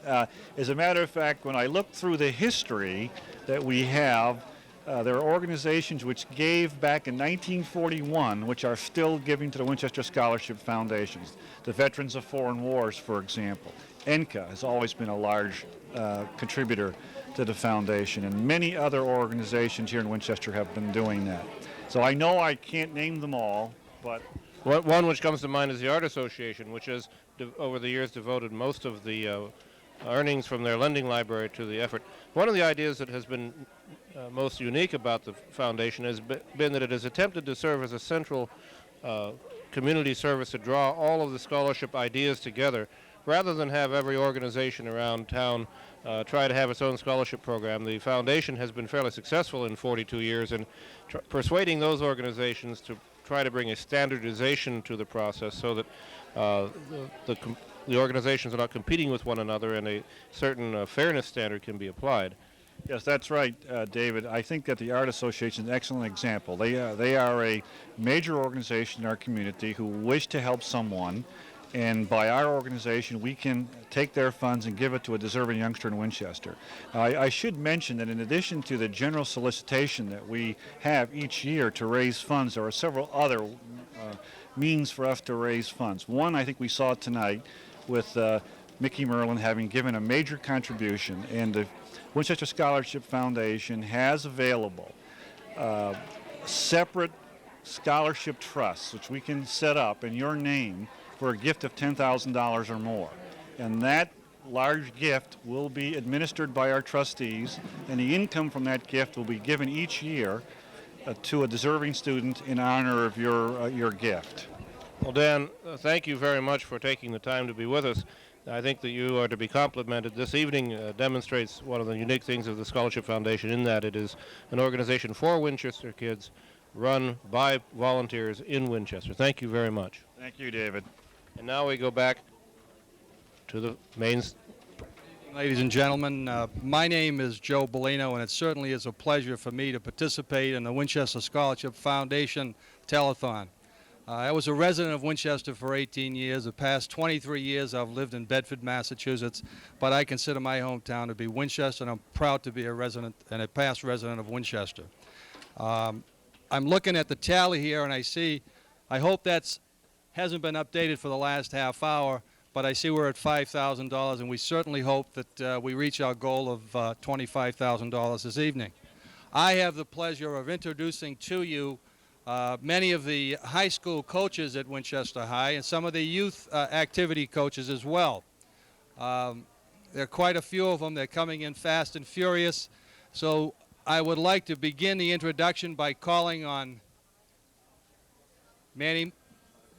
As a matter of fact, when I look through the history that we have, there are organizations which gave back in 1941, which are still giving to the Winchester Scholarship Foundations. The Veterans of Foreign Wars, for example. ENCA has always been a large contributor to the foundation, and many other organizations here in Winchester have been doing that. So I know I can't name them all, but... One which comes to mind is the Art Association, which has over the years devoted most of the earnings from their lending library to the effort. One of the ideas that has been most unique about the foundation has been that it has attempted to serve as a central community service to draw all of the scholarship ideas together. Rather than have every organization around town try to have its own scholarship program, the foundation has been fairly successful in 42 years in persuading those organizations to try to bring a standardization to the process so that the organizations are not competing with one another and a certain fairness standard can be applied. Yes, that's right, David. I think that the Art Association is an excellent example. They are a major organization in our community who wish to help someone, and by our organization we can take their funds and give it to a deserving youngster in Winchester. I should mention that in addition to the general solicitation that we have each year to raise funds, there are several other means for us to raise funds. One, I think we saw tonight with Mickey Merlin having given a major contribution, and the Winchester Scholarship Foundation has available separate scholarship trusts which we can set up in your name for a gift of $10,000 or more. And that large gift will be administered by our trustees, and the income from that gift will be given each year to a deserving student in honor of your gift. Well, Dan, thank you very much for taking the time to be with us. I think that you are to be complimented. This evening demonstrates one of the unique things of the Scholarship Foundation in that it is an organization for Winchester kids run by volunteers in Winchester. Thank you very much. Thank you, David. And now we go back to the main. Ladies and gentlemen, my name is Joe Bellino, and it certainly is a pleasure for me to participate in the Winchester Scholarship Foundation Telethon. I was a resident of Winchester for 18 years. The past 23 years I've lived in Bedford, Massachusetts, but I consider my hometown to be Winchester, and I'm proud to be a resident and a past resident of Winchester. I'm looking at the tally here, and I hope that hasn't been updated for the last half hour, but I see we're at $5,000, and we certainly hope that we reach our goal of $25,000 this evening. I have the pleasure of introducing to you many of the high school coaches at Winchester High and some of the youth activity coaches as well. There are quite a few of them. They're coming in fast and furious. So I would like to begin the introduction by calling on Manny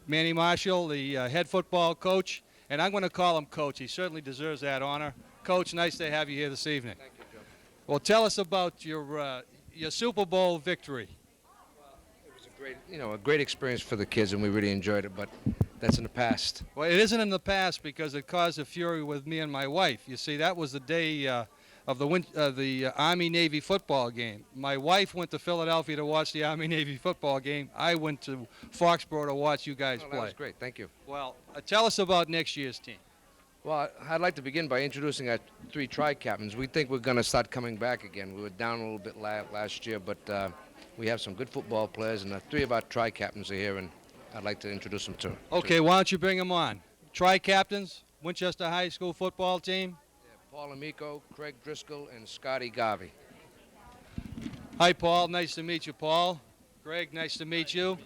Marshall, the head football coach. And I'm going to call him Coach. He certainly deserves that honor. Coach, nice to have you here this evening. Thank you, Joe. Well, tell us about your Super Bowl victory. It was a great experience for the kids, and we really enjoyed it. But that's in the past. Well, it isn't in the past because it caused a fury with me and my wife. You see, that was the day of the Army-Navy football game. My wife went to Philadelphia to watch the Army-Navy football game. I went to Foxborough to watch you guys play. That was great. Thank you. Well, tell us about next year's team. Well, I'd like to begin by introducing our 3 tri-captains. We think we're going to start coming back again. We were down a little bit last year, but we have some good football players, and 3 of our tri-captains are here, and I'd like to introduce them to. Okay, why don't you bring them on? Tri-captains, Winchester High School football team. Paul Amico, Craig Driscoll, and Scotty Garvey. Hi, Paul. Nice to meet you, Paul. Greg, nice to meet you.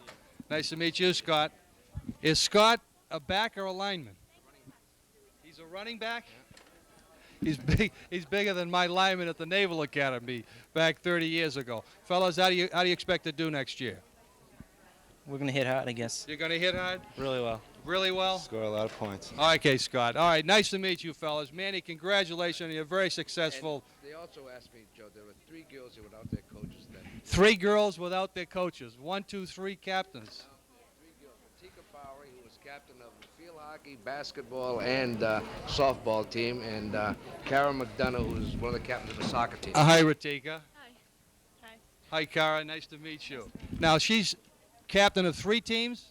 Nice to meet you, Scott. Is Scott a back or a lineman? He's a running back? He's big. He's bigger than my lineman at the Naval Academy back 30 years ago. Fellas, how do you expect to do next year? We're going to hit hard, I guess. You're going to hit hard? Really well. Really well? Score a lot of points. Okay, Scott. All right, nice to meet you, fellas. Manny, congratulations. You're very successful. And they also asked me, Joe, there were 3 girls here without their coaches then. 3 girls without their coaches. 1, 2, 3 captains. 3 girls. Tika Bowery, who was captain of the field hockey, basketball, and softball team, and Kara McDonough, who's one of the captains of the soccer team. Hi, Ratika. Hi. Hi, Kara. Nice to meet you. Now, she's captain of 3 teams?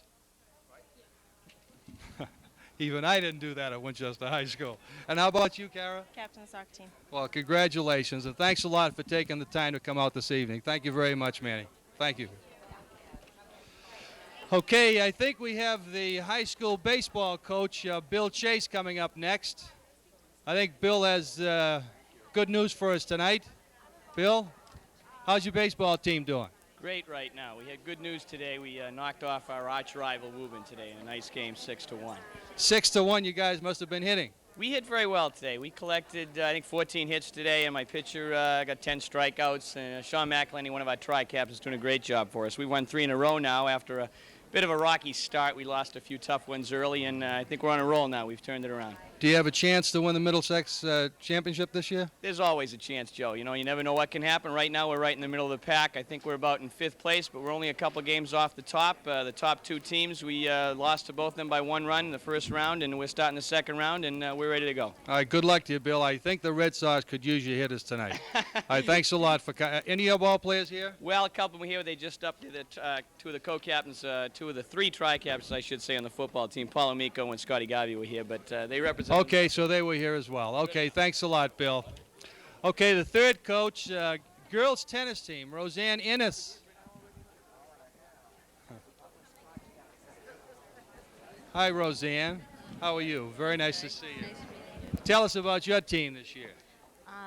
Even I didn't do that at Winchester High School. And how about you, Kara? Captain of the soccer team. Well, congratulations, and thanks a lot for taking the time to come out this evening. Thank you very much, Manny. Thank you. Okay, I think we have the high school baseball coach, Bill Chase, coming up next. I think Bill has good news for us tonight. Bill, how's your baseball team doing? Great right now. We had good news today. We knocked off our arch rival Woburn today in a nice game, 6-1. 6-1, you guys must have been hitting. We hit very well today. We collected, I think, 14 hits today, and my pitcher got 10 strikeouts. And Sean McElhenney, one of our tri-captains, is doing a great job for us. We won 3 in a row now after a bit of a rocky start. We lost a few tough ones early, and I think we're on a roll now. We've turned it around. Do you have a chance to win the Middlesex championship this year? There's always a chance, Joe. You know, you never know what can happen. Right now, we're right in the middle of the pack. I think we're about in 5th place, but we're only a couple games off the top. The top 2 teams, we lost to both of them by 1 run in the first round, and we're starting the second round, and we're ready to go. All right, good luck to you, Bill. I think the Red Sox could use your hitters tonight. All right, thanks a lot for any of your ball players here? Well, a couple of them here. They just upped to the 2 of the co-captains, 2 of the 3 tri-captains, I should say, on the football team. Paul Amico and Scotty Garvey were here, but they represent. Okay, so they were here as well. Okay, thanks a lot, Bill. Okay, the third coach, girls tennis team, Roseanne Innes. Hi, Roseanne. How are you? Very nice to see you. Tell us about your team this year.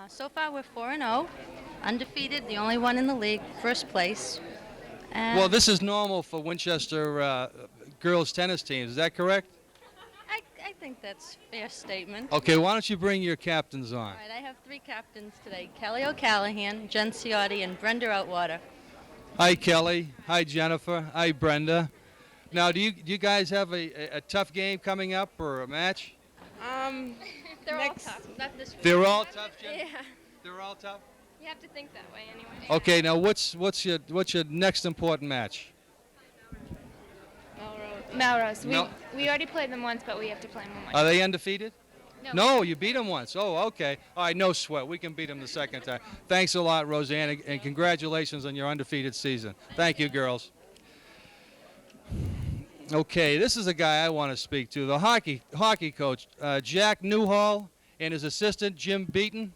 So far, we're 4-0, undefeated, the only one in the league, first place. Well, this is normal for Winchester girls tennis teams. Is that correct? I think that's a fair statement. Okay, why don't you bring your captains on? All right, I have 3 captains today, Kelly O'Callahan, Jen Ciotti, and Brenda Outwater. Hi, Kelly. Hi, Jennifer. Hi, Brenda. Now, do you guys have a tough game coming up or a match? They're all tough. Not this week. They're all tough, Jen? Yeah. They're all tough? You have to think that way anyway. Okay, now what's your next important match? Melrose. No. We already played them once, but we have to play them once. Are they undefeated? No. No, you beat them once. Oh, okay. All right, no sweat. We can beat them the second time. Thanks a lot, Roseanne, and congratulations on your undefeated season. Thank you, girls. Okay, this is a guy I want to speak to, the hockey coach, Jack Newhall, and his assistant, Jim Beaton.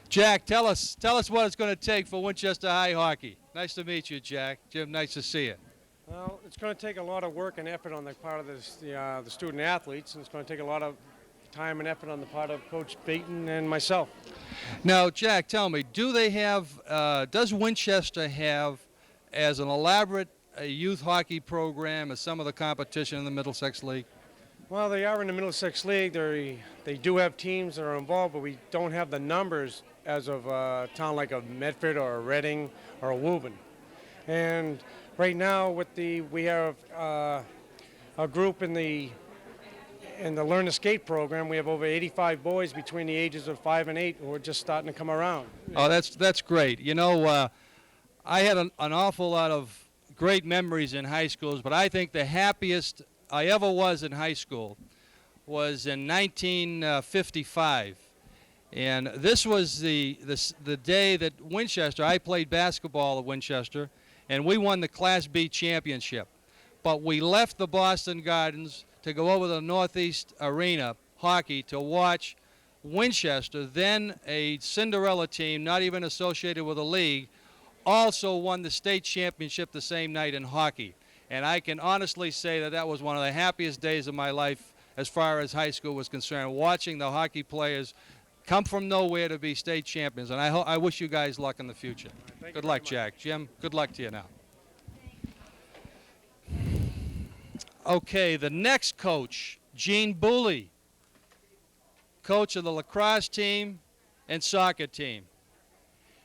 Jack, tell us what it's going to take for Winchester High hockey. Nice to meet you, Jack. Jim, nice to see you. Well, it's going to take a lot of work and effort on the part of the student athletes, and it's going to take a lot of time and effort on the part of Coach Beaton and myself. Now, Jack, tell me, does Winchester have as an elaborate a youth hockey program as some of the competition in the Middlesex League? Well, they are in the Middlesex League. They do have teams that are involved, but we don't have the numbers as of a town like a Medford or a Reading or a Woburn. And right now, we have a group in the Learn to Skate program. We have over 85 boys between the ages of 5 and 8 who are just starting to come around. Oh, that's great. You know, I had an awful lot of great memories in high schools, but I think the happiest I ever was in high school was in 1955. And this was the day that Winchester, I played basketball at Winchester, and we won the Class B championship. But we left the Boston Gardens to go over to the Northeast Arena hockey to watch Winchester, then a Cinderella team, not even associated with a league, also won the state championship the same night in hockey. And I can honestly say that that was one of the happiest days of my life as far as high school was concerned, watching the hockey players come from nowhere to be state champions. And I wish you guys luck in the future. Good luck, Jack. Jim, good luck to you now. Okay, the next coach, Gene Booley, coach of the lacrosse team and soccer team.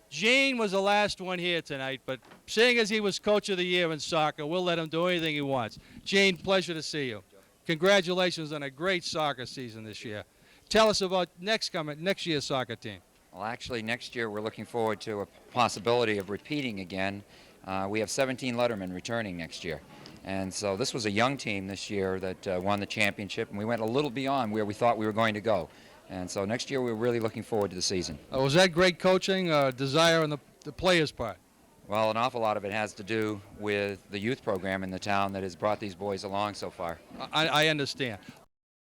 Gene was the last one here tonight, but seeing as he was coach of the year in soccer, we'll let him do anything he wants. Gene, pleasure to see you. Congratulations on a great soccer season this year. Tell us about next year's soccer team. Well, actually, next year we're looking forward to a possibility of repeating again. We have 17 lettermen returning next year. And so this was a young team this year that won the championship, and we went a little beyond where we thought we were going to go. And so next year we're really looking forward to the season. Was that great coaching, desire on the players' part? Well, an awful lot of it has to do with the youth program in the town that has brought these boys along so far. I understand.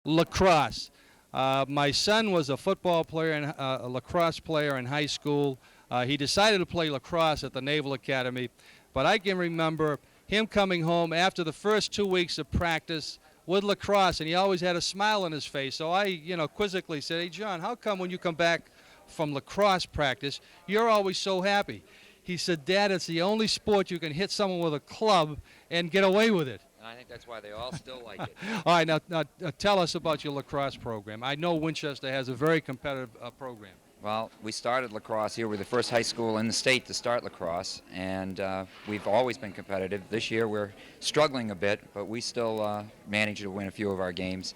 Lacrosse. My son was a football player and a lacrosse player in high school. He decided to play lacrosse at the Naval Academy, but I can remember him coming home after the first 2 weeks of practice with lacrosse, and he always had a smile on his face. So I, quizzically said, "Hey, John, how come when you come back from lacrosse practice, you're always so happy?" He said, "Dad, it's the only sport you can hit someone with a club and get away with it." And I think that's why they all still like it. All right, now tell us about your lacrosse program. I know Winchester has a very competitive program. Well, we started lacrosse here. We're the first high school in the state to start lacrosse, and we've always been competitive. This year we're struggling a bit, but we still manage to win a few of our games.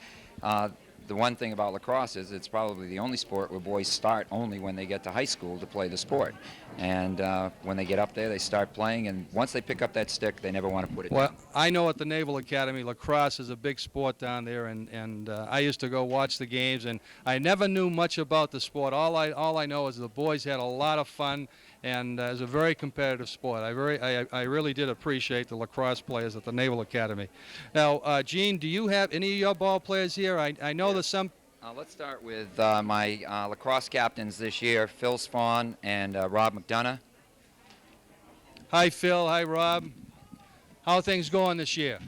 The one thing about lacrosse is it's probably the only sport where boys start only when they get to high school to play the sport. And when they get up there, they start playing, and once they pick up that stick, they never want to put it down. I know at the Naval Academy, lacrosse is a big sport down there, and I used to go watch the games, and I never knew much about the sport. All I know is the boys had a lot of fun, and it was a very competitive sport. I really did appreciate the lacrosse players at the Naval Academy. Now, Gene, do you have any of your ball players here? I know that some... Let's start with my lacrosse captains this year, Phil Spawn and Rob McDonough. Hi, Phil. Hi, Rob. How are things going this year?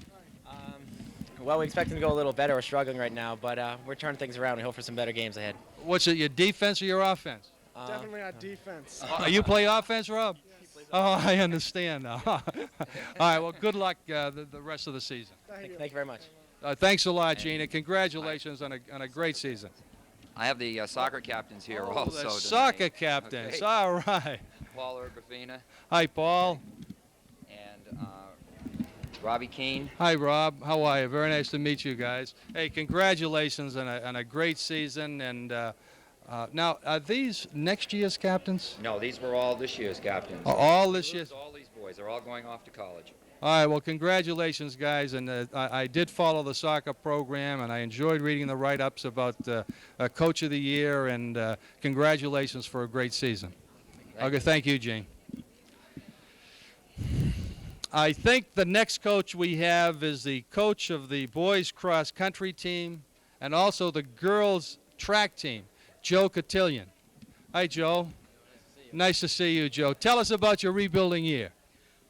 Well, we expect them to go a little better. We're struggling right now, but we're turning things around. We hope for some better games ahead. What's it, your defense or your offense? Definitely our defense. You play offense, Rob? Yes. Oh, I understand now. All right, well, good luck the rest of the season. Thank you very much. Thanks a lot, Gene, and congratulations on a great season. I have the soccer captains here also. The soccer captains, okay. All right. Paul Ergrafina. Hi, Paul. And Robbie Keene. Hi, Rob. How are you? Very nice to meet you guys. Hey, congratulations on a great season. And now, are these next year's captains? No, these were all this year's captains. All this year's? All these boys are all going off to college. All right, well, congratulations, guys. And I did follow the soccer program, and I enjoyed reading the write-ups about Coach of the Year, and congratulations for a great season. Thank you, Gene. I think the next coach we have is the coach of the boys cross-country team and also the girls track team, Joe Cotillion. Hi, Joe. Nice to see you, Joe. Tell us about your rebuilding year.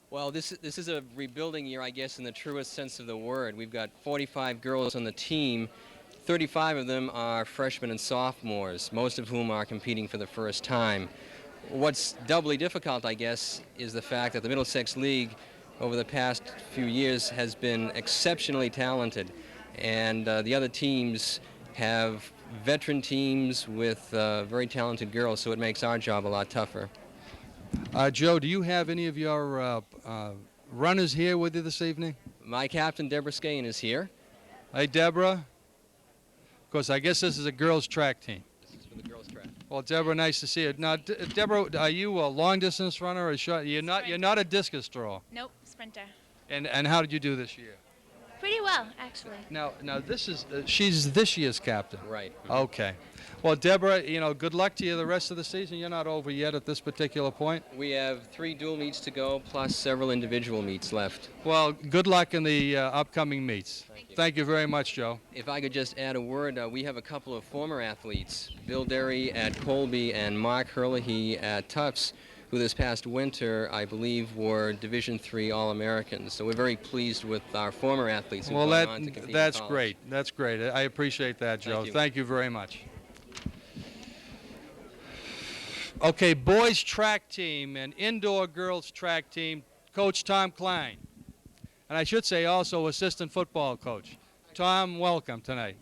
Well, this is a rebuilding year, I guess, in the truest sense of the word. We've got 45 girls on the team. 35 of them are freshmen and sophomores, most of whom are competing for the first time. What's doubly difficult, I guess, is the fact that the Middlesex League over the past few years has been exceptionally talented, and the other teams have veteran teams with very talented girls, so it makes our job a lot tougher. Joe, do you have any of your runners here with you this evening? My captain, Deborah Skahan, is here. Hey, Deborah. Of course, I guess this is a girls' track team. This is for the girls' track. Well, Deborah, nice to see you. Now, Deborah, are you a long-distance runner or short? You're not a discus thrower. Nope, sprinter. And how did you do this year? Pretty well, actually. Now this is she's this year's captain. Right. Okay. Well, Deborah, good luck to you the rest of the season. You're not over yet at this particular point. We have 3 dual meets to go, plus several individual meets left. Well, good luck in the upcoming meets. Thank you very much, Joe. If I could just add a word, we have a couple of former athletes, Bill Derry at Colby and Mark Herlihy at Tufts, who this past winter, I believe, were Division III All-Americans. So we're very pleased with our former athletes who've Well, gone on to compete that's in college. great. That's great. I appreciate that, Joe. Thank you very much. Okay, boys track team and indoor girls track team, Coach Tom Klein. And I should say also assistant football coach. Tom, welcome tonight.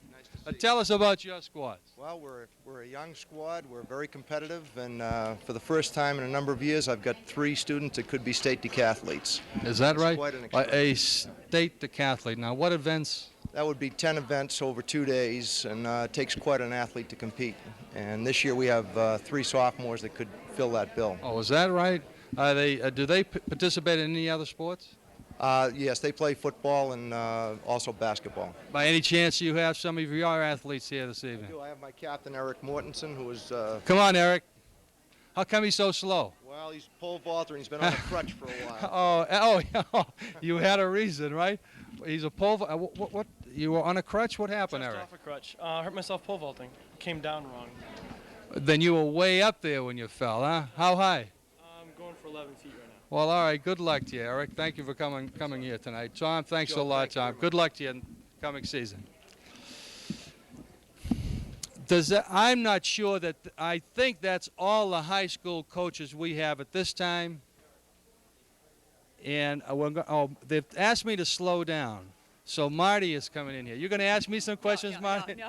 Tell us about your squads. Well, we're a young squad. We're very competitive, and for the first time in a number of years, I've got 3 students that could be state decathletes. Is that right? Quite an A state decathlete. Now, what events? That would be 10 events over 2 days, and it takes quite an athlete to compete. And this year we have 3 sophomores that could fill that bill. Oh, is that right? Do they participate in any other sports? Yes, they play football and also basketball. By any chance you have some of your athletes here this evening? I do. I have my captain, Eric Mortensen, who is... Come on, Eric. How come he's so slow? Well, he's pole vaulter and he's been on a crutch for a while. Oh, you had a reason, right? He's a pole. What? You were on a crutch? What happened, Just Eric? off a crutch. Hurt myself pole vaulting. Came down wrong. Then you were way up there when you fell, huh? How high? I'm going for 11 feet right now. Well, all right. Good luck to you, Eric. Thank you for coming here tonight. Tom, thanks a lot, Tom. Good luck to you in coming season. I'm not sure that I think that's all the high school coaches we have at this time. And they've asked me to slow down. So Marty is coming in here. You're going to ask me some questions, Marty? No.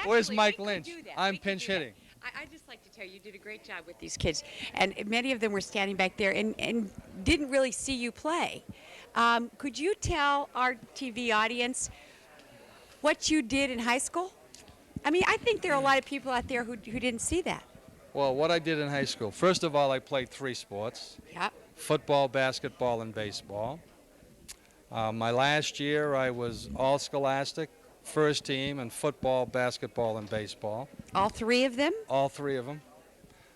Where's Actually, Mike we could Lynch? do that. I'm We could pinch do that. hitting. I'd just like to tell you, you did a great job with these kids. And many of them were standing back there and didn't really see you play. Could you tell our TV audience what you did in high school? I mean, I think there are a lot of people out there who didn't see that. Well, what I did in high school, first of all, I played 3 sports. Yep. Football, basketball, and baseball. My last year, I was all scholastic, first team, in football, basketball, and baseball. All 3 of them? All 3 of them.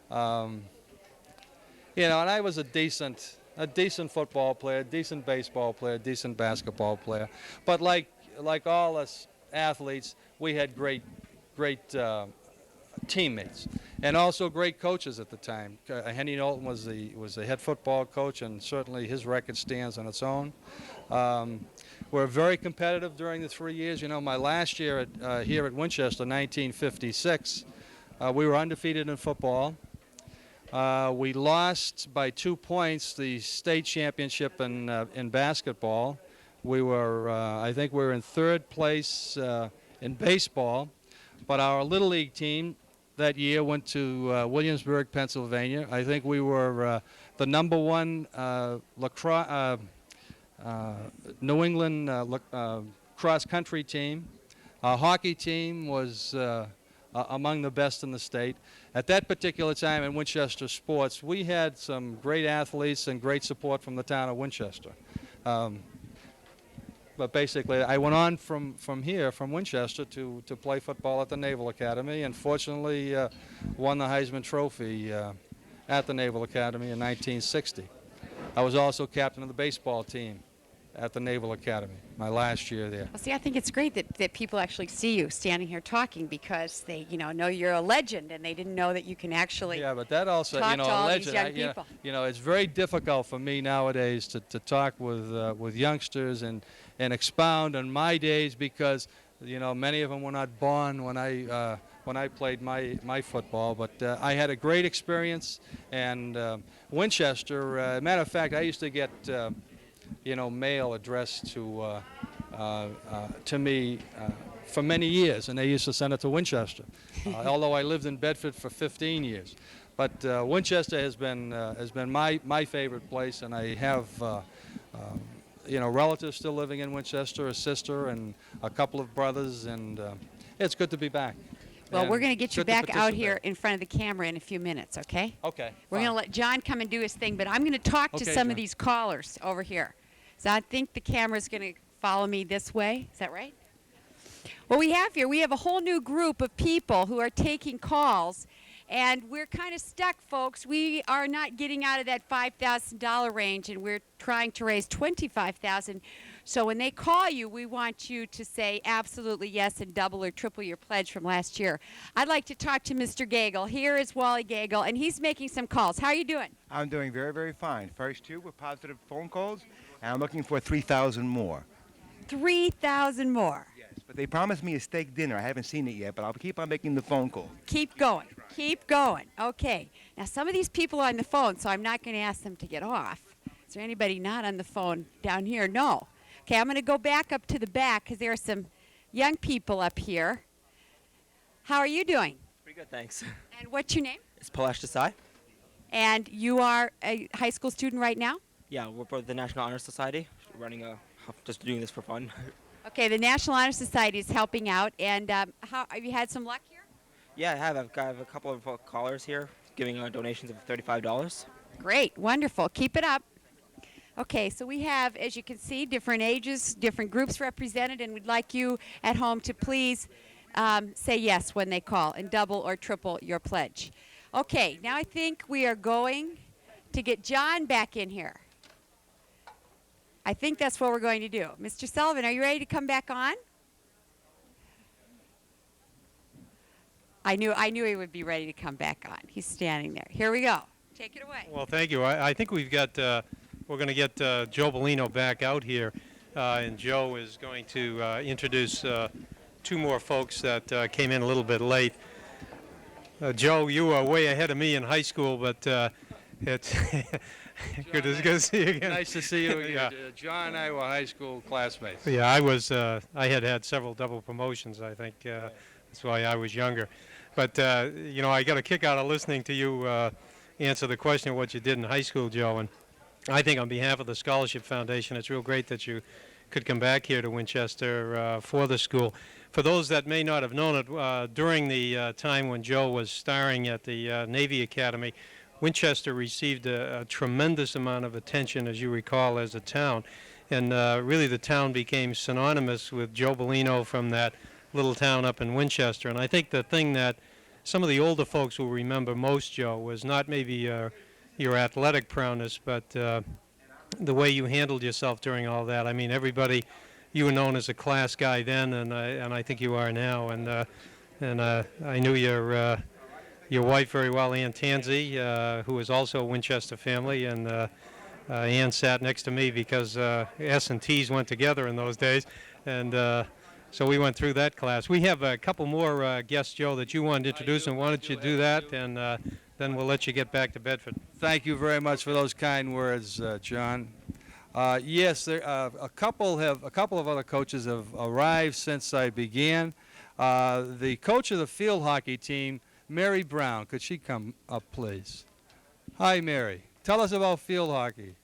And I was a decent football player, decent baseball player, decent basketball player. But like all us athletes, we had great teammates and also great coaches at the time. Henny Knowlton was the head football coach, and certainly his record stands on its own. We're very competitive during the 3 years. My last year here at Winchester, 1956, we were undefeated in football. We lost by 2 points the state championship in basketball. We were, I think we were in 3rd place in baseball, but our Little League team that year went to Williamsburg, Pennsylvania. I think we were the #1 lacrosse, New England cross-country team. Our hockey team was among the best in the state. At that particular time in Winchester sports, we had some great athletes and great support from the town of Winchester. But basically, I went on from here, from Winchester, to play football at the Naval Academy, and fortunately won the Heisman Trophy at the Naval Academy in 1960. I was also captain of the baseball team at the Naval Academy, my last year there. Well, see, I think it's great that people actually see you standing here talking, because they, know you're a legend, and they didn't know that you can actually but that also, talk to all legend. these young people. It's very difficult for me nowadays to talk with youngsters and expound on my days, because many of them were not born when I played my football. But I had a great experience, and Winchester. Matter of fact, I used to get mail addressed to me for many years, and they used to send it to Winchester. Although I lived in Bedford for 15 years, but Winchester has been my favorite place, and I have relatives still living in Winchester, a sister and a couple of brothers, and it's good to be back. Well, And we're going to get you good to back out here participate. in front of the camera in a few minutes, okay? Okay. We're going to let John come and do his thing, but I'm going to talk to Okay, some John. of these callers over here. So I think the camera's going to follow me this way. Is that right? What we have here, we have a whole new group of people who are taking calls, and we're kind of stuck, folks. We are not getting out of that $5,000 range, and we're trying to raise $25,000. So when they call you, we want you to say absolutely yes and double or triple your pledge from last year. I'd like to talk to Mr. Gagel. Here is Wally Gagel, and he's making some calls. How are you doing? I'm doing very, very fine. First two were positive phone calls, and I'm looking for 3,000 more. 3,000 more. Yes, but they promised me a steak dinner. I haven't seen it yet, but I'll keep on making the phone call. Keep going. Keep going. Okay. Now, some of these people are on the phone, so I'm not going to ask them to get off. Is there anybody not on the phone down here? No. Okay, I'm going to go back up to the back because there are some young people up here. How are you doing? Pretty good, thanks. And what's your name? It's Palash Desai. And you are a high school student right now? Yeah, we're part of the National Honor Society, just doing this for fun. Okay, the National Honor Society is helping out. And how have you had some luck here? Yeah, I have. I have a couple of callers here giving donations of $35. Great, wonderful. Keep it up. Okay, so we have, as you can see, different ages, different groups represented, and we'd like you at home to please say yes when they call and double or triple your pledge. Okay, now I think we are going to get John back in here. I think that's what we're going to do. Mr. Sullivan, are you ready to come back on? I knew he would be ready to come back on. He's standing there. Here we go. Take it away. Well, thank you. I think we've got, we're going to get Joe Bellino back out here, and Joe is going to introduce two more folks that came in a little bit late. Joe, you were way ahead of me in high school, but it's good to see you again. Nice to see you again. Yeah. John and I were high school classmates. Yeah, I was. I had several double promotions. I think that's why I was younger. But I got a kick out of listening to you answer the question of what you did in high school, Joe. And I think on behalf of the Scholarship Foundation, it's real great that you could come back here to Winchester for the school. For those that may not have known it, during the time when Joe was starring at the Navy Academy, Winchester received a tremendous amount of attention, as you recall, as a town. And really the town became synonymous with Joe Bellino from that little town up in Winchester. And I think the thing that some of the older folks will remember most, Joe, was not maybe your athletic prowess, but the way you handled yourself during all that. I mean, everybody, you were known as a class guy then, and I think you are now. And I knew your wife very well, Ann Tansey, who is also a Winchester family, and Ann sat next to me because S and T's went together in those days, and so we went through that class. We have a couple more guests, Joe, that you wanted to introduce, and why don't you do that, and then we'll let you get back to Bedford. Thank you very much for those kind words, John. Yes, there, a couple of other coaches have arrived since I began. The coach of the field hockey team, Mary Brown, could she come up, please? Hi, Mary. Tell us about field hockey.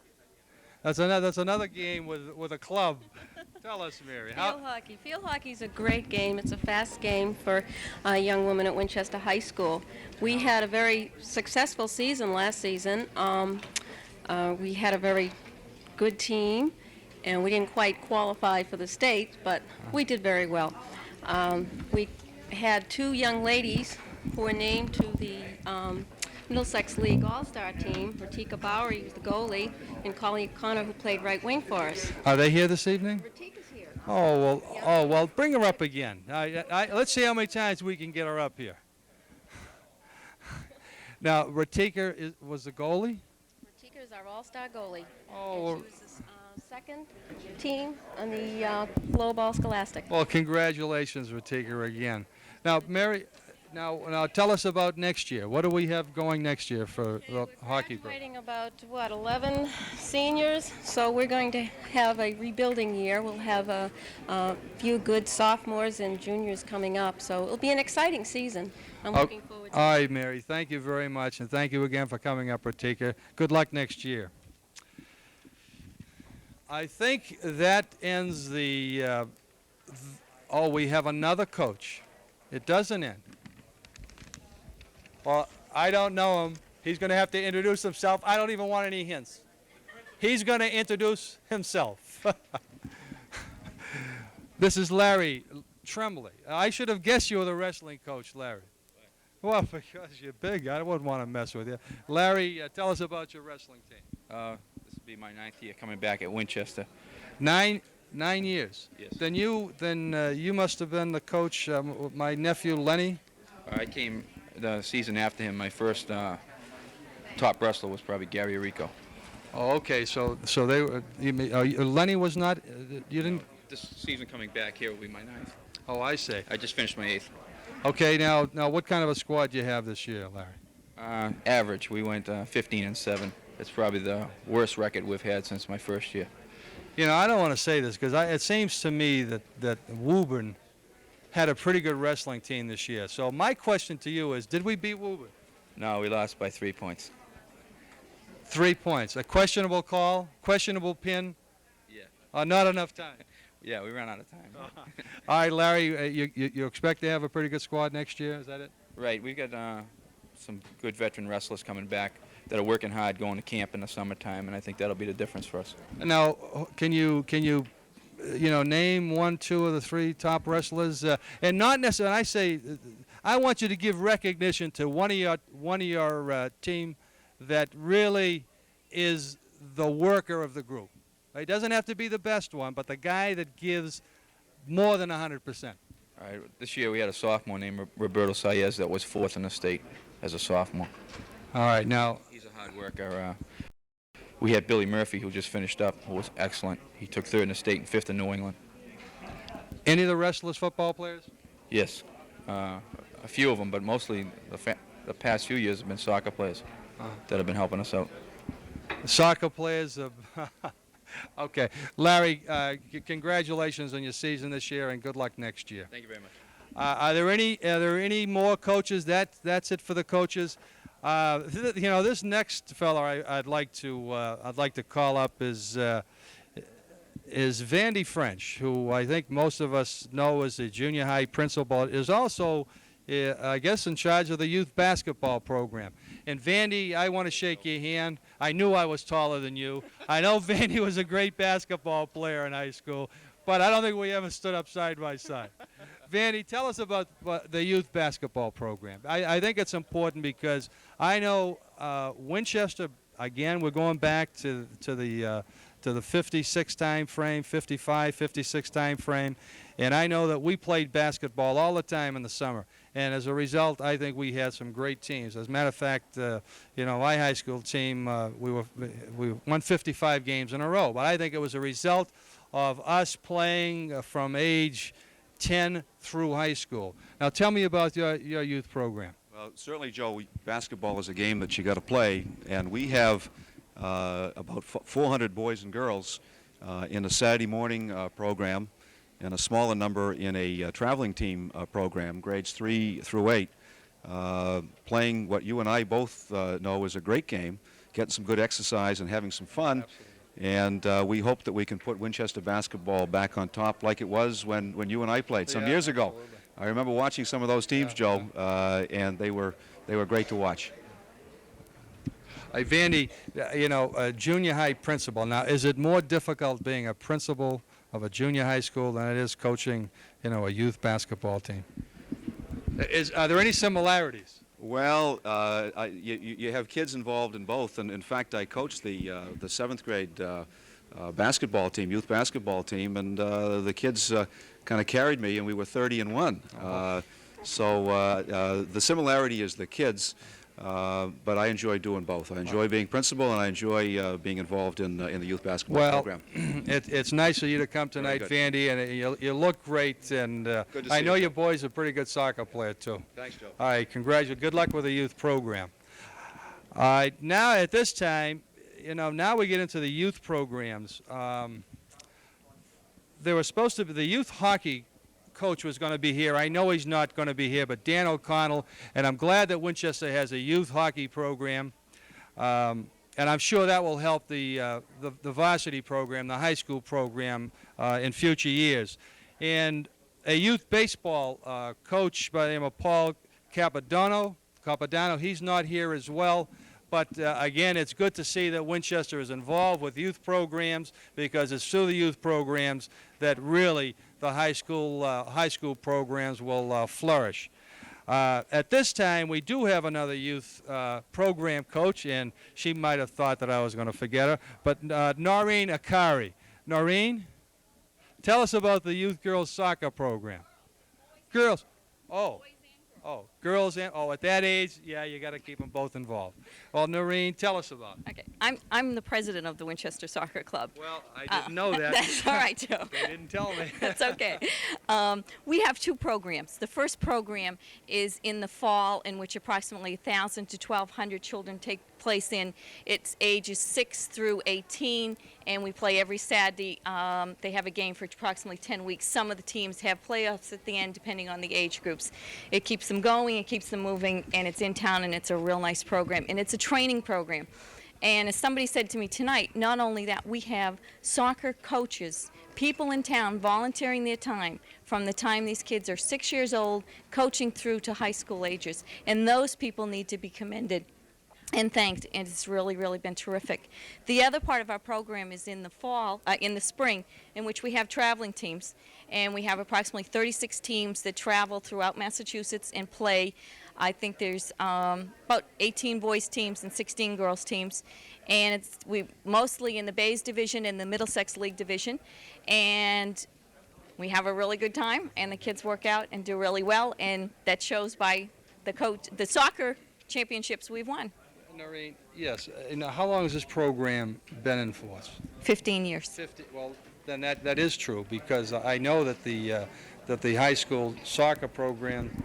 That's another game with a club. Tell us, Mary. Field hockey. Field hockey is a great game. It's a fast game for young women at Winchester High School. We had a very successful season last season. We had a very good team, and we didn't quite qualify for the state, but we did very well. We had two young ladies who were named to the Middlesex League All-Star team. Ratika Bowery was the goalie, and Colleen Connor, who played right wing for us. Are they here this evening? Oh well, bring her up again. Let's see how many times we can get her up here. Now, Ratika was the goalie? Ratika is our all-star goalie. Oh. And she was the second team on the Globe All Scholastic. Well, congratulations, Ratika, again. Now, Mary, Now tell us about next year. What do we have going next year for the hockey program? Graduating about, 11 seniors, so we're going to have a rebuilding year. We'll have a few good sophomores and juniors coming up, so it'll be an exciting season. I'm looking forward to it. All right, Mary, thank you very much, and thank you again for coming up, Ratika. Good luck next year. I think that ends the, oh, we have another coach. It doesn't end. Well, I don't know him. He's going to have to introduce himself. I don't even want any hints. He's going to introduce himself. This is Larry Tremblay. I should have guessed you were the wrestling coach, Larry. Well, because you're big, I wouldn't want to mess with you. Larry, tell us about your wrestling team. This will be my 9th year coming back at Winchester. 9 years. Yes. Then you must have been the coach. My nephew Lenny. I came the season after him. My first top wrestler was probably Gary Rico. Oh, okay. So they were. Lenny was not. You didn't. This season coming back here will be my 9th. Oh, I see. I just finished my 8th. Okay. Now, what kind of a squad do you have this year, Larry? Average. We went 15-7. It's probably the worst record we've had since my first year. You know, I don't want to say this because it seems to me that Woburn had a pretty good wrestling team this year. So my question to you is, did we beat Woburn? No, we lost by 3 points. 3 points. A questionable call, questionable pin. Yeah. Not enough time. Yeah, we ran out of time. All right, Larry, you expect to have a pretty good squad next year? Is that it? Right. We've got some good veteran wrestlers coming back that are working hard, going to camp in the summertime, and I think that'll be the difference for us. Now, can you name 1, 2 of the 3 top wrestlers, and not necessarily. I say, I want you to give recognition to one of your team that really is the worker of the group. It doesn't have to be the best one, but the guy that gives more than 100%. All right. This year we had a sophomore named Roberto Saez that was 4th in the state as a sophomore. All right, now. He's a hard worker. We had Billy Murphy, who just finished up, who was excellent. He took 3rd in the state and 5th in New England. Any of the wrestlers football players? Yes, a few of them, but mostly the past few years have been soccer players that have been helping us out. Soccer players have. Okay, Larry, congratulations on your season this year, and good luck next year. Thank you very much. Are there any more coaches? That's it for the coaches. This next fellow I'd like to call up is Vandy French, who I think most of us know as the junior high principal, is also, I guess, in charge of the youth basketball program. And Vandy, I want to shake your hand. I knew I was taller than you. I know Vandy was a great basketball player in high school, but I don't think we ever stood up side by side. Vandy, tell us about the youth basketball program. I think it's important because I know Winchester, again, we're going back to the 56 time frame, 55, 56 time frame, and I know that we played basketball all the time in the summer. And as a result, I think we had some great teams. As a matter of fact, my high school team, we won 55 games in a row. But I think it was a result of us playing from age 10 through high school. Now, tell me about your youth program. Well, certainly, Joe, basketball is a game that you got to play, and we have about 400 boys and girls in a Saturday morning program, and a smaller number in a traveling team program, grades 3 through 8, playing what you and I both know is a great game, getting some good exercise and having some fun. And we hope that we can put Winchester basketball back on top like it was when you and I played some years ago. Absolutely. I remember watching some of those teams, Joe, and they were great to watch. Vandy, a junior high principal. Now, is it more difficult being a principal of a junior high school than it is coaching, a youth basketball team? Are there any similarities? Well, you have kids involved in both, and in fact, I coached the 7th grade basketball team, youth basketball team, and the kids kind of carried me, and we were 30-1. So the similarity is the kids. but I enjoy doing both. I enjoy being principal, and I enjoy being involved in the youth basketball program. It's nice of you to come tonight, good. Vandy, and you look great. And Good to I see know you. your boy's a pretty good soccer player too. Thanks, Joe. All right, congratulations. Good luck with the youth program. All right, now at this time, now we get into the youth programs. There was supposed to be the youth hockey coach was going to be here. I know he's not going to be here, but Dan O'Connell, and I'm glad that Winchester has a youth hockey program, and I'm sure that will help the varsity program, the high school program, in future years. And a youth baseball coach by the name of Paul Capodanno, he's not here as well. But again, it's good to see that Winchester is involved with youth programs, because it's through the youth programs that really the high school programs will flourish. At this time, we do have another youth program coach, and she might have thought that I was going to forget her, but Noreen Akari. Noreen, tell us about the youth girls soccer program. Girls. Girls and at that age, yeah, you got to keep them both involved. Well, Noreen, tell us about it. Okay, I'm the president of the Winchester Soccer Club. Well, I didn't know that. That's all right, Joe. They didn't tell me. That's okay. We have two programs. The first program is in the fall, in which approximately 1,000 to 1,200 children take place in. It's ages 6 through 18, and we play every Saturday. They have a game for approximately 10 weeks. Some of the teams have playoffs at the end, depending on the age groups. It keeps them going, it keeps them moving, and it's in town, and it's a real nice program. And it's a training program. And as somebody said to me tonight, not only that, we have soccer coaches, people in town volunteering their time from the time these kids are 6 years old, coaching through to high school ages. And those people need to be commended and thanked, and it's really, really been terrific. The other part of our program is in the fall, in the spring, in which we have traveling teams, and we have approximately 36 teams that travel throughout Massachusetts and play. I think there's about 18 boys teams and 16 girls teams, and we mostly in the Bays division and the Middlesex League division, and we have a really good time, and the kids work out and do really well, and that shows by the soccer championships we've won. Noreen, yes. How long has this program been in force? 15 years. 50. Well, then that is true, because I know that the high school soccer program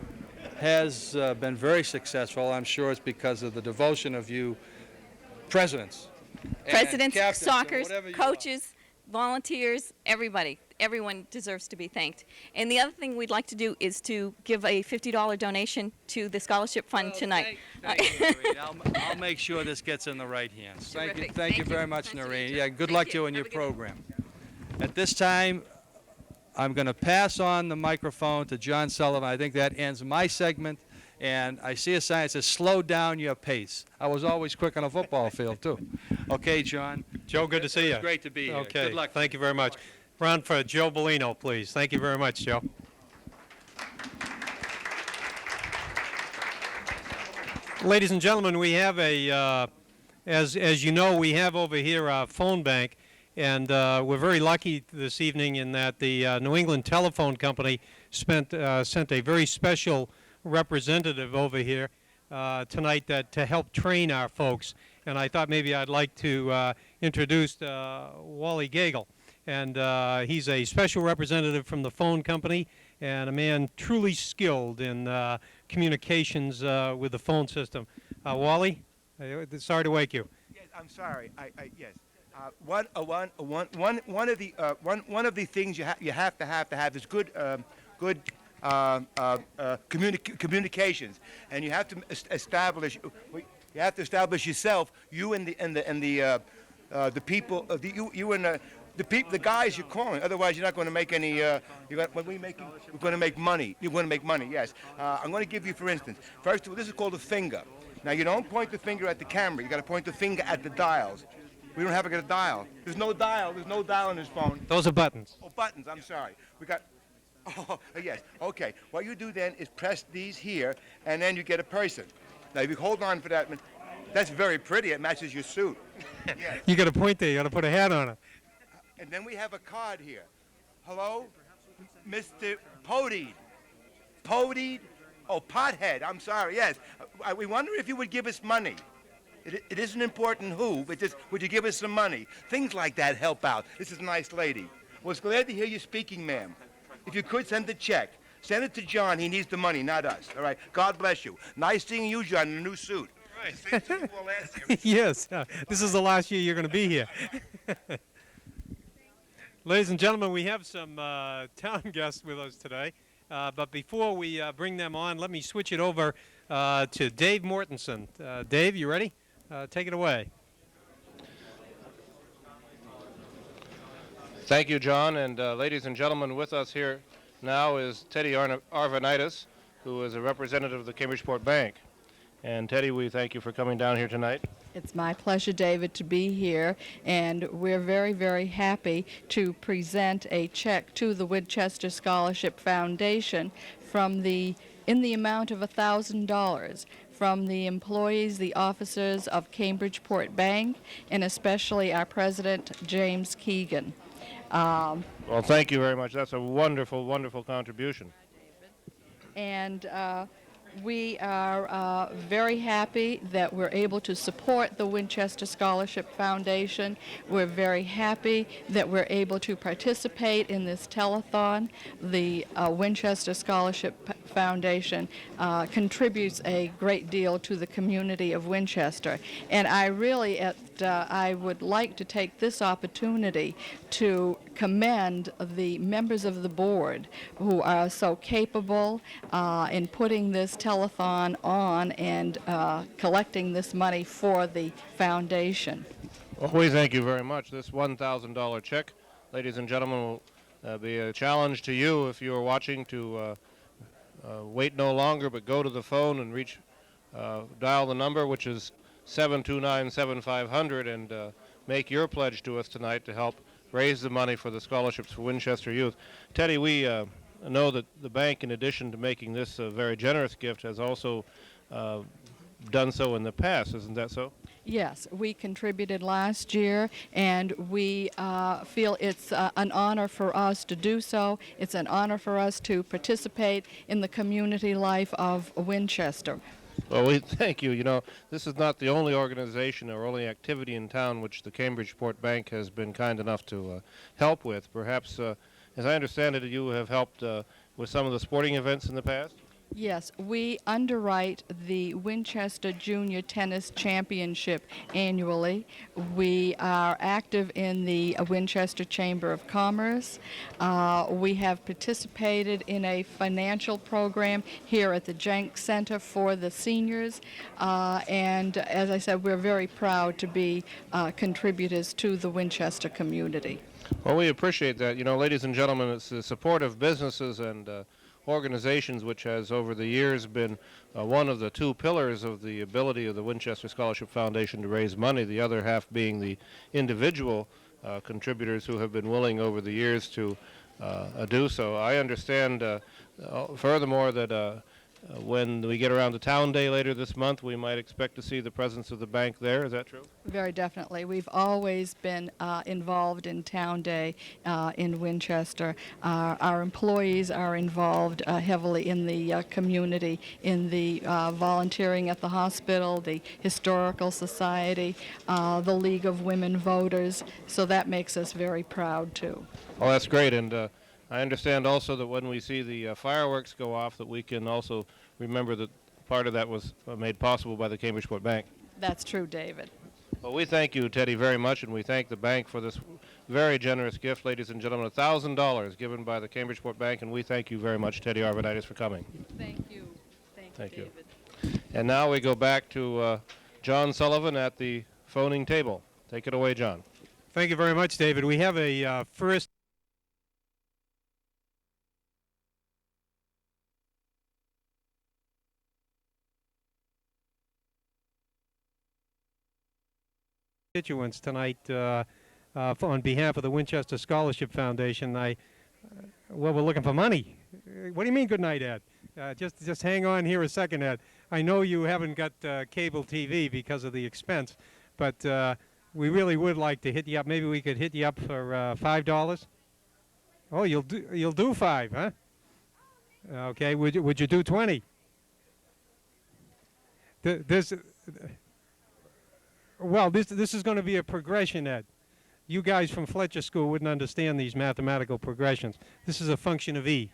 has been very successful. I'm sure it's because of the devotion of you presidents. Presidents, captains, soccers, coaches, volunteers, everybody. Everyone deserves to be thanked. And the other thing we'd like to do is to give a $50 donation to the scholarship fund tonight. Thank you, Noreen. I'll make sure this gets in the right hands. Thank you very much, Noreen. Yeah, good luck to you in your program. At this time, I'm going to pass on the microphone to John Sullivan. I think that ends my segment. And I see a sign that says, slow down your pace. I was always quick on a football field, too. Okay, John. Joe, good to see you. Great to be here. Okay, Good luck. thank you very much. Round for Joe Bellino, please. Thank you very much, Joe. Ladies and gentlemen, we have as you know, we have over here a phone bank, and we're very lucky this evening in that the New England Telephone Company sent a very special representative over here tonight to help train our folks. And I thought maybe I'd like to introduce Wally Gagel. And he's a special representative from the phone company and a man truly skilled in communications with the phone system. Wally, sorry to wake you. Yes, I'm sorry. Yes. One of the things you have to have is good communications, and you have to establish. You have to establish yourself. You and the people. You and the guys you're calling. Otherwise, you're not going to make any. We're going to make money. You're going to make money. Yes. I'm going to give you, for instance. First of all, this is called a finger. Now, you don't point the finger at the camera. You got to point the finger at the dials. We don't have a dial. There's no dial. There's no dial on this phone. Those are buttons. Oh, buttons. I'm sorry. We got. Oh, yes. Okay. What you do then is press these here, and then you get a person. Now, if you hold on for that, that's very pretty. It matches your suit. Yes. You got to point there. You got to put a hat on it. And then we have a card here. Hello, Mr. Podeed. Podeed, Oh, pothead. I'm sorry. Yes. We wonder if you would give us money. It isn't important who, but just would you give us some money? Things like that help out. This is a nice lady. Was glad to hear you speaking, ma'am. If you could, send the check. Send it to John. He needs the money, not us. All right. God bless you. Nice seeing you, John, in a new suit. Right. Yes, this is the last year you're going to be here. Ladies and gentlemen, we have some town guests with us today. But before we bring them on, let me switch it over to Dave Mortensen. Dave, you ready? Take it away. Thank you, John. And ladies and gentlemen, with us here now is Teddy Arvanitis, who is a representative of the Cambridgeport Bank. And Teddy, we thank you for coming down here tonight. It's my pleasure, David, to be here, and we're very, very happy to present a check to the Winchester Scholarship Foundation in the amount of $1,000 from the employees, the officers of Cambridgeport Bank, and especially our president, James Keegan. Well, thank you very much. That's a wonderful, wonderful contribution. And we are very happy that we're able to support the Winchester Scholarship Foundation. We're very happy that we're able to participate in this telethon. The Winchester Scholarship Foundation contributes a great deal to the community of Winchester. And I really, I would like to take this opportunity to commend the members of the board who are so capable in putting this telethon on and collecting this money for the foundation. Well, we thank you very much. This $1,000 check, ladies and gentlemen, will be a challenge to you if you are watching to wait no longer, but go to the phone and dial the number, which is 729-7500, and make your pledge to us tonight to help raise the money for the scholarships for Winchester youth. Teddy, we know that the bank, in addition to making this a very generous gift, has also done so in the past. Isn't that so? Yes, we contributed last year, and we feel it's an honor for us to do so. It's an honor for us to participate in the community life of Winchester. Well, we thank you. You know, this is not the only organization or only activity in town which the Cambridgeport Bank has been kind enough to help with. Perhaps, as I understand it, you have helped with some of the sporting events in the past? Yes, we underwrite the Winchester Junior Tennis Championship annually. We are active in the Winchester Chamber of Commerce. We have participated in a financial program here at the Jenks Center for the seniors. And as I said, we're very proud to be contributors to the Winchester community. Well, we appreciate that. You know, ladies and gentlemen, it's the support of businesses and organizations which has over the years been one of the two pillars of the ability of the Winchester Scholarship Foundation to raise money, the other half being the individual contributors who have been willing over the years to do so. I understand furthermore that when we get around to Town Day later this month, we might expect to see the presence of the bank there. Is that true? Very definitely. We've always been involved in Town Day in Winchester. Our employees are involved heavily in the community, in the volunteering at the hospital, the Historical Society, the League of Women Voters. So that makes us very proud, too. Oh, that's great. And I understand also that when we see the fireworks go off, that we can also remember that part of that was made possible by the Cambridgeport Bank. That's true, David. Well, we thank you, Teddy, very much, and we thank the bank for this very generous gift, ladies and gentlemen, $1,000 given by the Cambridgeport Bank, and we thank you very much, Teddy Arvanitis, for coming. Thank you. Thank you, David. And now we go back to John Sullivan at the phoning table. Take it away, John. Thank you very much, David. We have a first constituents tonight on behalf of the Winchester Scholarship Foundation. Well, we're looking for money. What do you mean, good night, Ed? Just hang on here a second, Ed. I know you haven't got cable TV because of the expense, but we really would like to hit you up. Maybe we could hit you up for $5. Oh, you'll do $5, huh? Okay. Would you do 20? This is going to be a progression, Ed. You guys from Fletcher School wouldn't understand these mathematical progressions. This is a function of E.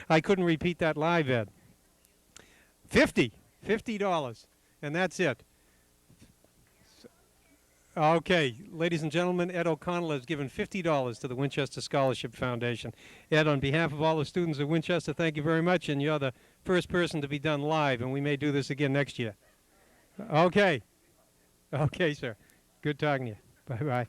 I couldn't repeat that live, Ed. $50, and that's it. Okay, ladies and gentlemen, Ed O'Connell has given $50 to the Winchester Scholarship Foundation. Ed, on behalf of all the students at Winchester, thank you very much, and you're the first person to be done live, and we may do this again next year. Okay. Okay, sir. Good talking to you. Bye-bye.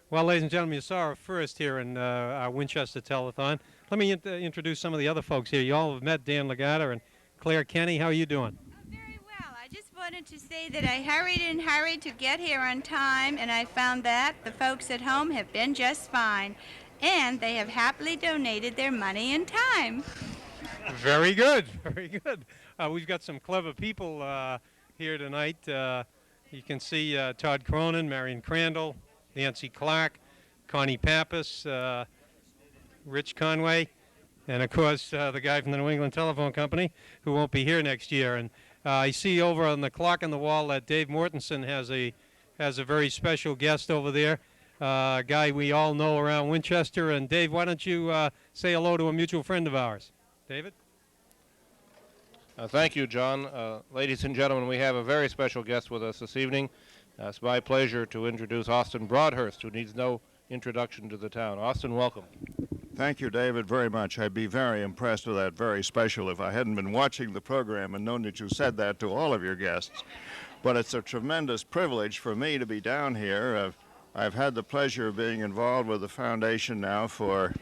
Well, ladies and gentlemen, you saw our first here in our Winchester Telethon. Let me introduce some of the other folks here. You all have met Dan Legata and Claire Kenny. How are you doing? I just wanted to say that I hurried to get here on time, and I found that the folks at home have been just fine, and they have happily donated their money and time. Very good, very good. We've got some clever people here tonight. You can see Todd Cronin, Marion Crandall, Nancy Clark, Connie Pappas, Rich Conway, and of course the guy from the New England Telephone Company who won't be here next year. And I see over on the clock on the wall that Dave Mortensen has a very special guest over there, a guy we all know around Winchester. And Dave, why don't you say hello to a mutual friend of ours? David? Thank you, John. Ladies and gentlemen, we have a very special guest with us this evening. It's my pleasure to introduce Austin Broadhurst, who needs no introduction to the town. Austin, welcome. Thank you, David, very much. I'd be very impressed with that very special if I hadn't been watching the program and known that you said that to all of your guests. But it's a tremendous privilege for me to be down here. I've had the pleasure of being involved with the foundation now for,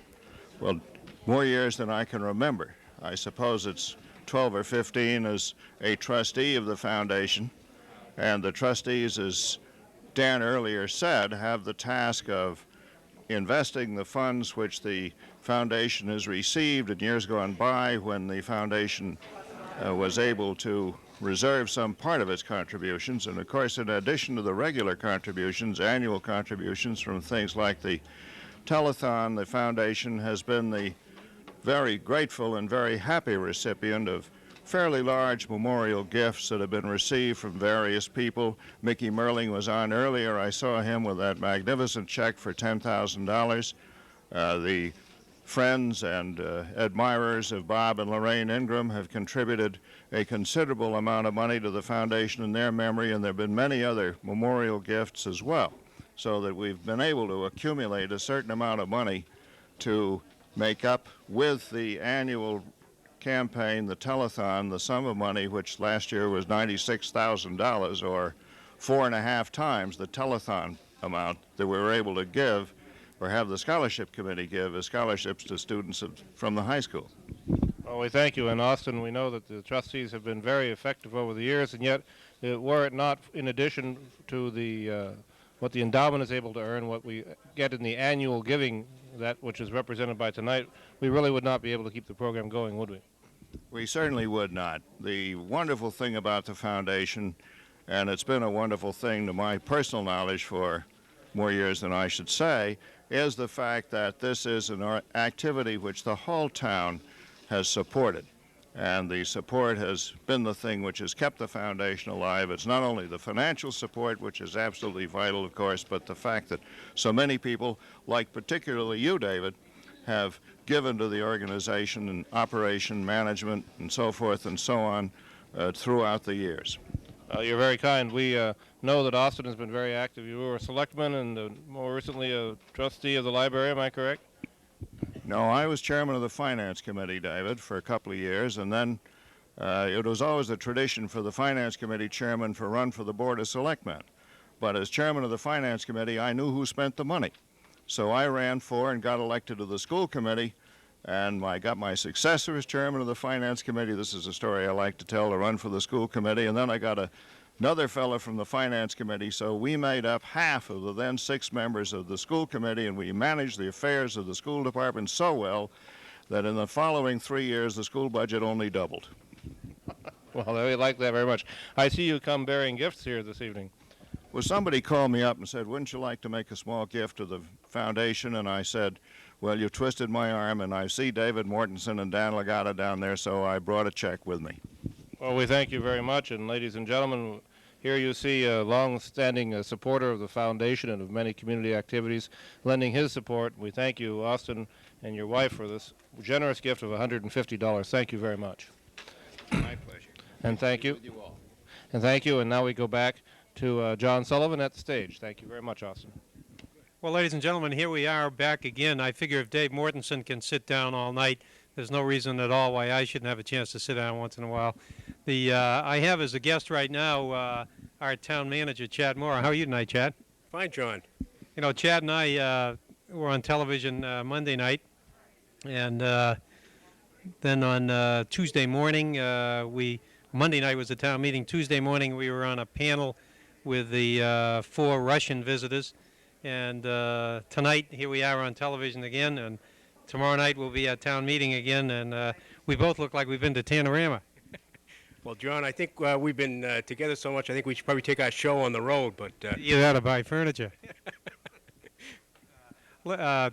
well, more years than I can remember. I suppose it's 12 or 15 as a trustee of the foundation. And the trustees, as Dan earlier said, have the task of investing the funds which the foundation has received in years gone by when the foundation was able to reserve some part of its contributions. And of course, in addition to the regular contributions, annual contributions from things like the Telethon, the foundation has been the very grateful and very happy recipient of fairly large memorial gifts that have been received from various people. Mickey Merling was on earlier. I saw him with that magnificent check for $10,000. The friends and admirers of Bob and Lorraine Ingram have contributed a considerable amount of money to the foundation in their memory, and there have been many other memorial gifts as well, so that we've been able to accumulate a certain amount of money to make up with the annual campaign, the Telethon, the sum of money, which last year was $96,000, or 4.5 times the Telethon amount that we were able to give or have the scholarship committee give as scholarships to students from the high school. Well, we thank you. And Austin, we know that the trustees have been very effective over the years, and yet were it not, in addition to the what the endowment is able to earn, what we get in the annual giving, that which is represented by tonight, we really would not be able to keep the program going, would we? We certainly would not. The wonderful thing about the foundation, and it's been a wonderful thing to my personal knowledge for more years than I should say, is the fact that this is an activity which the whole town has supported. And the support has been the thing which has kept the foundation alive. It's not only the financial support, which is absolutely vital, of course, but the fact that so many people, like particularly you, David, have given to the organization and operation, management, and so forth and so on throughout the years. You're very kind. We know that Austin has been very active. You were a selectman and more recently a trustee of the library, am I correct? No, I was chairman of the finance committee, David, for a couple of years, and then it was always a tradition for the finance committee chairman to run for the board of selectmen. But as chairman of the finance committee, I knew who spent the money. So I ran for and got elected to the school committee, and I got my successor as chairman of the finance committee. This is a story I like to tell, to run for the school committee. And then I got another fellow from the finance committee, so we made up half of the then 6 members of the school committee, and we managed the affairs of the school department so well that in the following 3 years the school budget only doubled. Well, we like that very much. I see you come bearing gifts here this evening. Well, somebody called me up and said, wouldn't you like to make a small gift to the foundation? And I said, Well, you twisted my arm, and I see David Mortensen and Dan Legata down there, so I brought a check with me. Well, we thank you very much, and ladies and gentlemen, here you see a long-standing supporter of the foundation and of many community activities, lending his support. We thank you, Austin, and your wife for this generous gift of $150. Thank you very much. My pleasure. And thank you. With you all. And thank you. And now we go back to John Sullivan at the stage. Thank you very much, Austin. Well, ladies and gentlemen, here we are back again. I figure if Dave Mortensen can sit down all night, there's no reason at all why I shouldn't have a chance to sit down once in a while. I have as a guest right now our town manager, Chad Moore. How are you tonight, Chad? Fine, John. You know, Chad and I were on television Monday night, and then on Tuesday morning, Monday night was the town meeting. Tuesday morning, we were on a panel with the 4 Russian visitors. And tonight, here we are on television again, and tomorrow night we'll be at town meeting again, and we both look like we've been to Tanorama. Well, John, I think we've been together so much, I think we should probably take our show on the road, but... You got to buy furniture. Yeah,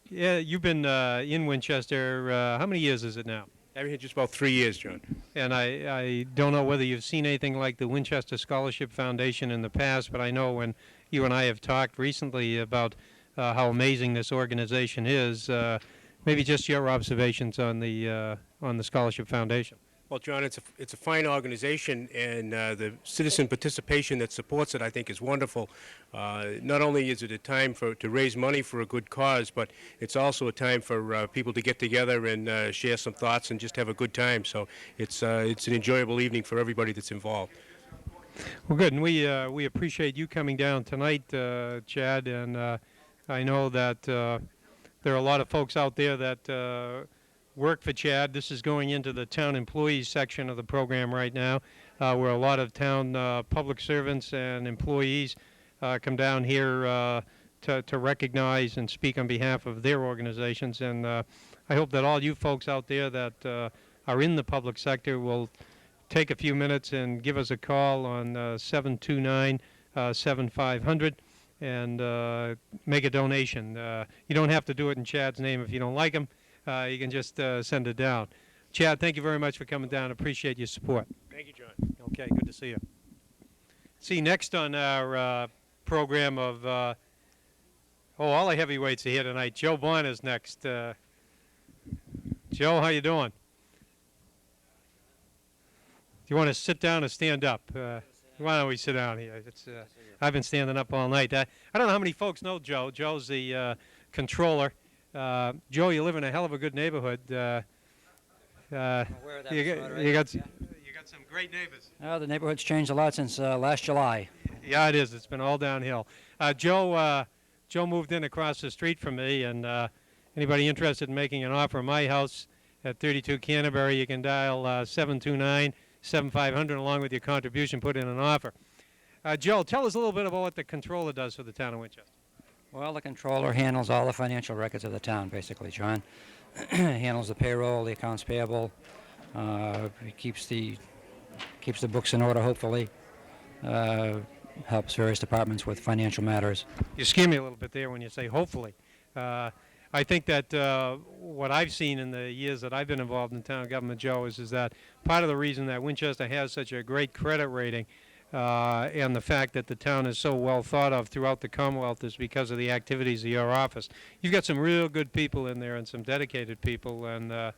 you've been in Winchester, how many years is it now? I've been here just about 3 years, John. And I don't know whether you've seen anything like the Winchester Scholarship Foundation in the past, but I know when you and I have talked recently about how amazing this organization is, maybe just your observations on the Scholarship Foundation. Well, John, it's a fine organization, and the citizen participation that supports it, I think, is wonderful. Not only is it a time to raise money for a good cause, but it's also a time for people to get together and share some thoughts and just have a good time. So it's an enjoyable evening for everybody that's involved. Well, good, and we appreciate you coming down tonight, Chad, and I know that there are a lot of folks out there that work for Chad. This is going into the town employees section of the program right now, where a lot of town public servants and employees come down here to recognize and speak on behalf of their organizations. And I hope that all you folks out there that are in the public sector will take a few minutes and give us a call on 729-7500 and make a donation. You don't have to do it in Chad's name if you don't like him. You can just send it down. Chad, thank you very much for coming down. Appreciate your support. Thank you, John. Okay, good to see you. See, next on our program of, all the heavyweights are here tonight. Joe Bond is next. Joe, how you doing? Do you want to sit down or stand up? Why don't we sit down here? I've been standing up all night. I don't know how many folks know Joe. Joe's the controller. Joe, you live in a hell of a good neighborhood. You got some great neighbors. The neighborhood's changed a lot since last July. Yeah, it is. It's been all downhill. Joe moved in across the street from me, and anybody interested in making an offer on my house at 32 Canterbury, you can dial 729-7500 along with your contribution, put in an offer. Joe, tell us a little bit about what the controller does for the town of Winchester. Well, the controller handles all the financial records of the town, basically, John. Handles the payroll, the accounts payable. He keeps the books in order, hopefully. Helps various departments with financial matters. You scare me a little bit there when you say hopefully. I think that what I've seen in the years that I've been involved in town government, Joe, is that part of the reason that Winchester has such a great credit rating and the fact that the town is so well thought of throughout the Commonwealth is because of the activities of your office. You've got some real good people in there and some dedicated people, and I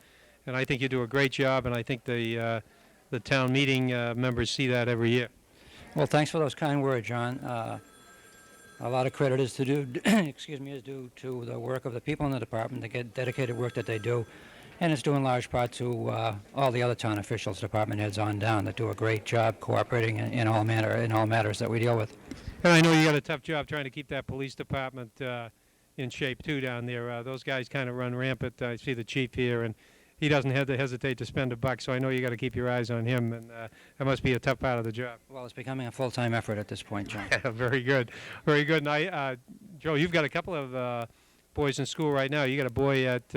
think you do a great job, and I think the town meeting members see that every year. Well, thanks for those kind words, John. A lot of credit is due to the work of the people in the department, the dedicated work that they do, and it's due in large part to all the other town officials, department heads on down, that do a great job cooperating in all matters that we deal with. And I know you got a tough job trying to keep that police department in shape too down there. Those guys kind of run rampant. I see the chief here, and he doesn't hesitate to spend a buck. So I know you got to keep your eyes on him, and that must be a tough part of the job. Well, it's becoming a full-time effort at this point, John. Very good, very good. And Joe, you've got a couple of boys in school right now. You got a boy at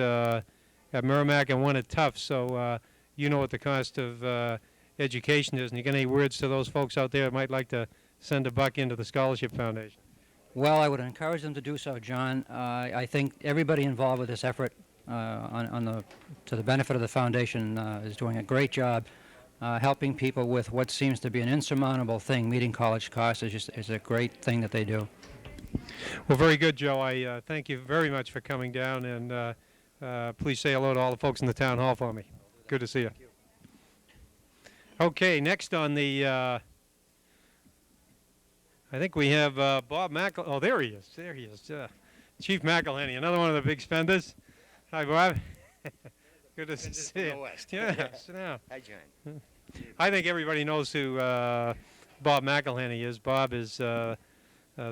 Merrimack and one at Tufts, so you know what the cost of education is. And you got any words to those folks out there that might like to send a buck into the Scholarship Foundation? Well, I would encourage them to do so, John. I think everybody involved with this effort to the benefit of the foundation is doing a great job helping people with what seems to be an insurmountable thing. Meeting college costs is a great thing that they do. Well, very good, Joe. I thank you very much for coming down, and please say hello to all the folks in the town hall for me. Good to see you. Okay, next on the, I think we have Bob McElhenney. Oh, there he is. There he is. Chief McElhenney, another one of the big spenders. Hi, Bob. Good to see you. Yeah, sit down. Hi, John. I think everybody knows who Bob McElhenney is. Bob is the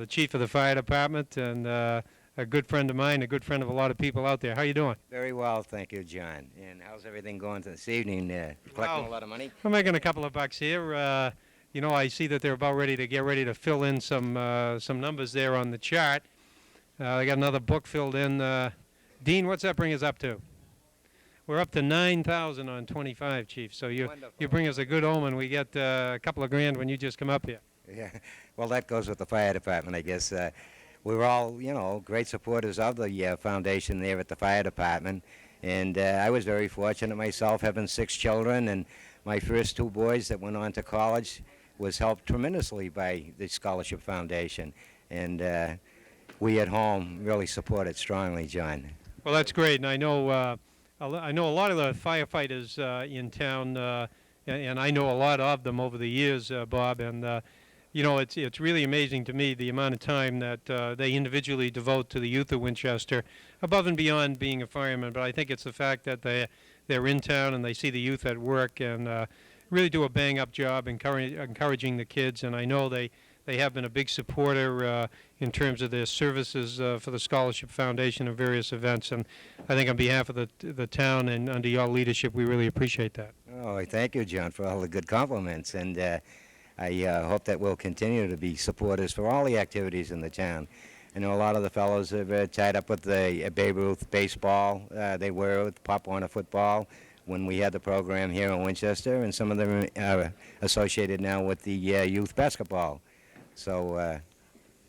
chief of the fire department and a good friend of mine, a good friend of a lot of people out there. How you doing? Very well, thank you, John. And how's everything going this evening? Collecting a lot of money? We're making a couple of bucks here. You know, I see that they're about ready to fill in some numbers there on the chart. They got another book filled in. Dean, what's that bring us up to? We're up to 9,000 on 25, Chief. So you bring us a good omen. We get a couple of grand when you just come up here. Yeah, well, that goes with the fire department, I guess. We're all, great supporters of the foundation there at the fire department. And I was very fortunate myself, having 6 children, and my first 2 boys that went on to college was helped tremendously by the Scholarship Foundation. And we at home really support it strongly, John. Well, that's great, and I know a lot of the firefighters in town, and I know a lot of them over the years, Bob. And it's really amazing to me the amount of time that they individually devote to the youth of Winchester, above and beyond being a fireman. But I think it's the fact that they're in town and they see the youth at work and really do a bang-up job encouraging the kids. And I know they have been a big supporter in terms of their services for the Scholarship Foundation and various events. And I think on behalf of the town and under your leadership, we really appreciate that. Oh, thank you, John, for all the good compliments. And I hope that we'll continue to be supporters for all the activities in the town. I know a lot of the fellows have tied up with the Babe Ruth baseball. They were with Pop Warner football when we had the program here in Winchester, and some of them are associated now with the youth basketball. So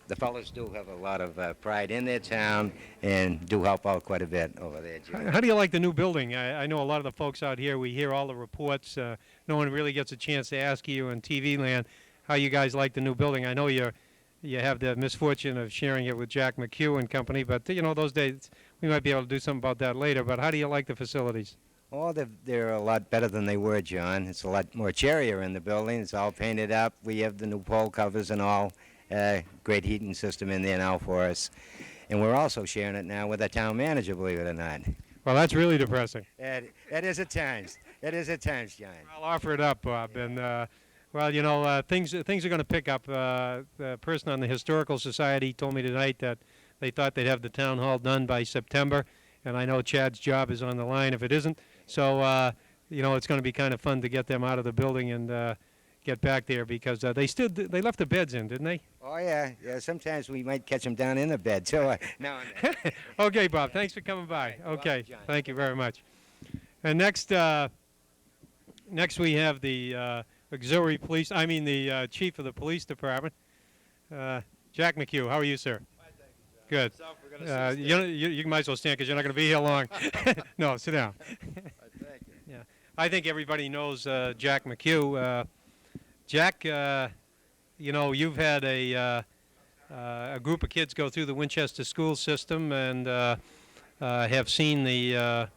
the fellows do have a lot of pride in their town and do help out quite a bit over there, John. How do you like the new building? I know a lot of the folks out here, we hear all the reports. No one really gets a chance to ask you in TV land how you guys like the new building. I know you have the misfortune of sharing it with Jack McHugh and company, but those days we might be able to do something about that later. But how do you like the facilities? Oh, they're a lot better than they were, John. It's a lot more cheerier in the building. It's all painted up. We have the new pole covers and all. Great heating system in there now for us. And we're also sharing it now with our town manager, believe it or not. Well, that's really depressing. That is at times. It is at times, John. I'll offer it up, Bob. And, things are going to pick up. The person on the Historical Society told me tonight that they thought they'd have the town hall done by September. And I know Chad's job is on the line if it isn't. So, it's going to be kind of fun to get them out of the building and get back there because they left the beds in, didn't they? Oh, yeah. Sometimes we might catch them down in the bed, too. Now and then. Okay, Bob. Thanks for coming by. Okay. Thank you very much. And next we have the auxiliary police. The chief of the police department, Jack McHugh. How are you, sir? Good. You might as well stand because you're not going to be here long. No, sit down. Yeah, I think everybody knows Jack McHugh. Jack, you've had a group of kids go through the Winchester school system and have seen the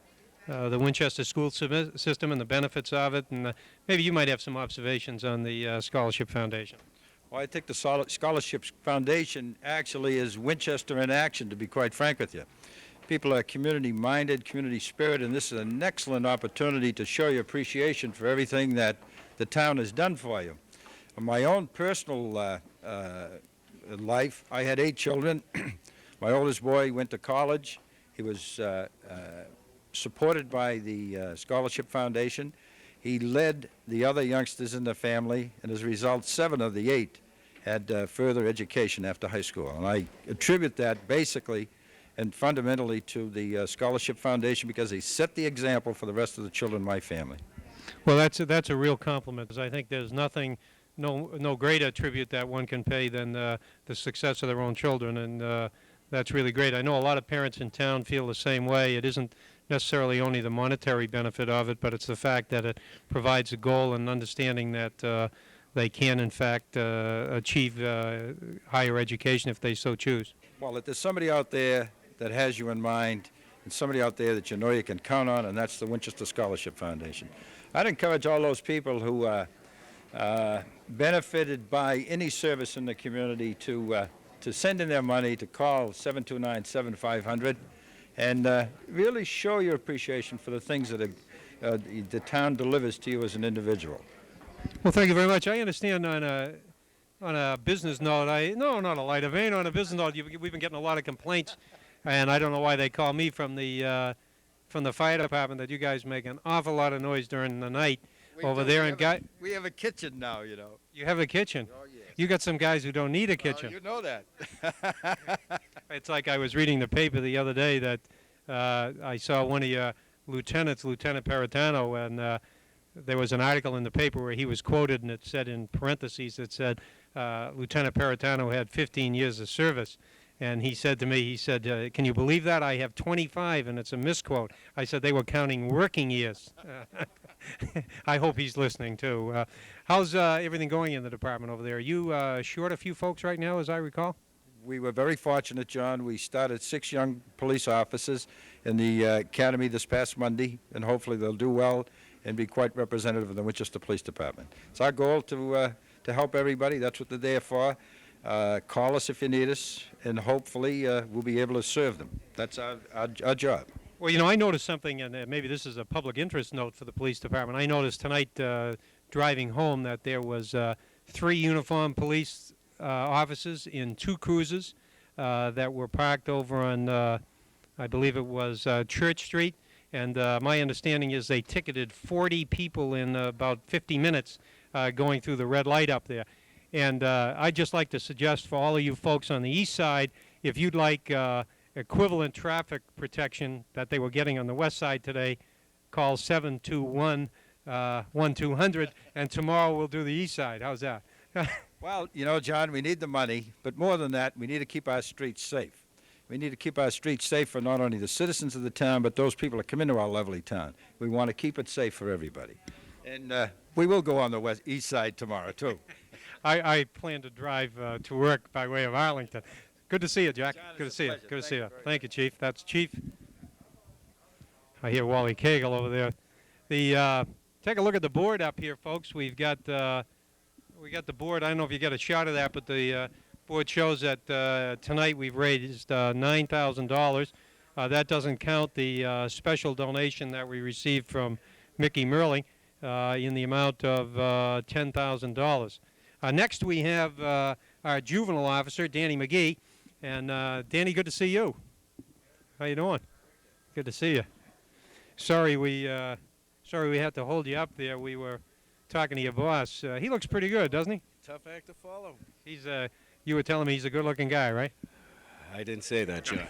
Winchester school system and the benefits of it. And maybe you might have some observations on the Scholarship Foundation. Well, I think the Scholarship Foundation actually is Winchester in action, to be quite frank with you. People are community-minded, community-spirit, and this is an excellent opportunity to show your appreciation for everything that the town has done for you. In my own personal life, I had 8 children. My oldest boy went to college. He was supported by the Scholarship Foundation. He led the other youngsters in the family, and as a result, 7 of the 8 had further education after high school. And I attribute that basically and fundamentally to the Scholarship Foundation because they set the example for the rest of the children in my family. Well, that's a real compliment because I think there's nothing no greater tribute that one can pay than the success of their own children, and that's really great. I know a lot of parents in town feel the same way. It isn't necessarily only the monetary benefit of it, but it's the fact that it provides a goal and understanding that they can, in fact, achieve higher education if they so choose. Well, if there's somebody out there that has you in mind and somebody out there that you know you can count on, and that's the Winchester Scholarship Foundation. I'd encourage all those people who benefited by any service in the community to send in their money, to call 729-7500, and really show your appreciation for the things that the town delivers to you as an individual. Well, thank you very much. I understand on a business note, not a lighter vein, on a business note, we've been getting a lot of complaints, and I don't know why they call me from the fire department, that you guys make an awful lot of noise during the night over there. We have a kitchen now, you know. You have a kitchen? Oh, yes. You got some guys who don't need a kitchen. You know that. It's like I was reading the paper the other day that I saw one of your lieutenants, Lieutenant Peritano, and there was an article in the paper where he was quoted, and it said in parentheses, it said Lieutenant Peritano had 15 years of service. And he said to me, he said, can you believe that? I have 25, and it's a misquote. I said they were counting working years. I hope he's listening, too. How's everything going in the department over there? Are you short a few folks right now, as I recall? We were very fortunate, John. We started 6 young police officers in the academy this past Monday, and hopefully they'll do well and be quite representative of the Winchester Police Department. It's our goal to help everybody. That's what they're there for. Call us if you need us, and hopefully we'll be able to serve them. That's our job. Well, you know, I noticed something, and maybe this is a public interest note for the police department. I noticed tonight driving home that there was 3 uniformed police officers in 2 cruisers that were parked over on, I believe it was Church Street. And my understanding is they ticketed 40 people in about 50 minutes going through the red light up there. And I'd just like to suggest for all of you folks on the east side, if you'd like equivalent traffic protection that they were getting on the west side today, call 721-1200, and tomorrow we'll do the east side. How's that? Well, you know, John, we need the money, but more than that, we need to keep our streets safe. We need to keep our streets safe for not only the citizens of the town, but those people that come into our lovely town. We want to keep it safe for everybody. And we will go on the east side tomorrow, too. I plan to drive to work by way of Arlington. Good to see you, Jack. John, good to see you. Good to see you. Thank Thank you, Chief. That's Chief. I hear Wally Cagle over there. Take a look at the board up here, folks. We got the board. I don't know if you got a shot of that, but the board shows that tonight we've raised $9,000. That doesn't count the special donation that we received from Mickey Merling in the amount of $10,000. Next, we have our juvenile officer, Danny McGee. And Danny, good to see you. How you doing? Good to see you. Sorry we had to hold you up there. We were talking to your boss. He looks pretty good, doesn't he? Tough act to follow. He's you were telling me he's a good-looking guy, right? I didn't say that, John.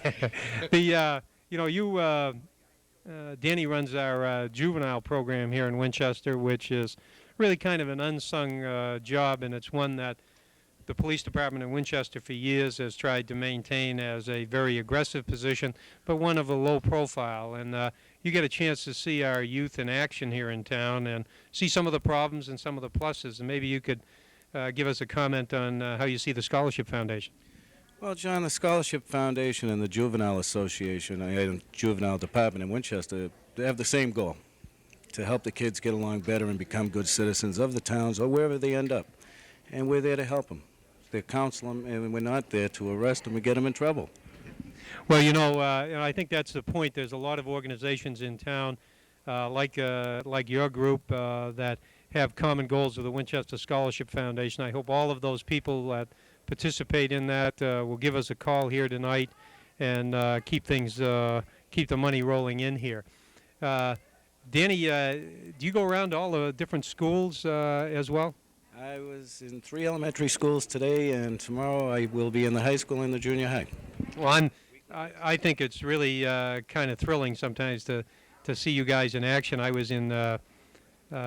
Danny runs our juvenile program here in Winchester, which is really kind of an unsung job, and it's one that the police department in Winchester for years has tried to maintain as a very aggressive position, but one of a low profile. And you get a chance to see our youth in action here in town and see some of the problems and some of the pluses. And maybe you could give us a comment on how you see the Scholarship Foundation. Well, John, the Scholarship Foundation and the Juvenile Association, and Juvenile Department in Winchester, they have the same goal, to help the kids get along better and become good citizens of the towns or wherever they end up. And we're there to help them. They counsel them, and we're not there to arrest them and get them in trouble. Well, I think that's the point. There's a lot of organizations in town, like your group, that have common goals with the Winchester Scholarship Foundation. I hope all of those people that participate in that will give us a call here tonight and keep the money rolling in here. Danny, do you go around to all the different schools as well? I was in 3 elementary schools today, and tomorrow I will be in the high school and the junior high. Well, I think it's really kind of thrilling sometimes to see you guys in action. I was in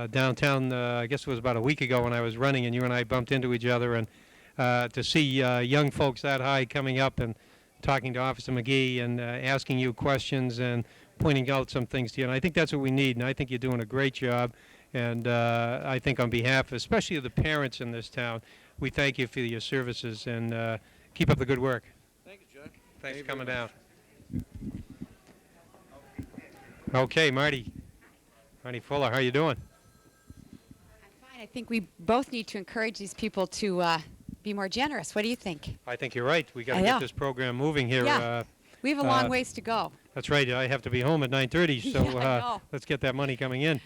downtown, I guess it was about a week ago when I was running, and you and I bumped into each other, and to see young folks that high coming up and talking to Officer McGee and asking you questions and pointing out some things to you. And I think that's what we need, and I think you're doing a great job. And I think on behalf, especially of the parents in this town, we thank you for your services, and keep up the good work. Thank you, Jack. Thanks for coming down. Okay, Marty Fuller, how you doing? Fine. I think we both need to encourage these people to be more generous. What do you think? I think you're right. We got to I get know. this program moving here. Yeah. We have a long ways to go. That's right. I have to be home at 9:30, so Yeah, I know. let's get that money coming in.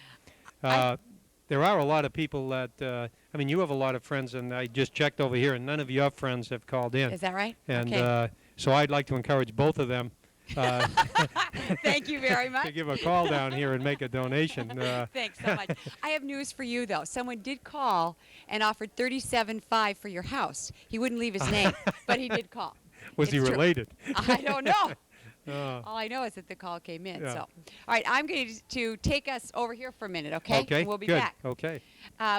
There are a lot of people that, I mean, you have a lot of friends, and I just checked over here, and none of your friends have called in. Is that right? And Okay. so I'd like to encourage both of them Thank you very much. to give a call down here and make a donation. Thanks so much. I have news for you, though. Someone did call and offered $37,500 for your house. He wouldn't leave his name, but he did call. Was he It's true. related? I don't know. Oh. All I know is that the call came in. Yeah. So, all right, I'm going to take us over here for a minute, okay? Okay, We'll be good. back. Okay.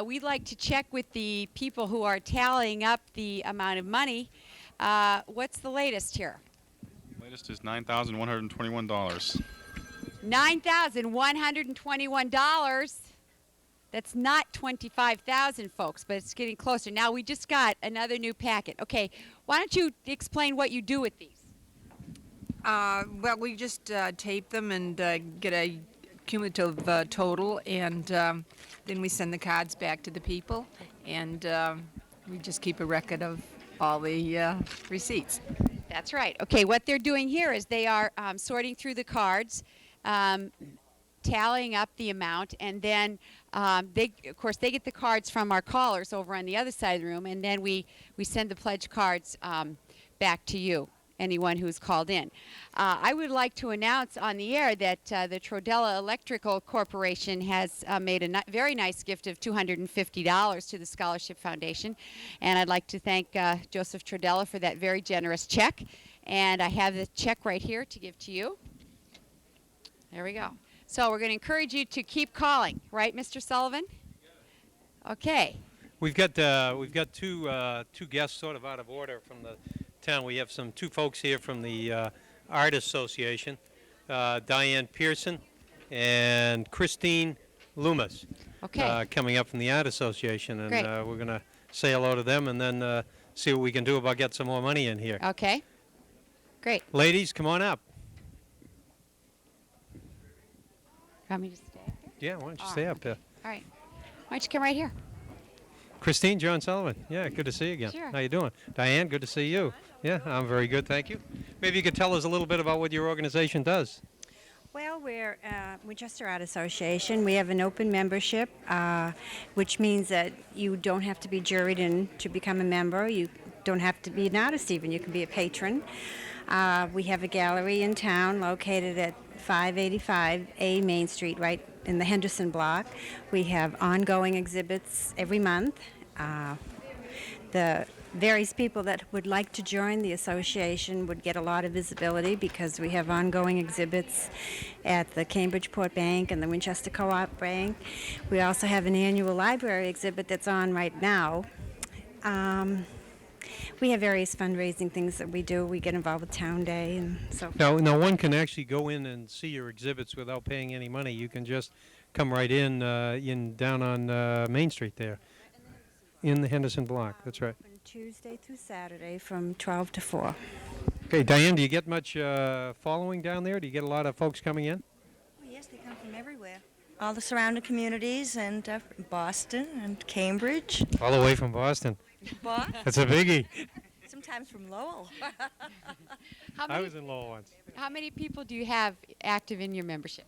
We'd like to check with the people who are tallying up the amount of money. What's the latest here? Latest is $9,121. $9,121. That's not $25,000, folks, but it's getting closer. Now, we just got another new packet. Okay, why don't you explain what you do with these? Well, we just tape them and get a cumulative total, and then we send the cards back to the people, and we just keep a record of all the receipts. That's right. Okay, what they're doing here is they are sorting through the cards, tallying up the amount, and then they get the cards from our callers over on the other side of the room, and then we send the pledge cards back to you, anyone who's called in. I would like to announce on the air that the Trodella Electrical Corporation has made a very nice gift of $250 to the Scholarship Foundation, and I'd like to thank Joseph Trodella for that very generous check. And I have the check right here to give to you. There we go. So we're going to encourage you to keep calling, right, Mr. Sullivan? Okay. We've got two guests sort of out of order from the town. We have two folks here from the Art Association, Diane Pearson and Christine Loomis. Okay. Coming up from the Art Association, and Great. we're going to say hello to them and then see what we can do about getting some more money in here. Okay. Great. Ladies, come on up. Want me to stay up here? Yeah, why don't you All stay right, up here? All right. Why don't you come right here? Christine, John Sullivan. Yeah, good to see you again. Sure. How you doing? Diane, good to see you. Yeah, I'm very good, thank you. Maybe you could tell us a little bit about what your organization does. Well, we're Winchester Art Association. We have an open membership, which means that you don't have to be juried in to become a member. You don't have to be an artist even. You can be a patron. We have a gallery in town located at 585A Main Street, right in the Henderson block. We have ongoing exhibits every month. The various people that would like to join the association would get a lot of visibility because we have ongoing exhibits at the Cambridgeport Bank and the Winchester Co-op Bank. We also have an annual library exhibit that's on right now. We have various fundraising things that we do. We get involved with Town Day and so forth. Now one can actually go in and see your exhibits without paying any money. You can just come right in down on Main Street there, in the Henderson block. That's right. Open Tuesday through Saturday from 12 to 4. Okay, Diane, do you get much following down there? Do you get a lot of folks coming in? Oh, yes, they come from everywhere. All the surrounding communities and Boston and Cambridge. All the way from Boston. Boston. That's a biggie. Sometimes from Lowell. I was in Lowell once. How many people do you have active in your membership?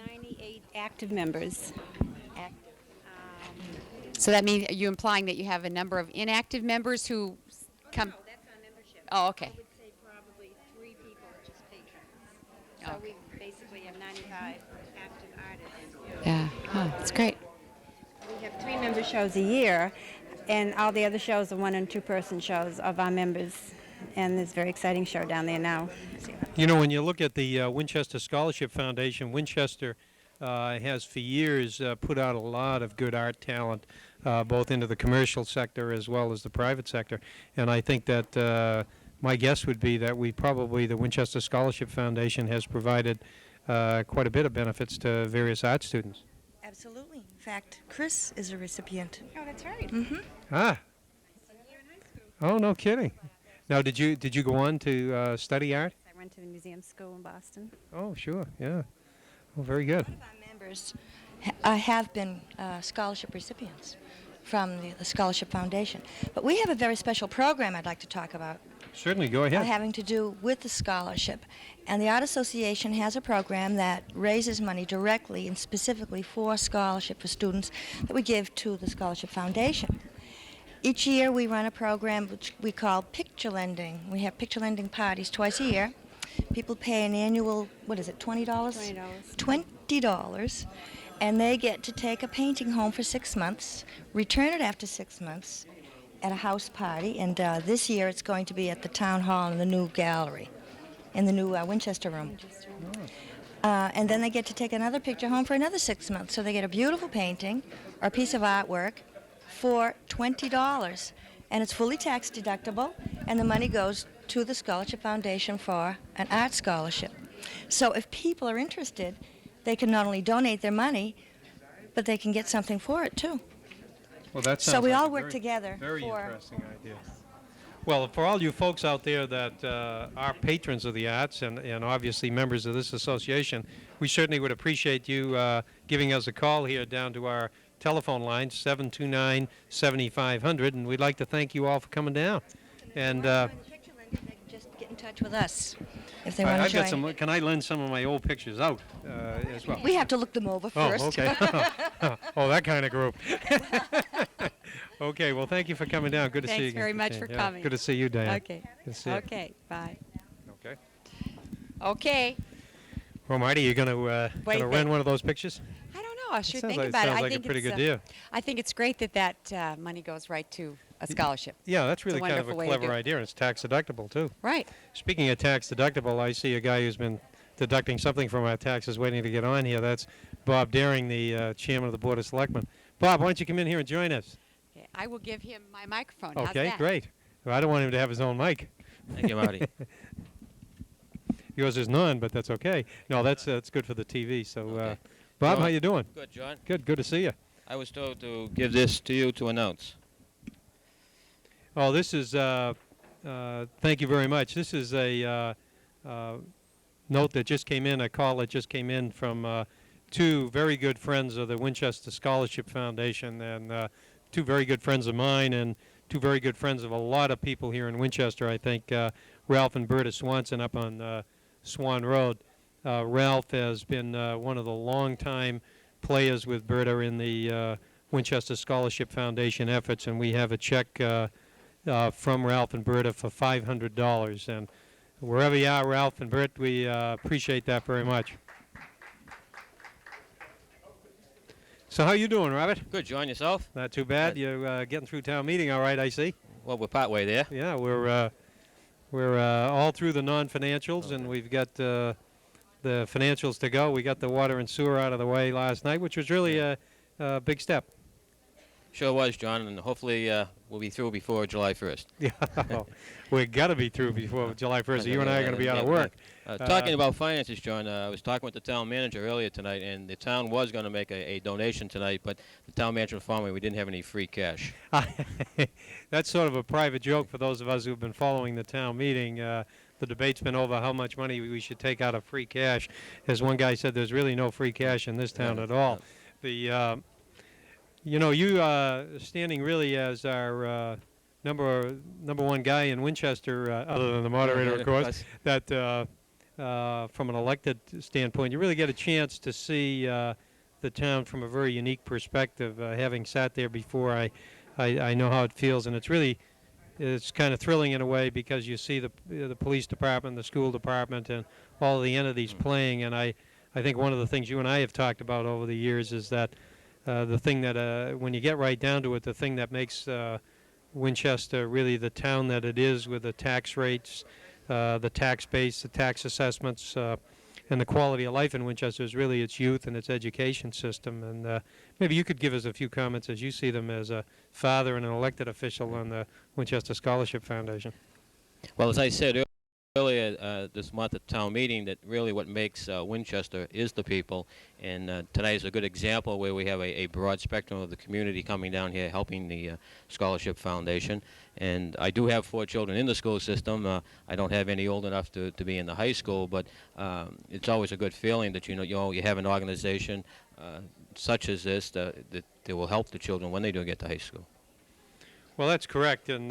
98 active members. So that means, are you implying that you have a number of inactive members who come? No, that's our membership. Oh, okay. I would say probably 3 people are just patrons. So we basically have 95 active artists. Yeah, oh, that's great. We have 3 member shows a year, and all the other shows are 1- and 2-person shows of our members. And there's a very exciting show down there now. You know, when you look at the Winchester Scholarship Foundation, Winchester has for years put out a lot of good art talent, both into the commercial sector as well as the private sector. And I think that my guess would be that the Winchester Scholarship Foundation has provided quite a bit of benefits to various art students. Absolutely. In fact, Chris is a recipient. Oh, that's right. Mm-hmm. Ah. Oh, no kidding. Now, did you go on to study art? I went to the museum school in Boston. Oh, sure. Yeah. Well, very good. Our members have been scholarship recipients from the Scholarship Foundation. But we have a very special program I'd like to talk about. Certainly, go ahead. Having to do with the scholarship. And the Art Association has a program that raises money directly and specifically for scholarship for students that we give to the Scholarship Foundation. Each year we run a program which we call picture lending. We have picture lending parties twice a year. People pay an annual, what is it, $20? $20. And they get to take a painting home for 6 months, return it after 6 months, at a house party, and this year it's going to be at the town hall in the new gallery, in the new Winchester room. And then they get to take another picture home for another 6 months. So they get a beautiful painting or a piece of artwork for $20. And it's fully tax deductible, and the money goes to the Scholarship Foundation for an art scholarship. So if people are interested, they can not only donate their money, but they can get something for it too. Well, that sounds So we like all a work very, together Very for- interesting idea. Well, for all you folks out there that are patrons of the arts and obviously members of this association, we certainly would appreciate you giving us a call here down to our telephone line, 729-7500, and we'd like to thank you all for coming down. And Just get in touch with us if they want to I've got join. some. Can I lend some of my old pictures out as well? We have to look them over first. Oh, okay. Oh, that kind of group. Okay, well, thank you for coming down. Good to see you Thanks again, very much Christine. for Yeah, coming. Good to see you, Diane. Okay. Good to see you. Okay, bye. Okay. Okay. Well, Marty, you going to Wait, rent wait. one of those pictures? I don't know. I'll sure sounds think like- about it. sounds I like a think pretty it's, good deal. I think it's great that money goes right to a scholarship. Yeah, that's It's a really kind of a wonderful way to clever do it. idea, and it's tax deductible, too. Right. Speaking of tax deductible, I see a guy who's been deducting something from our taxes waiting to get on here. That's Bob Daring, the chairman of the Board of Selectmen. Bob, why don't you come in here and join us? Okay, I will give him my microphone. How's Okay, that? great. Well, I don't want him to have his own mic. Thank you, Marty. Yours is none, but that's okay. No, that's good for the TV. So, Okay. Bob, John, how you doing? Good, John. Good to see you. I was told to give this to you to announce. Oh, this is, thank you very much. This is a note that just came in, a call that just came in from two very good friends of the Winchester Scholarship Foundation, and two very good friends of mine, and two very good friends of a lot of people here in Winchester. I think Ralph and Berta Swanson up on Swan Road. Ralph has been one of the longtime players with Berta in the Winchester Scholarship Foundation efforts, and we have a check from Ralph and Berta for $500. And wherever you are, Ralph and Bert, we appreciate that very much. So how you doing, Robert? Good, John. Yourself? Not too bad. You're getting through town meeting all right, I see. Well, we're partway there. Yeah, we're all through the non-financials, and we've got the financials to go. We got the water and sewer out of the way last night, which was really a big step. Sure was, John, and hopefully we'll be through before July 1st. Yeah, we got to be through before July 1st. You and I are going to be out of work. Talking about finances, John, I was talking with the town manager earlier tonight, and the town was going to make a donation tonight, but the town manager informed me we didn't have any free cash. That's sort of a private joke for those of us who've been following the town meeting. The debate's been over how much money we should take out of free cash. As one guy said, there's really no free cash in this town at all. The you know, you standing really as our number one guy in Winchester, other than the moderator, of course, that from an elected standpoint, you really get a chance to see the town from a very unique perspective. Having sat there before, I know how it feels, and it's kind of thrilling in a way because you see the police department, the school department, and all the entities playing. And I think one of the things you and I have talked about over the years is that the thing that, when you get right down to it, the thing that makes Winchester really the town that it is, with the tax rates, the tax base, the tax assessments, and the quality of life in Winchester is really its youth and its education system. And maybe you could give us a few comments as you see them as a father and an elected official on the Winchester Scholarship Foundation. Well, as I said earlier this month at town meeting, that really what makes Winchester is the people, and tonight is a good example where we have a broad spectrum of the community coming down here helping the Scholarship Foundation. And I do have 4 children in the school system. I don't have any old enough to be in the high school, but it's always a good feeling that you have an organization such as this that will help the children when they do get to high school. Well, that's correct, and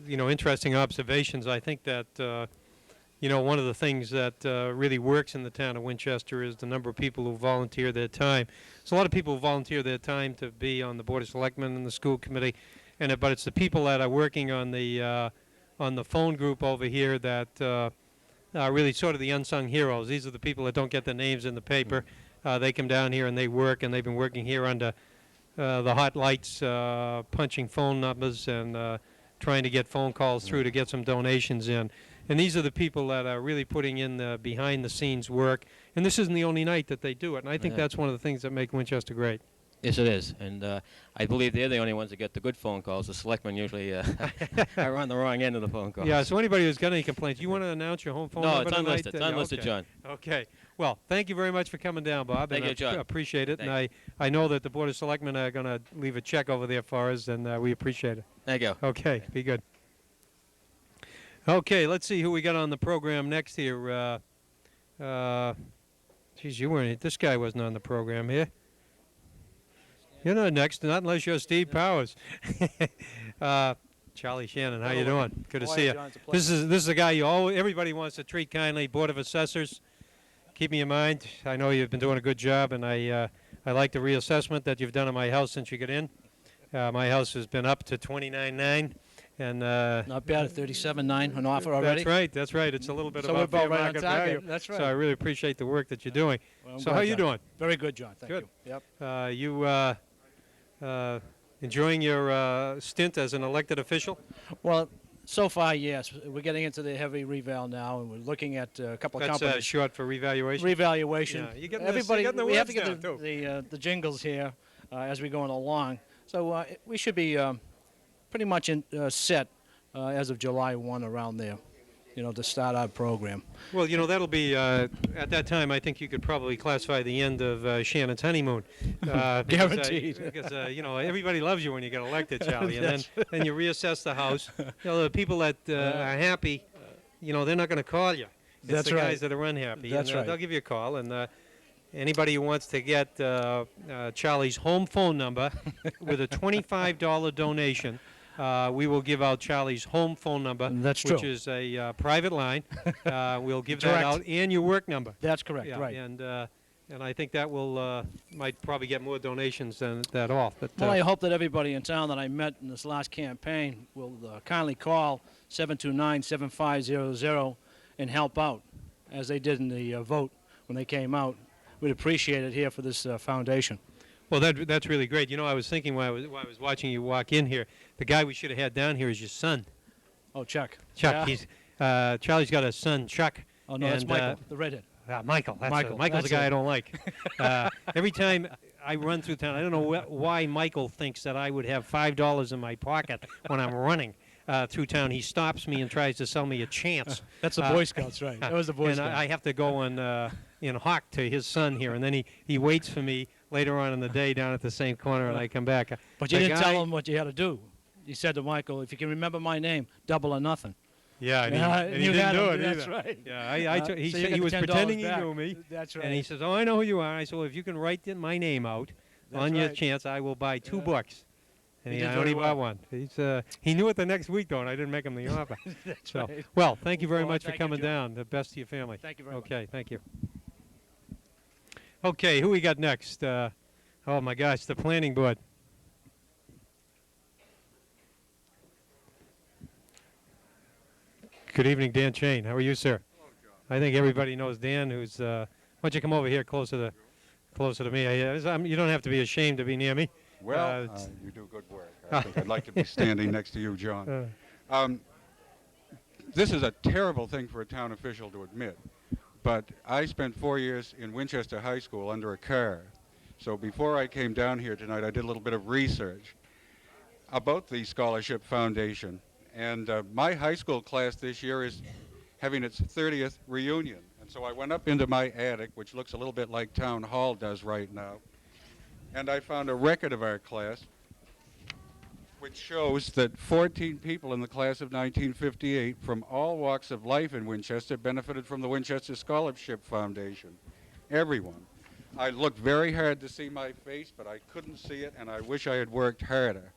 interesting observations. I think that one of the things that really works in the town of Winchester is the number of people who volunteer their time. There's a lot of people who volunteer their time to be on the Board of Selectmen and the school committee, but it's the people that are working on the phone group over here that are really sort of the unsung heroes. These are the people that don't get their names in the paper. They come down here and they work, and they've been working here under the hot lights, punching phone numbers and trying to get phone calls through to get some donations in. And these are the people that are really putting in the behind-the-scenes work. And this isn't the only night that they do it. And I think that's one of the things that make Winchester great. Yes, it is. And I believe they're the only ones that get the good phone calls. The selectmen usually are on the wrong end of the phone calls. Yeah, so anybody who's got any complaints, you want to announce your home phone number No, it's unlisted. tonight? It's unlisted, okay. John. Okay. Well, thank you very much for coming down, Bob. Thank you, John. I appreciate it. And I know that the Board of Selectmen are going to leave a check over there for us, and we appreciate it. Thank you. Okay, be good. Okay, let's see who we got on the program next here. Geez, you weren't. This guy wasn't on the program here. You're not next, not unless you're Steve Powers. Charlie Shannon, how you doing? Good to see you. This is the guy everybody wants to treat kindly. Board of Assessors, keep me in mind. I know you've been doing a good job, and I like the reassessment that you've done on my house since you got in. My house has been up to $29,900, and not bad at $37,900 on offer already. That's right. It's a little bit so above fair right market value. That's right. So I really appreciate the work that you're doing. Well, so how are you doing? Very good, John. Thank good. you. Yep. You enjoying your stint as an elected official? Well, so far, yes. We're getting into the heavy reval now, and we're looking at a couple of companies. That's short for revaluation? Revaluation. Yeah, you're getting everybody, we have to get the jingles here as we're going along. So we should be pretty much set as of July 1 around there, to start our program. Well, that'll be, at that time, I think you could probably classify the end of Shannon's honeymoon. Guaranteed. Because, everybody loves you when you get elected, Charlie. And then you reassess the house. The people that are happy, they're not going to call you. It's That's the right. guys that are unhappy. That's right. They'll give you a call. And anybody who wants to get Charlie's home phone number with a $25 donation, we will give out Charlie's home phone number, That's which true. is a private line. We'll give Direct. that out, and your work number. That's correct, Yeah, right. And I think that will might probably get more donations than that off. But, Well, I hope that everybody in town that I met in this last campaign will kindly call 729-7500 and help out, as they did in the vote when they came out. We'd appreciate it here for this foundation. Well, that's really great. I was thinking while I was watching you walk in here, the guy we should have had down here is your son. Oh, Chuck. Chuck. Yeah. Charlie's got a son, Chuck. Oh, no, that's Michael, the redhead. Michael. Michael's the guy I don't like. Every time I run through town, I don't know why Michael thinks that I would have $5 in my pocket when I'm running through town. He stops me and tries to sell me a chance. That's the Boy Scouts, right? That was the Boy and Scouts. I have to go in hawk to his son here, and then he waits for me later on in the day down at the same corner, and I come back. But you didn't tell him what you had to do. You said to Michael, if you can remember my name, double or nothing. Yeah, and he didn't do it either. That's right. Yeah, he so he was pretending he knew me. That's right. And he says, "Oh, I know who you are." I said, "Well, if you can write my name out on your chance, I will buy 2 books." And He I did only very bought well. one. He knew it the next week, though, and I didn't make him the offer. That's so, right. well, thank you very Well, much for thank you, coming Joe. down. The best to your family. Thank you very much. Okay, thank you. Okay, who we got next? Oh, my gosh, the planning board. Good evening, Dan Chain. How are you, sir? I think everybody knows Dan. Who's? Why don't you come over here, closer to me? You don't have to be ashamed to be near me. Well, you do good work. I think I'd like to be standing next to you, John. This is a terrible thing for a town official to admit, but I spent 4 years in Winchester High School under a car. So before I came down here tonight, I did a little bit of research about the Scholarship Foundation. And my high school class this year is having its 30th reunion. And so I went up into my attic, which looks a little bit like Town Hall does right now, and I found a record of our class, which shows that 14 people in the class of 1958 from all walks of life in Winchester benefited from the Winchester Scholarship Foundation. Everyone. I looked very hard to see my face, but I couldn't see it, and I wish I had worked harder.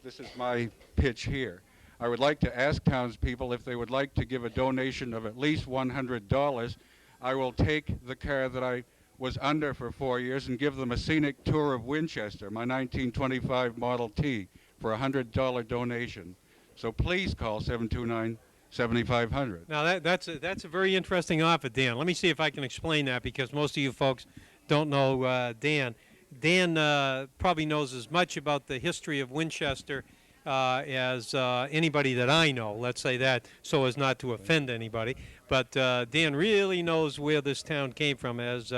This is my pitch here. I would like to ask townspeople if they would like to give a donation of at least $100. I will take the car that I was under for 4 years and give them a scenic tour of Winchester, my 1925 Model T, for a $100 donation. So please call 729-7500. Now that's a very interesting offer, Dan. Let me see if I can explain that, because most of you folks don't know Dan. Dan probably knows as much about the history of Winchester as anybody that I know, let's say that, so as not to offend anybody. But Dan really knows where this town came from, as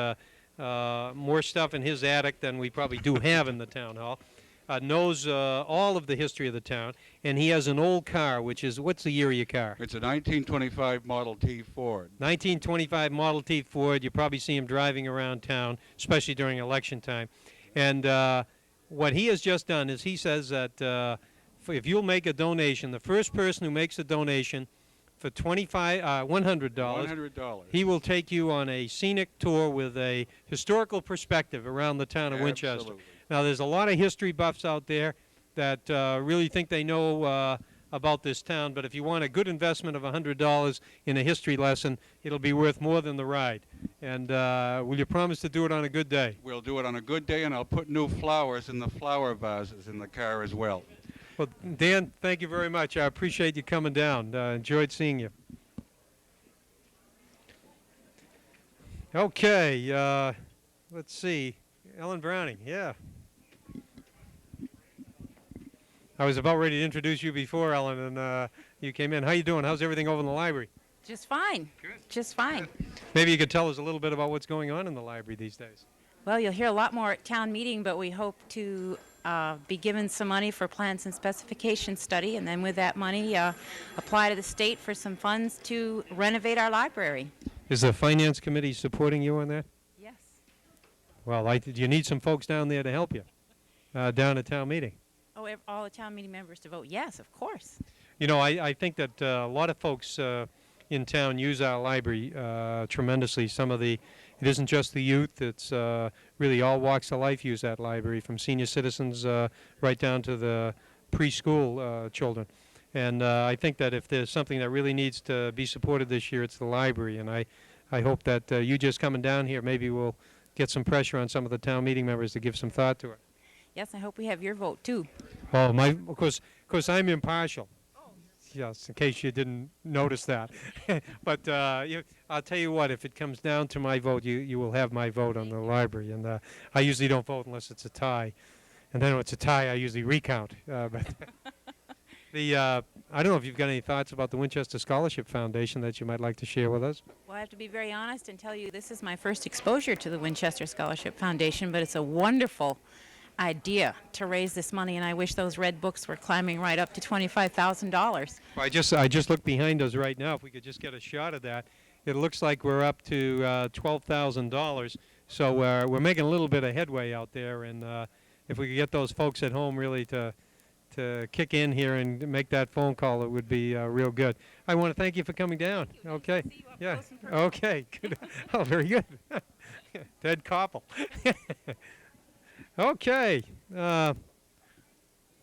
more stuff in his attic than we probably do have in the town hall. Knows all of the history of the town, and he has an old car, which is, what's the year of your car? It's a 1925 Model T Ford. 1925 Model T Ford. You probably see him driving around town, especially during election time. And what he has just done is he says that if you'll make a donation, the first person who makes a donation for $100, he will take you on a scenic tour with a historical perspective around the town of Winchester. Absolutely. Now, there's a lot of history buffs out there that really think they know about this town, but if you want a good investment of $100 in a history lesson, it'll be worth more than the ride. And will you promise to do it on a good day? We'll do it on a good day, and I'll put new flowers in the flower vases in the car as well. Well, Dan, thank you very much. I appreciate you coming down. Enjoyed seeing you. Okay, let's see. Ellen Browning, yeah. I was about ready to introduce you before, Ellen, and you came in. How you doing? How's everything over in the library? Just fine. Good. Just fine. Maybe you could tell us a little bit about what's going on in the library these days. Well, you'll hear a lot more at town meeting, but we hope to be given some money for plans and specification study, and then with that money, apply to the state for some funds to renovate our library. Is the Finance Committee supporting you on that? Yes. Well, do you need some folks down there to help you down at town meeting? Oh, all the town meeting members to vote yes, of course. You know, I think that a lot of folks in town use our library tremendously. It isn't just the youth, it's really all walks of life use that library, from senior citizens right down to the preschool children. And I think that if there's something that really needs to be supported this year, it's the library. And I hope that you just coming down here, maybe we'll get some pressure on some of the town meeting members to give some thought to it. Yes, I hope we have your vote too. Oh, of course, I'm impartial. Yes, in case you didn't notice that. But I'll tell you what, if it comes down to my vote, you will have my vote on the library. And I usually don't vote unless it's a tie. And then when it's a tie, I usually recount. But I don't know if you've got any thoughts about the Winchester Scholarship Foundation that you might like to share with us. Well, I have to be very honest and tell you this is my first exposure to the Winchester Scholarship Foundation, but it's a wonderful idea to raise this money, and I wish those red books were climbing right up to $25,000. I just looked behind us right now. If we could just get a shot of that, it looks like we're up to $12,000. So we're making a little bit of headway out there, and if we could get those folks at home really to kick in here and make that phone call, it would be real good. I want to thank you for coming down. Okay. Yeah. Okay. Good. Oh, very good. Ted Koppel. Okay.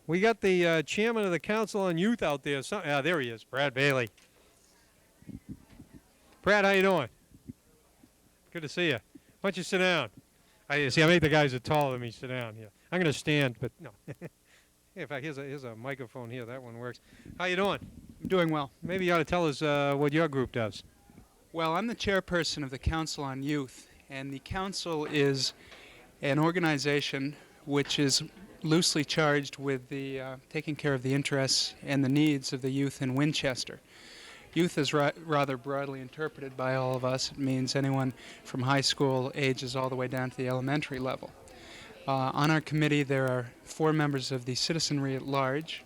We got the chairman of the Council on Youth out there. There he is, Brad Bailey. Brad, how you doing? Good to see you. Why don't you sit down? I make the guys that are taller than me sit down here. I'm going to stand, but no. In fact, here's a microphone here. That one works. How you doing? I'm doing well. Maybe you ought to tell us what your group does. Well, I'm the chairperson of the Council on Youth, and the council is an organization which is loosely charged with the taking care of the interests and the needs of the youth in Winchester. Youth is rather broadly interpreted by all of us. It means anyone from high school ages all the way down to the elementary level. On our committee, there are 4 members of the citizenry at large,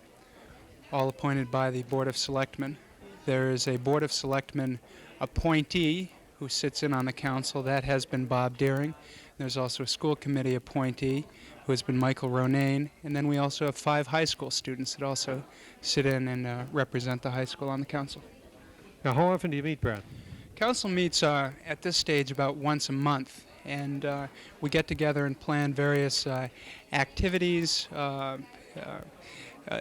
all appointed by the Board of Selectmen. There is a Board of Selectmen appointee who sits in on the council. That has been Bob Deering. There's also a school committee appointee who has been Michael Ronayne. And then we also have 5 high school students that also sit in and represent the high school on the council. Now, how often do you meet, Brad? Council meets at this stage about once a month, and we get together and plan various activities,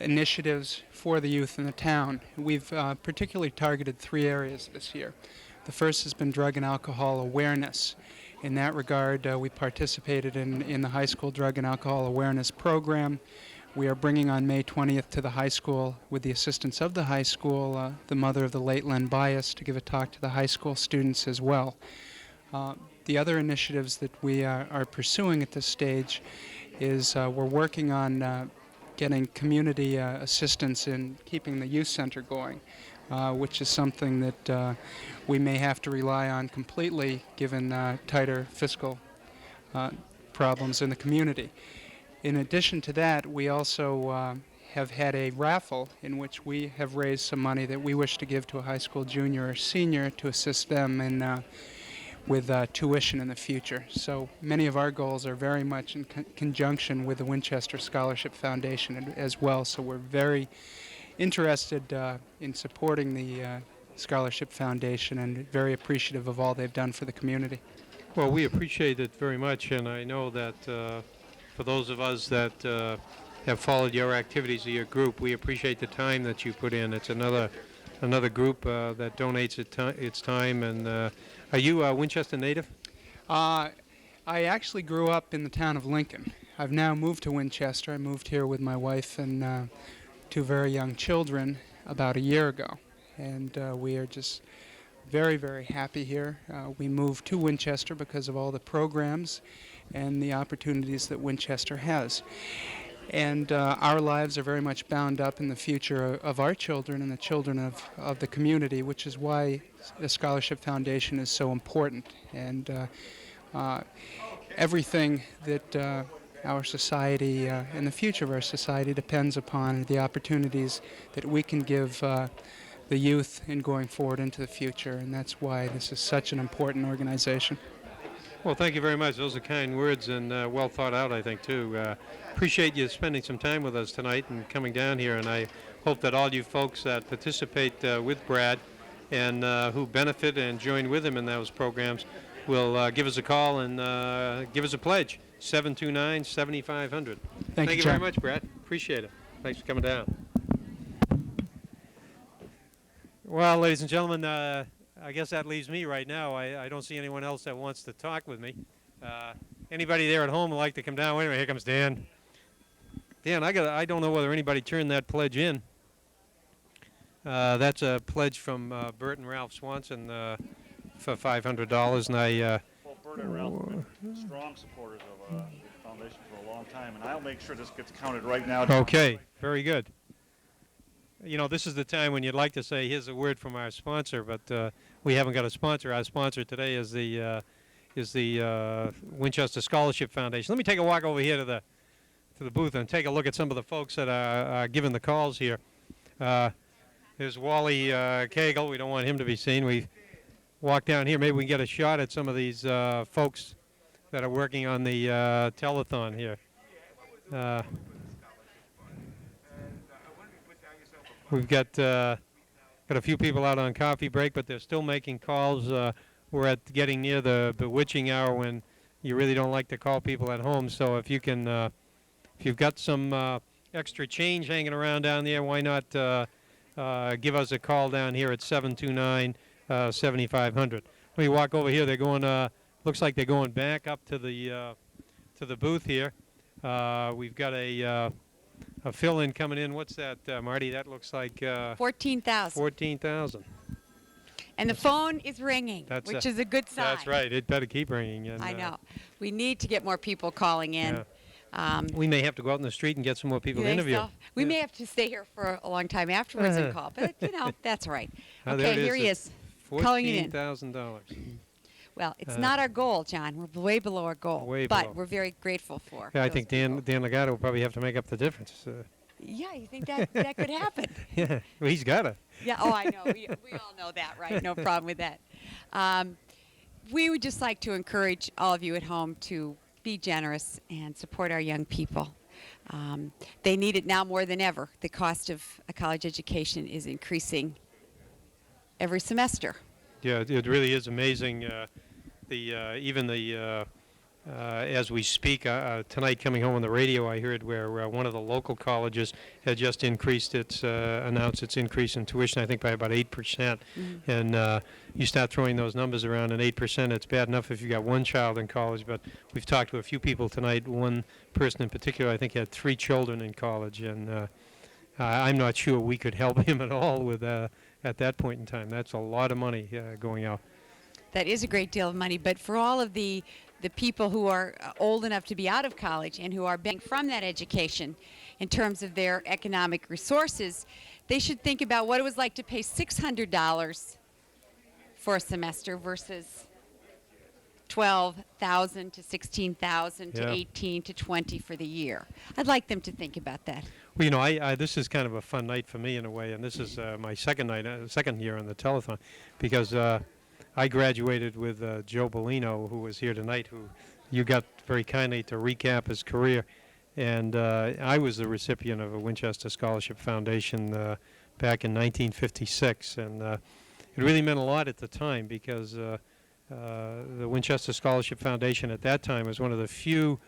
initiatives for the youth in the town. We've particularly targeted 3 areas this year. The first has been drug and alcohol awareness. In that regard, we participated in the high school drug and alcohol awareness program. We are bringing on May 20th to the high school, with the assistance of the high school, the mother of the late Len Bias, to give a talk to the high school students as well. The other initiatives that we are pursuing at this stage is we're working on getting community assistance in keeping the youth center going, which is something that we may have to rely on completely given tighter fiscal problems in the community. In addition to that, we also have had a raffle in which we have raised some money that we wish to give to a high school junior or senior to assist them in with tuition in the future. So many of our goals are very much in conjunction with the Winchester Scholarship Foundation as well. So we're very interested in supporting the Scholarship Foundation and very appreciative of all they've done for the community. Well, we appreciate it very much, and I know that for those of us that have followed your activities of your group, we appreciate the time that you put in. It's another group that donates its time. And are you a Winchester native? I actually grew up in the town of Lincoln. I've now moved to Winchester. I moved here with my wife and 2 very young children about a year ago. And we are just very, very happy here. We moved to Winchester because of all the programs and the opportunities that Winchester has. And our lives are very much bound up in the future of our children and the children of the community, which is why the Scholarship Foundation is so important. And everything that our society and the future of our society depends upon the opportunities that we can give the youth in going forward into the future. And that's why this is such an important organization. Well, thank you very much. Those are kind words and well thought out, I think, too. Appreciate you spending some time with us tonight and coming down here, and I hope that all you folks that participate with Brad and who benefit and join with him in those programs will give us a call and give us a pledge, 729-7500. Thank you very much, Brad. Appreciate it. Thanks for coming down. Well, ladies and gentlemen, I guess that leaves me right now. I don't see anyone else that wants to talk with me. Anybody there at home would like to come down? Wait a minute, here comes Dan. Dan, I don't know whether anybody turned that pledge in. That's a pledge from Bert and Ralph Swanson for $500, and I. Well, Bert and Ralph have been strong supporters of the foundation for a long time, and I'll make sure this gets counted right now. Okay, very good. You know, this is the time when you'd like to say, here's a word from our sponsor, but we haven't got a sponsor. Our sponsor today is the Winchester Scholarship Foundation. Let me take a walk over here to the booth and take a look at some of the folks that are giving the calls here. There's Wally Cagle. We don't want him to be seen. We walk down here. Maybe we can get a shot at some of these folks that are working on the telethon here. We've got a few people out on coffee break, but they're still making calls. We're getting near the witching hour when you really don't like to call people at home. So if you can, if you've got some extra change hanging around down there, why not give us a call down here at 729-7500. Let me walk over here. They're going. Looks like they're going back up to the booth here. We've got a fill-in coming in. What's that, Marty? That looks like 14,000. 14,000. And the phone is ringing, which is a good sign. That's right. It better keep ringing. And, I know. We need to get more people calling in. We may have to go out in the street and get some more people You to think interview. so? We may have to stay here for a long time afterwards and call, but that's right. Oh, there Okay, it here he is. It's Calling it in. $14,000. Well, it's not our goal, John. We're way below our goal, Way but below. we're very grateful for. Yeah, I those think people. Dan Legato will probably have to make up the difference. Yeah, you think that could happen? Yeah, well, he's got to. Yeah. Oh, I know. We all know that, right? No problem with that. We would just like to encourage all of you at home to be generous and support our young people. They need it now more than ever. The cost of a college education is increasing every semester. Yeah, it really is amazing. As we speak tonight, coming home on the radio, I heard where one of the local colleges had just announced its increase in tuition, I think by about 8%. Mm-hmm. And you start throwing those numbers around, and 8%, it's bad enough if you got one child in college. But we've talked to a few people tonight. One person in particular, I think, had 3 children in college, and I'm not sure we could help him at all with at that point in time. That's a lot of money going out. That is a great deal of money, but for all of the people who are old enough to be out of college and who are benefiting from that education in terms of their economic resources, they should think about what it was like to pay $600 for a semester versus $12,000 to $16,000 to Yeah. $18,000 to $20,000 for the year. I'd like them to think about that. Well, this is kind of a fun night for me in a way, and this is my second year on the telethon, because I graduated with Joe Bellino, who was here tonight, who you got very kindly to recap his career. And I was the recipient of a Winchester Scholarship Foundation back in 1956. And it really meant a lot at the time, because the Winchester Scholarship Foundation at that time was one of the few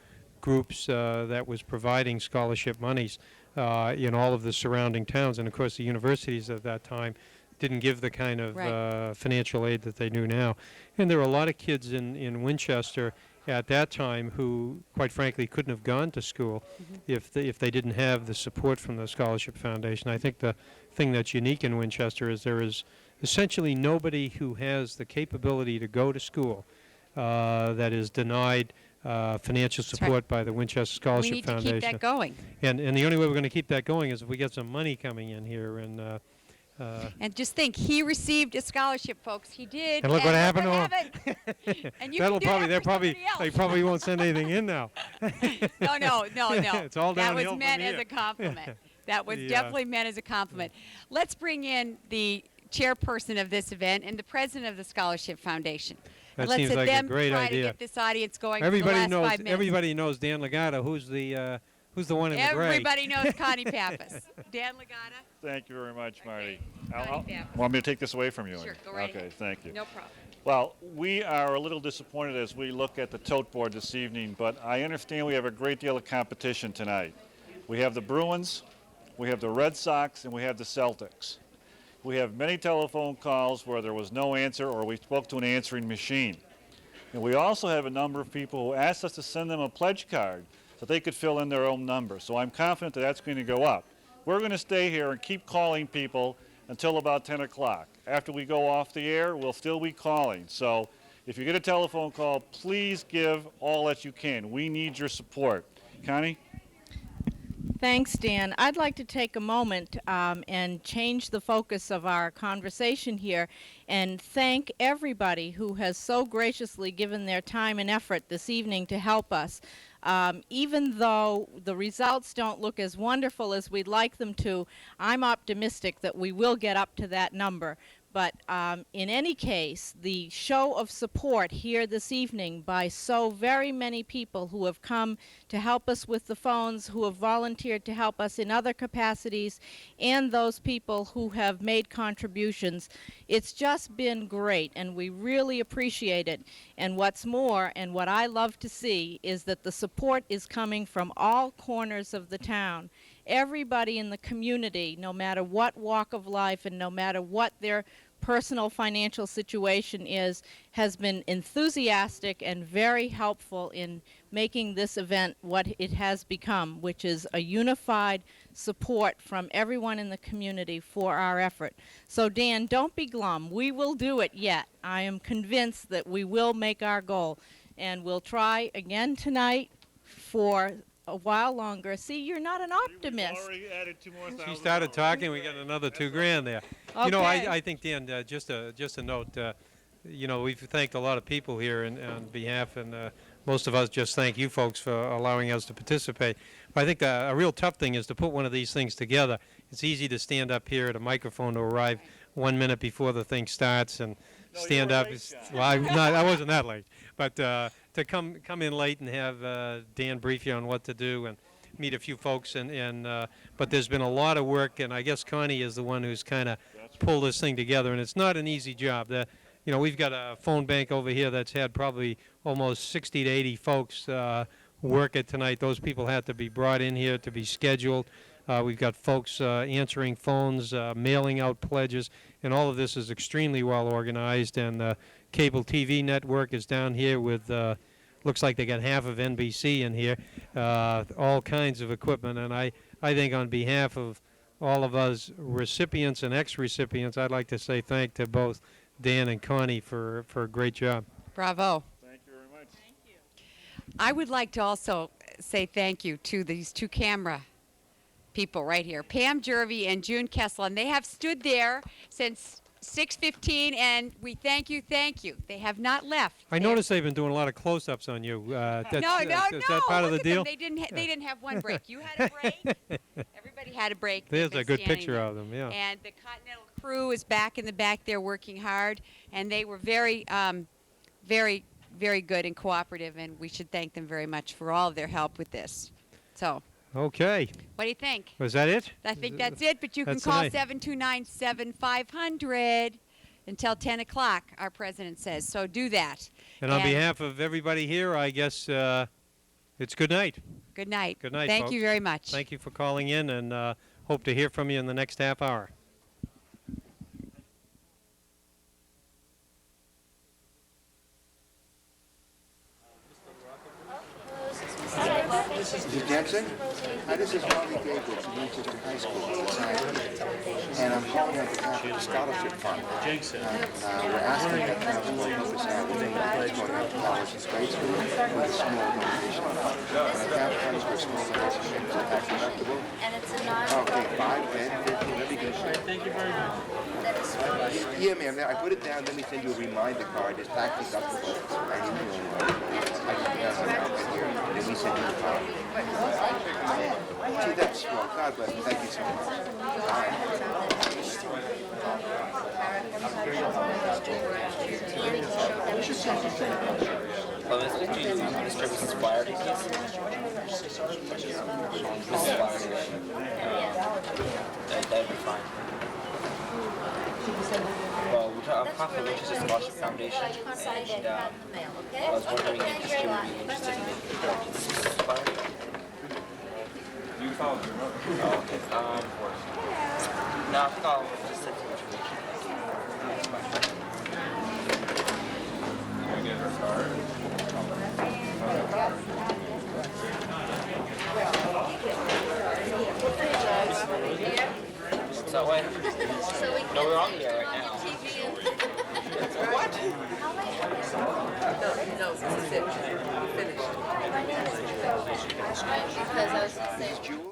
groups that was providing scholarship monies in all of the surrounding towns. And, of course, the universities at that time didn't give the kind of financial aid that they do now. And there were a lot of kids in Winchester at that time who, quite frankly, couldn't have gone to school if they didn't have the support from the Scholarship Foundation. I think the thing that's unique in Winchester is there is essentially nobody who has the capability to go to school that is denied financial support by the Winchester Scholarship Foundation. We need to keep that going. And the only way we're going to keep that going is if we get some money coming in here. And just think, he received a scholarship, folks. He did. And look what happened to him. And you can do that for somebody else. They probably won't send anything in now. No. It's all that downhill was meant from as here. a compliment. That was definitely meant as a compliment. Let's bring in the chairperson of this event and the president of the Scholarship Foundation. That and let's seems let like a them great try idea. to get this audience going Everybody for the last knows. 5 minutes. Everybody knows Dan Legato. Who's the one in the gray? Everybody knows Connie Pappas. Dan Legato. Thank you very much, Marty. Pappas. Want me to take this away from you? Sure, go right Okay, ahead. thank you. No problem. Well, we are a little disappointed as we look at the tote board this evening, but I understand we have a great deal of competition tonight. We have the Bruins, we have the Red Sox, and we have the Celtics. We have many telephone calls where there was no answer or we spoke to an answering machine. And we also have a number of people who asked us to send them a pledge card so they could fill in their own number. So I'm confident that that's going to go up. We're going to stay here and keep calling people until about 10 o'clock. After we go off the air, we'll still be calling. So if you get a telephone call, please give all that you can. We need your support. Connie? Thanks, Dan. I'd like to take a moment and change the focus of our conversation here and thank everybody who has so graciously given their time and effort this evening to help us. Even though the results don't look as wonderful as we'd like them to, I'm optimistic that we will get up to that number. But in any case, the show of support here this evening by so very many people who have come to help us with the phones, who have volunteered to help us in other capacities, and those people who have made contributions, it's just been great, and we really appreciate it. And what's more, and what I love to see, is that the support is coming from all corners of the town. Everybody in the community, no matter what walk of life and no matter what their personal financial situation is, has been enthusiastic and very helpful in making this event what it has become, which is a unified support from everyone in the community for our effort. So Dan, don't be glum. We will do it yet. I am convinced that we will make our goal, and we'll try again tonight for a while longer. See, you're not an optimist. Already added 2 more thousand. She started talking. We got another $2,000 there. You know, Okay. I think, Dan, just a note. You know, we've thanked a lot of people here on behalf, and most of us just thank you folks for allowing us to participate. But I think a real tough thing is to put one of these things together. It's easy to stand up here at a microphone to arrive 1 minute before the thing starts and stand up. Well, I wasn't that late, but to come in late and have Dan brief you on what to do and meet a few folks, but there's been a lot of work, and I guess Connie is the one who's kind of pulled this thing together, and it's not an easy job. You know, we've got a phone bank over here that's had probably almost 60 to 80 folks work it tonight. Those people had to be brought in here to be scheduled. We've got folks answering phones, mailing out pledges, and all of this is extremely well organized. And the cable TV network is down here with, looks like they got half of NBC in here, all kinds of equipment. And I think on behalf of all of us recipients and ex-recipients, I'd like to say thank to both Dan and Connie for a great job. Bravo. Thank you very much. Thank you. I would like to also say thank you to these two camera people right here, Pam Jervey and June Kessel, and they have stood there since 6:15, and we thank you. They have not left. I noticed they've been doing a lot of close-ups on you. No, Is that part of the look at deal? them. They didn't have one break. You had a break. Everybody had a break. There's They've a been good standing picture there. of them, yeah. And the Continental crew is back in the back there working hard, and they were very, very good and cooperative, and we should thank them very much for all of their help with this. So, Okay. what do you think? Was that it? I think that's it, but you can That's call tonight. 729-7500 until 10 o'clock, our president says. So do that. And on behalf of everybody here, I guess it's good night. Good night. Good night, Thank you folks. very much. Thank you for calling in, and hope to hear from you in the next half hour. Is it Jensen? Hi, this is Marty Gables from Winchester High School. And I'm calling on behalf of the Scholarship Fund. We're asking that council to help us out with a pledge for our college and grade school with a small donation. And the cap funds for small donations are tax deductible. And it's a non. Okay, 5, 10, 15, that'd be good. Thank you very much. Yeah, ma'am, I put it down, let me send you a reminder card. It's tax deductible. I need to know. I can put that out right here. Let me send you the card. Gee, that's swell. God bless you. Thank you so much. Well, Mr. Mrs. Flyer, please. Mrs. Flyer. That'd be fine. Well, we're from the Winchester Scholarship Foundation, and I was wondering if this kid would be interested in making a Mrs. Flyer. You found your number. Oh, okay. No, I think I'll just send some information. Can I get her card? What's that way? No, we're on the air right now. What? No, this is it. Finished. Because I was going to say.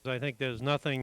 I think there's nothing